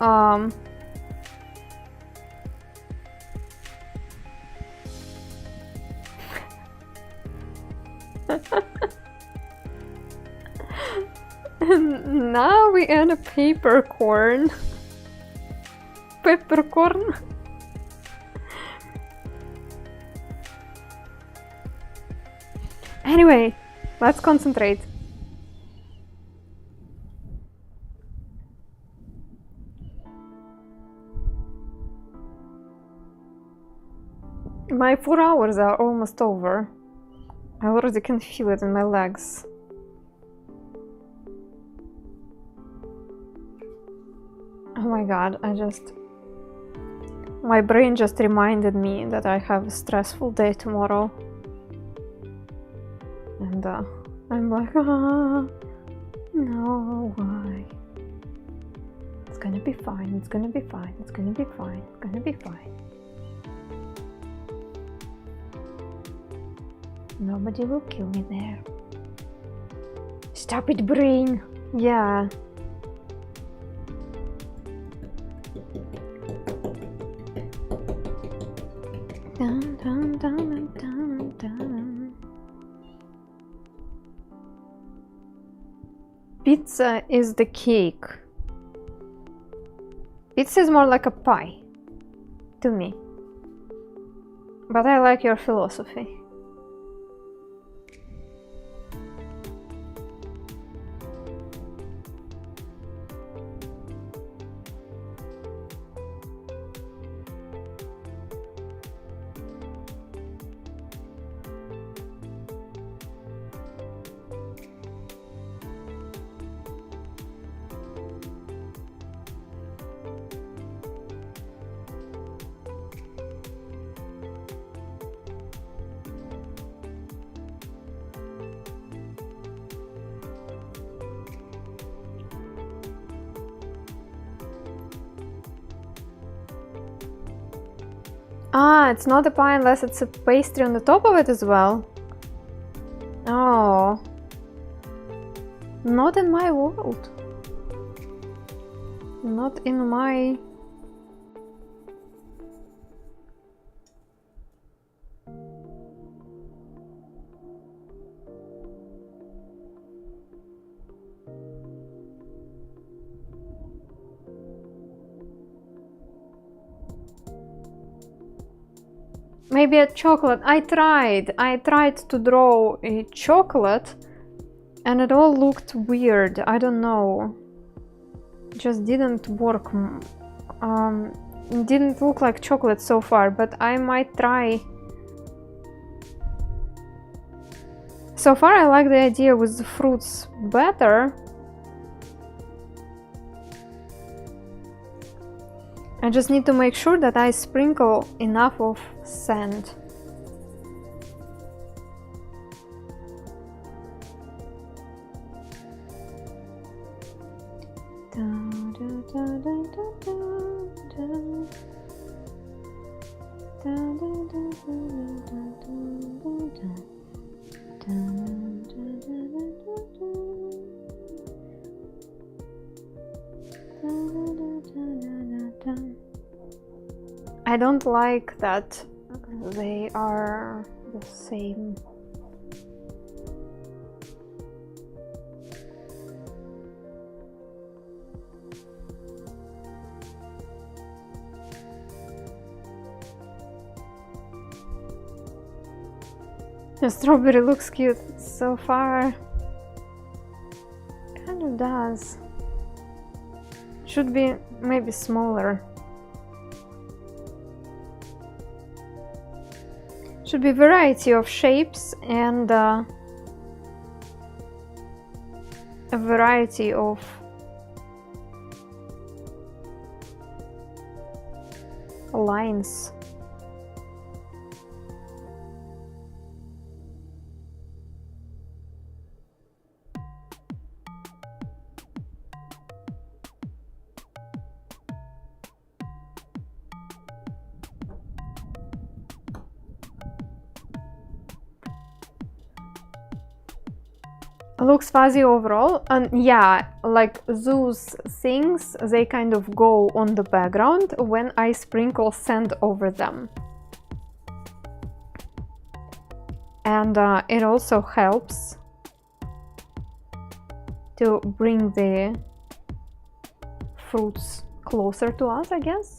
Now we add a peppercorn. Peppercorn. Anyway, let's concentrate. My 4 hours are almost over. I already can feel it in my legs. Oh my god, my brain just reminded me that I have a stressful day tomorrow. And I'm like, no, why? It's gonna be fine, it's gonna be fine, it's gonna be fine, it's gonna be fine. Nobody will kill me there. Stop it, brain! Yeah. Dun, dun, dun, dun, dun. Pizza is the cake. Pizza is more like a pie to me. But I like your philosophy. Ah, it's not a pie unless it's a pastry on the top of it as well. Oh. Not in my world. Not in my... Maybe a chocolate. I tried to draw a chocolate and it all looked weird. I don't know. It just didn't work. It didn't look like chocolate so far, but I might try. So far I like the idea with the fruits better. I just need to make sure that I sprinkle enough of sand. I don't like that they are the same. The strawberry looks cute so far. Kind of does. Should be maybe smaller. Should be variety of shapes and a variety of lines. Looks fuzzy overall, and yeah, like those things, they kind of go on the background when I sprinkle sand over them. And it also helps to bring the fruits closer to us, I guess.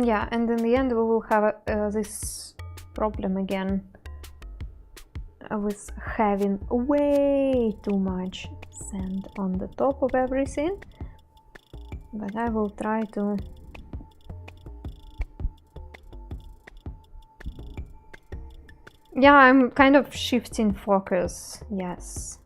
Yeah, and in the end we will have this problem again with having way too much sand on the top of everything, but I will try to I'm kind of shifting focus, yes.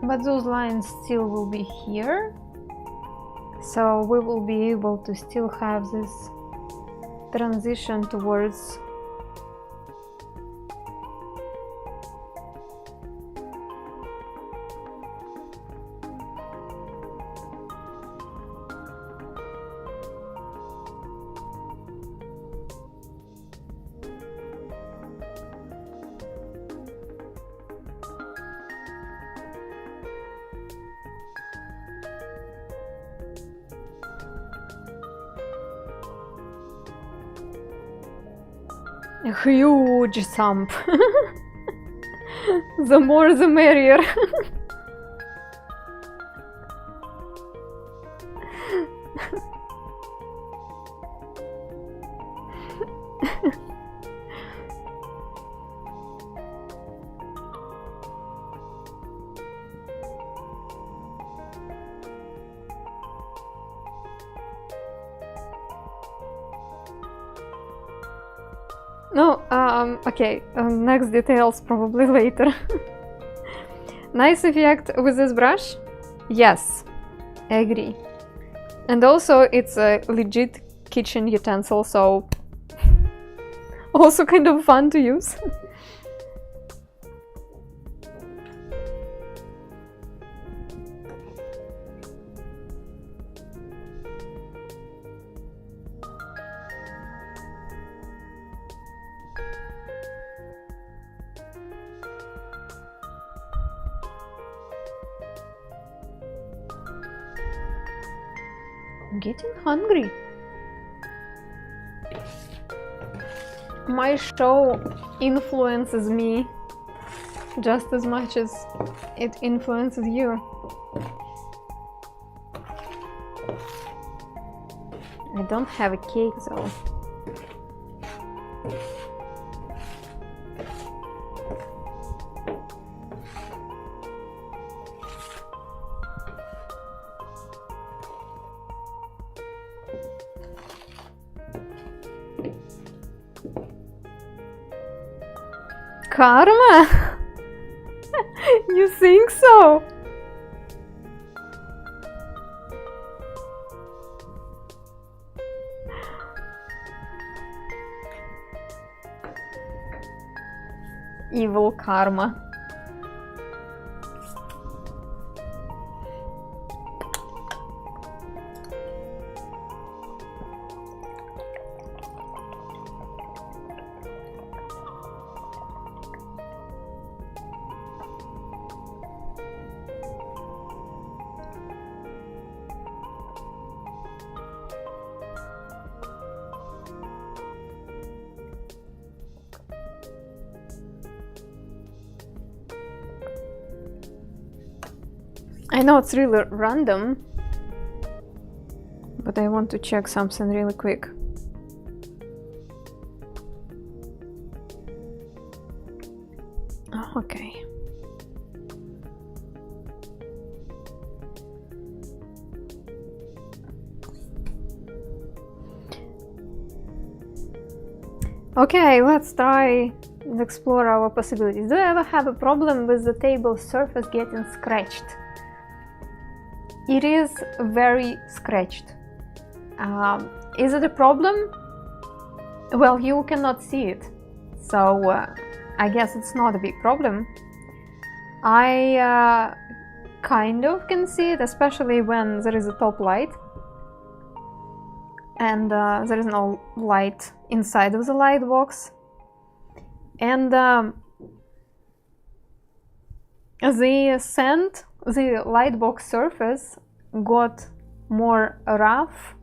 But those lines still will be here, so we will be able to still have this transition towards a huge sump. The more the merrier. No, okay, next details probably later. Nice effect with this brush? Yes, I agree. And also it's a legit kitchen utensil, so also kind of fun to use. I'm getting hungry. My show influences me just as much as it influences you. I don't have a cake though. Karma? You think so? Evil karma. I know it's really random, but I want to check something really quick. Oh, okay. Okay, let's try and explore our possibilities. Do you ever have a problem with the table surface getting scratched? It is very scratched. Is it a problem? Well, you cannot see it, so I guess it's not a big problem. I kind of can see it, especially when there is a top light and there is no light inside of the light box. And the light box surface got more rough.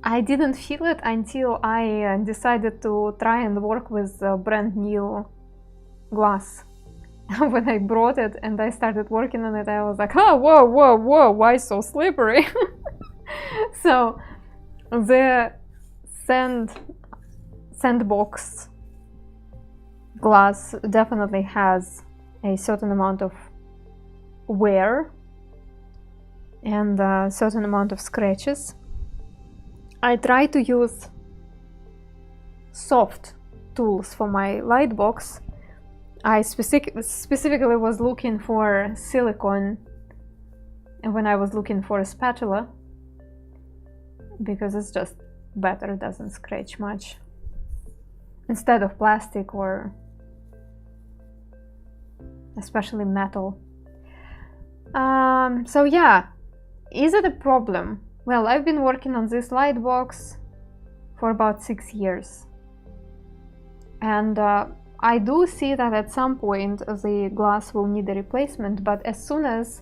I didn't feel it until I decided to try and work with brand new glass. When I brought it and I started working on it, I was like, oh, whoa, why so slippery? So the sandbox glass definitely has a certain amount of wear and a certain amount of scratches. I try to use soft tools for my light box. I specifically was looking for silicone when I was looking for a spatula, because it's just better, it doesn't scratch much, instead of plastic or especially metal. So yeah, is it a problem? Well, I've been working on this light box for about 6 years, and I do see that at some point the glass will need a replacement, but as soon as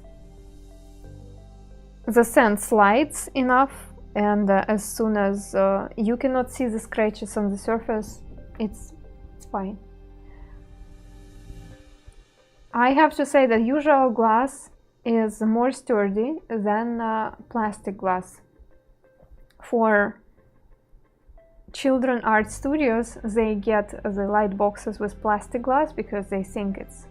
the sand slides enough and as soon as you cannot see the scratches on the surface, it's fine. I have to say that usual glass is more sturdy than plastic glass. For children art studios, they get the light boxes with plastic glass because they think it's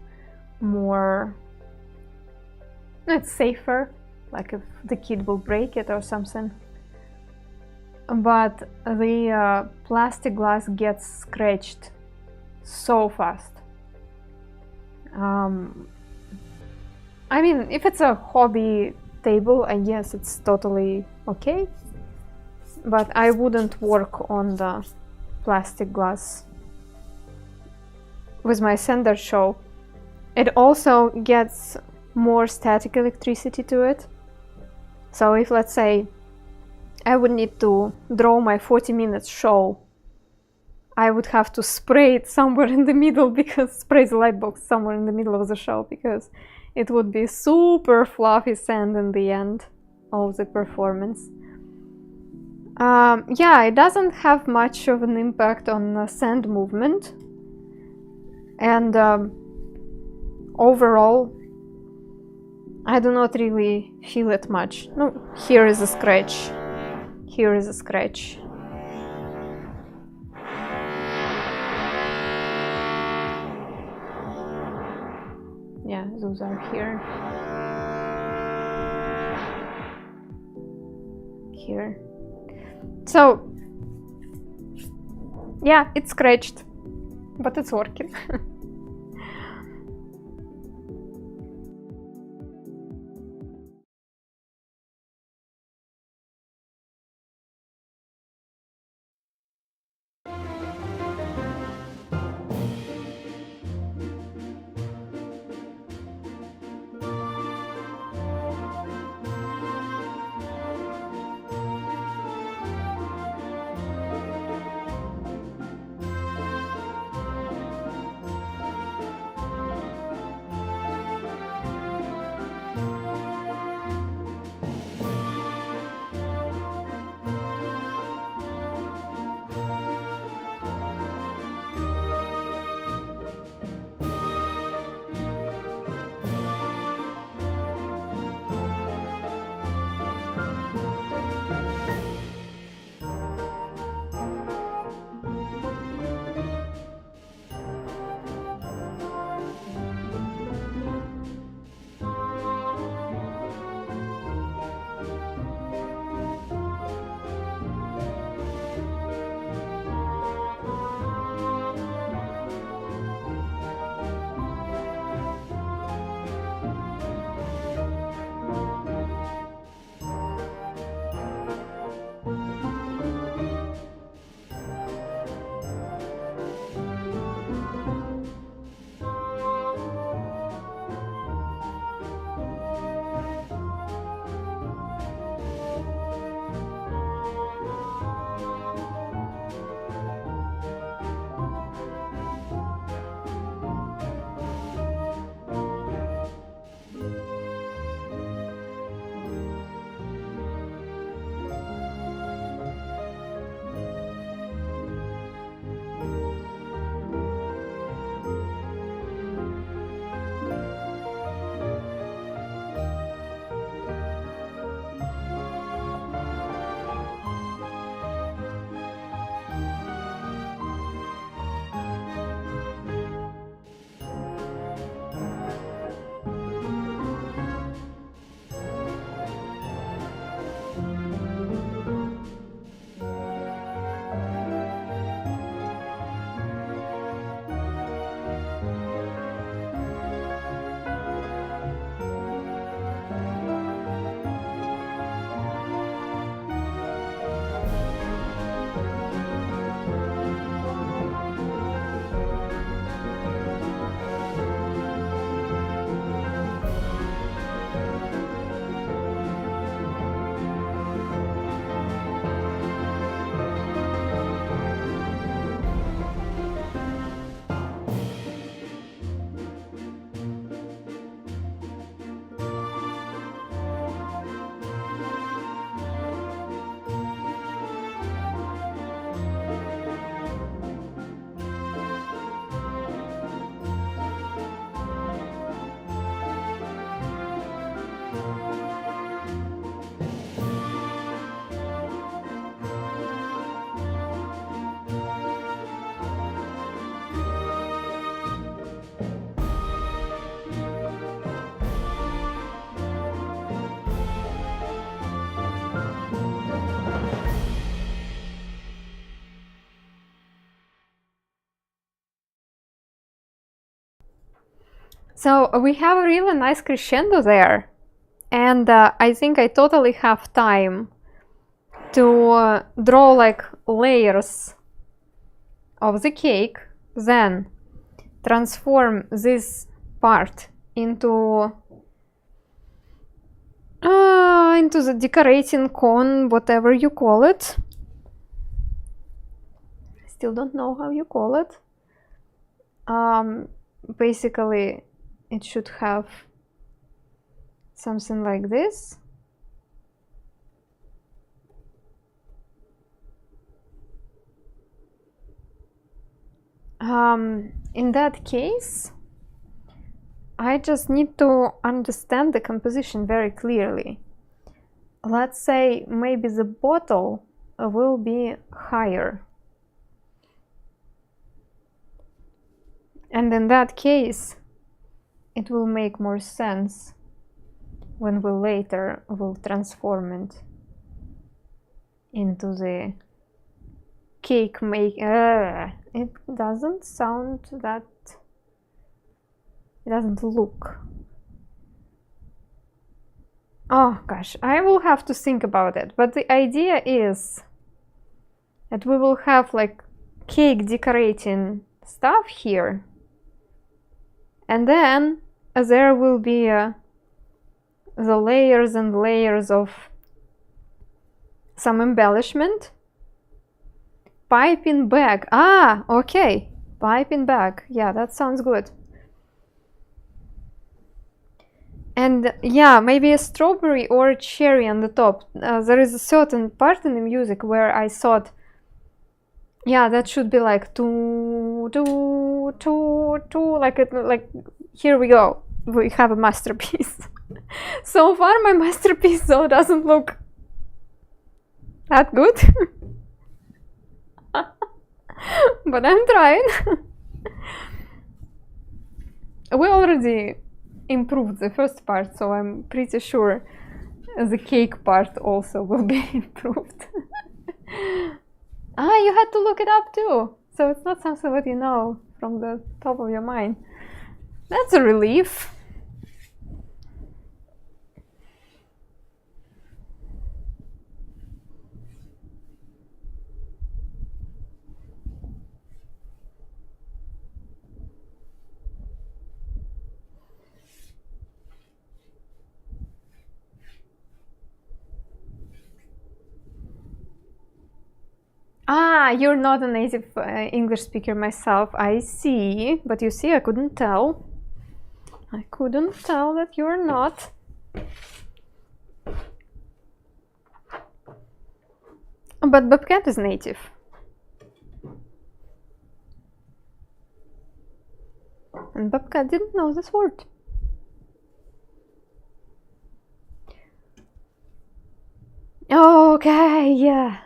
safer, like if the kid will break it or something. But the plastic glass gets scratched so fast. I mean, if it's a hobby table, I guess it's totally okay, but I wouldn't work on the plastic glass with my sender show. It also gets more static electricity to it. So if, let's say, I would need to draw my 40-minute show, I would have to spray it somewhere in the middle, spray the light box somewhere in the middle of the show, because it would be super fluffy sand in the end of the performance. Yeah, it doesn't have much of an impact on sand movement, and overall I do not really feel it much. No, here is a scratch. Here is a scratch. Yeah, those are here. Here. So, yeah, it's scratched, but it's working. So we have a really nice crescendo there, and I think I totally have time to draw like layers of the cake, then transform this part into the decorating cone, whatever you call it. Still don't know how you call it. Basically it should have something like this. In that case, I just need to understand the composition very clearly. Let's say maybe the bottle will be higher. And in that case, it will make more sense when we later will transform it into the cake it doesn't sound that, it doesn't look. Oh gosh, I will have to think about it, but the idea is that we will have like cake decorating stuff here, and then there will be the layers and layers of some embellishment. Piping bag. Ah, okay. Piping bag. Yeah, that sounds good. And yeah, maybe a strawberry or a cherry on the top. There is a certain part in the music where I thought, yeah, that should be like two, like here we go. We have a masterpiece. So far, my masterpiece though doesn't look that good. But I'm trying. We already improved the first part, so I'm pretty sure the cake part also will be improved. Ah, you had to look it up too, so it's not something that you know from the top of your mind. That's a relief. Ah, you're not a native English speaker myself, I see. But you see, I couldn't tell. I couldn't tell that you're not. But Bobcat is native. And Bobcat didn't know this word. Okay, yeah.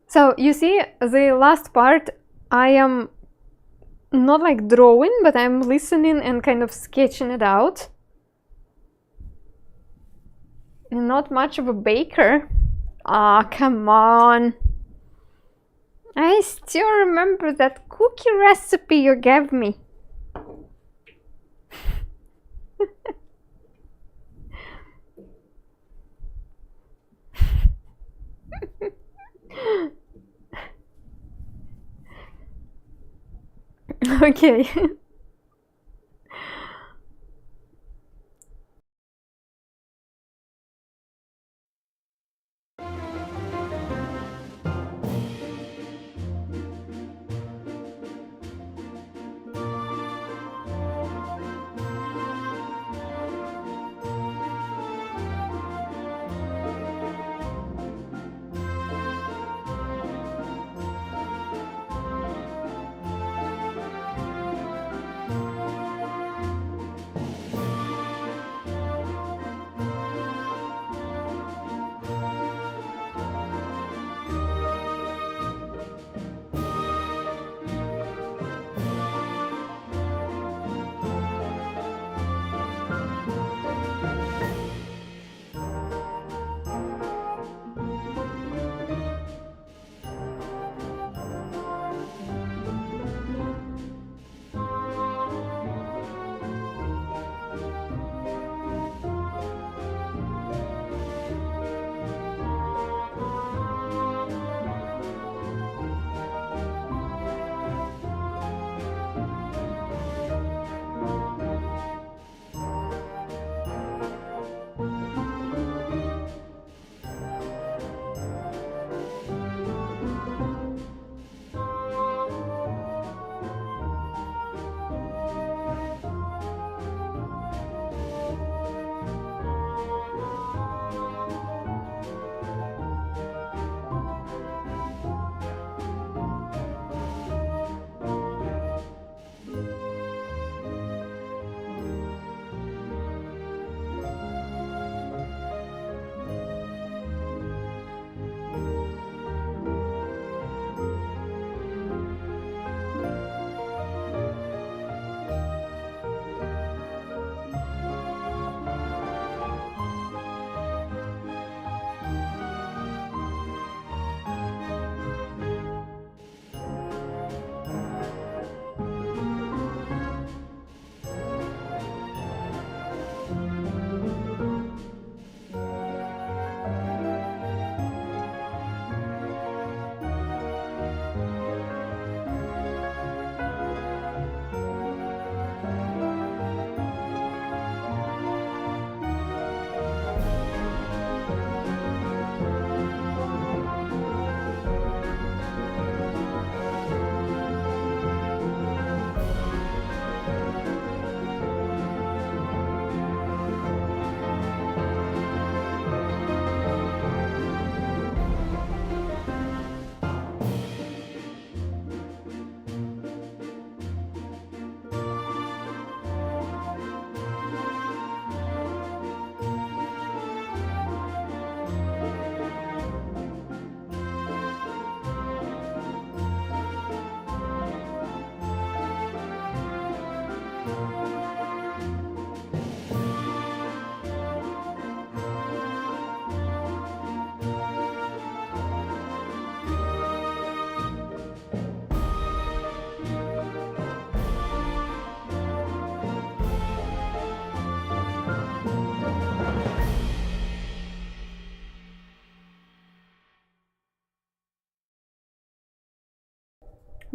So you see, the last part, I am not like drawing, but I'm listening and kind of sketching it out. Not much of a baker. Ah, come on. I still remember that cookie recipe you gave me. Okay.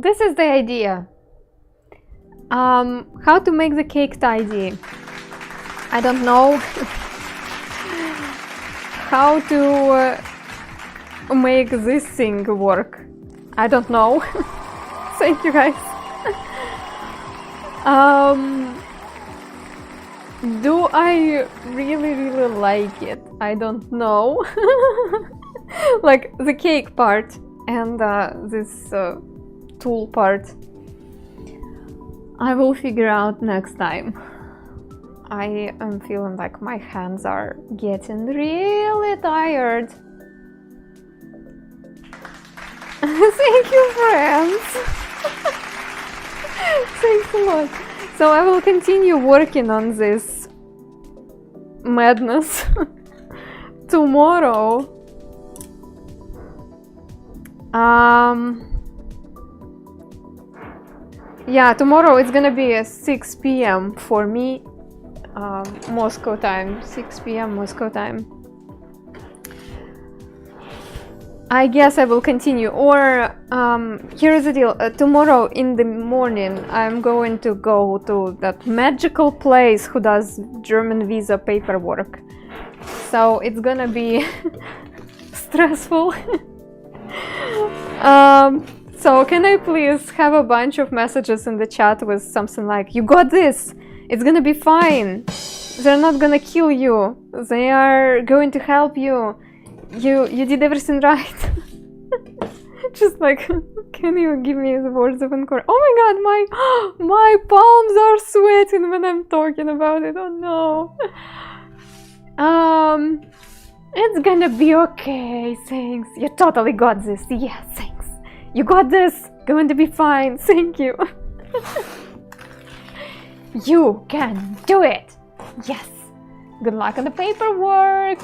This is the idea. How to make the cake tidy. I don't know how to make this thing work. I don't know. Thank you guys. Do I really like it? I don't know. Like the cake part and this tool part, I will figure out next time. I am feeling like my hands are getting really tired. Thank you, friends. Thanks a lot. So I will continue working on this madness tomorrow. Yeah, tomorrow it's gonna be 6 p.m. for me, Moscow time, 6 p.m. Moscow time. I guess I will continue, or here's the deal, tomorrow in the morning I'm going to go to that magical place who does German visa paperwork. So it's gonna be stressful. So can I please have a bunch of messages in the chat with something like, you got this, it's gonna be fine, they're not gonna kill you, they are going to help you, you did everything right. Just like, can you give me the words of encouragement? Oh my god, my palms are sweating when I'm talking about it, oh no. It's gonna be okay, thanks, you totally got this, yeah, thanks. You got this! Going to be fine, thank you! You can do it! Yes! Good luck on the paperwork!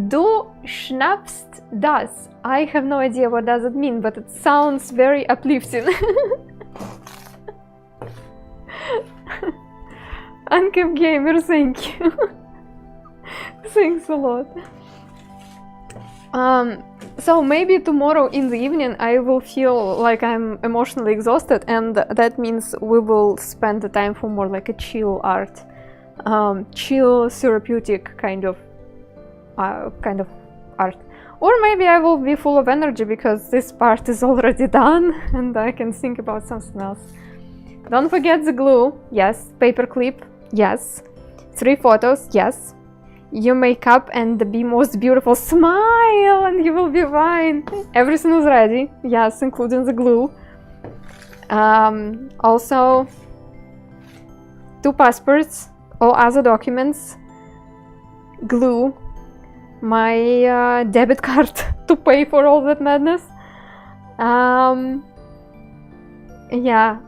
Du schnappst das. I have no idea what does it mean, but it sounds very uplifting. Unkept Gamer, thank you! Thanks a lot! So maybe tomorrow in the evening I will feel like I'm emotionally exhausted, and that means we will spend the time for more like a chill art, chill therapeutic kind of art. Or maybe I will be full of energy because this part is already done and I can think about something else. Don't forget the glue, yes. Paper clip, yes. 3 photos, yes. Your makeup and the most beautiful smile and you will be fine. Everything is ready, yes, including the glue. Also 2 passports, all other documents, glue, my debit card to pay for all that madness. Yeah,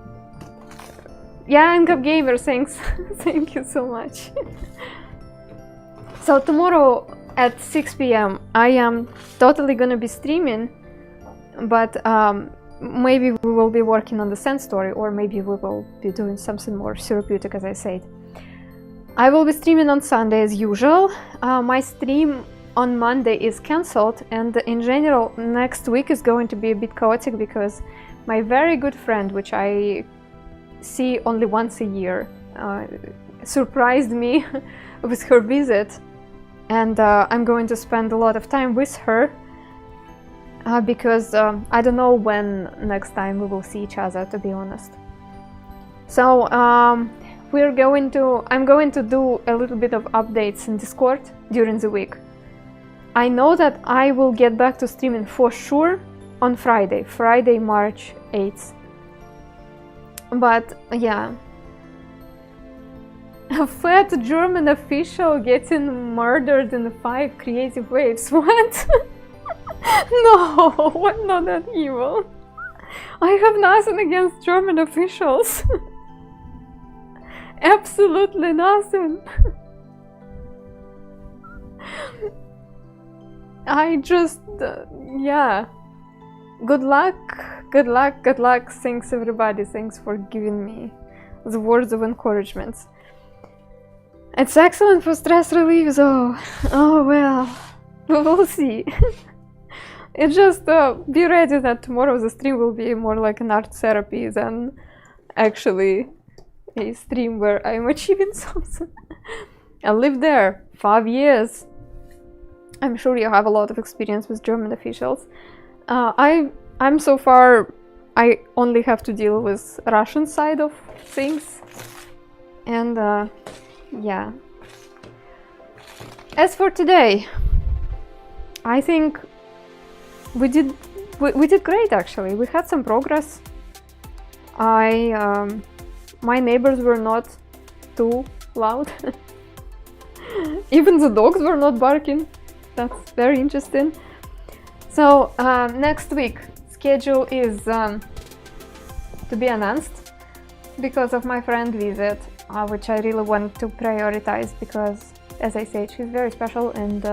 Uncup Gamer, thanks. Thank you so much. So tomorrow at 6 p.m. I am totally gonna be streaming, but maybe we will be working on the Sand story, or maybe we will be doing something more therapeutic, as I said. I will be streaming on Sunday as usual. My stream on Monday is cancelled, and in general next week is going to be a bit chaotic because my very good friend, which I see only once a year, surprised me with her visit. And I'm going to spend a lot of time with her because I don't know when next time we will see each other, to be honest. So I'm going to do a little bit of updates in Discord during the week. I know that I will get back to streaming for sure on Friday, March 8th. But yeah. A fat German official getting murdered in 5 creative waves. What? No, I'm not that evil. I have nothing against German officials. Absolutely nothing. I just, yeah. Good luck, good luck, good luck. Thanks everybody. Thanks for giving me the words of encouragement. It's excellent for stress relief though. Oh well, we will see. It just be ready that tomorrow the stream will be more like an art therapy than actually a stream where I'm achieving something. I lived there 5 years. I'm sure you have a lot of experience with German officials. I'm so far, I only have to deal with Russian side of things. And yeah. As for today, I think we did great actually. We had some progress. My neighbors were not too loud. Even the dogs were not barking. That's very interesting. So next week schedule is to be announced because of my friend visit, which I really want to prioritize because, as I said, she's very special, and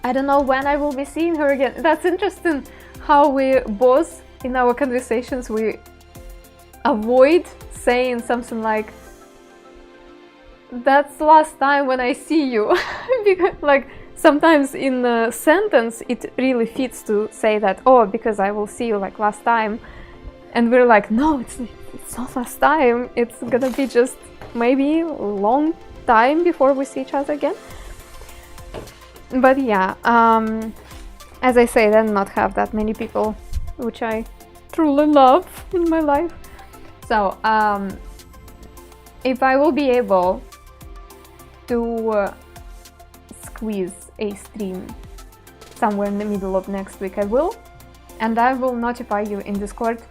I don't know when I will be seeing her again. That's interesting how we both in our conversations we avoid saying something like, that's the last time when I see you. Because like sometimes in a sentence it really fits to say that, oh, because I will see you like last time, and we're like, no, it's not last time, it's gonna be just maybe a long time before we see each other again. But yeah, as I say, I not have that many people which I truly love in my life. So if I will be able to squeeze a stream somewhere in the middle of next week, I will, and I will notify you in Discord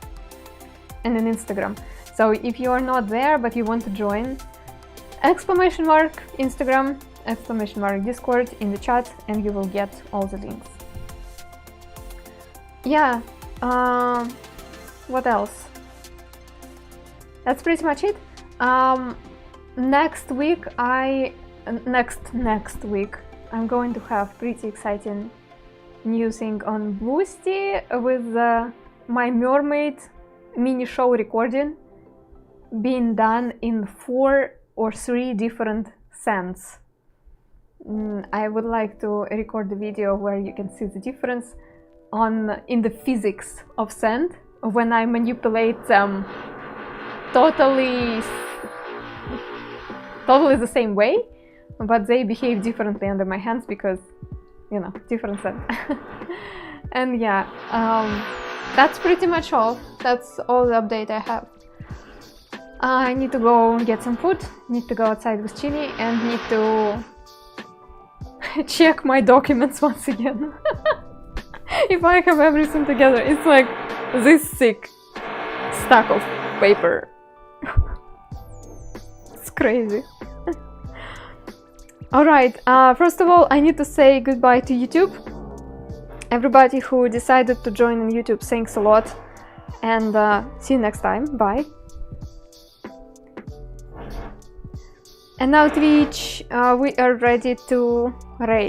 and in Instagram. So if you are not there but you want to join, exclamation mark Instagram, exclamation mark Discord in the chat, and you will get all the links. Yeah, what else? That's pretty much it. Next week next week I'm going to have pretty exciting new thing on Boosty with my mermaid mini show recording being done in 4 or 3 different scents. I would like to record the video where you can see the difference in the physics of scent when I manipulate them totally the same way, but they behave differently under my hands because, you know, different scent. And yeah, that's pretty much all. That's all the update I have. I need to go get some food, need to go outside with Chili, and need to check my documents once again. If I have everything together, it's like this thick stack of paper. It's crazy. Alright, first of all, I need to say goodbye to YouTube. Everybody who decided to join on YouTube, thanks a lot. And see you next time. Bye. And now Twitch, we are ready to raid.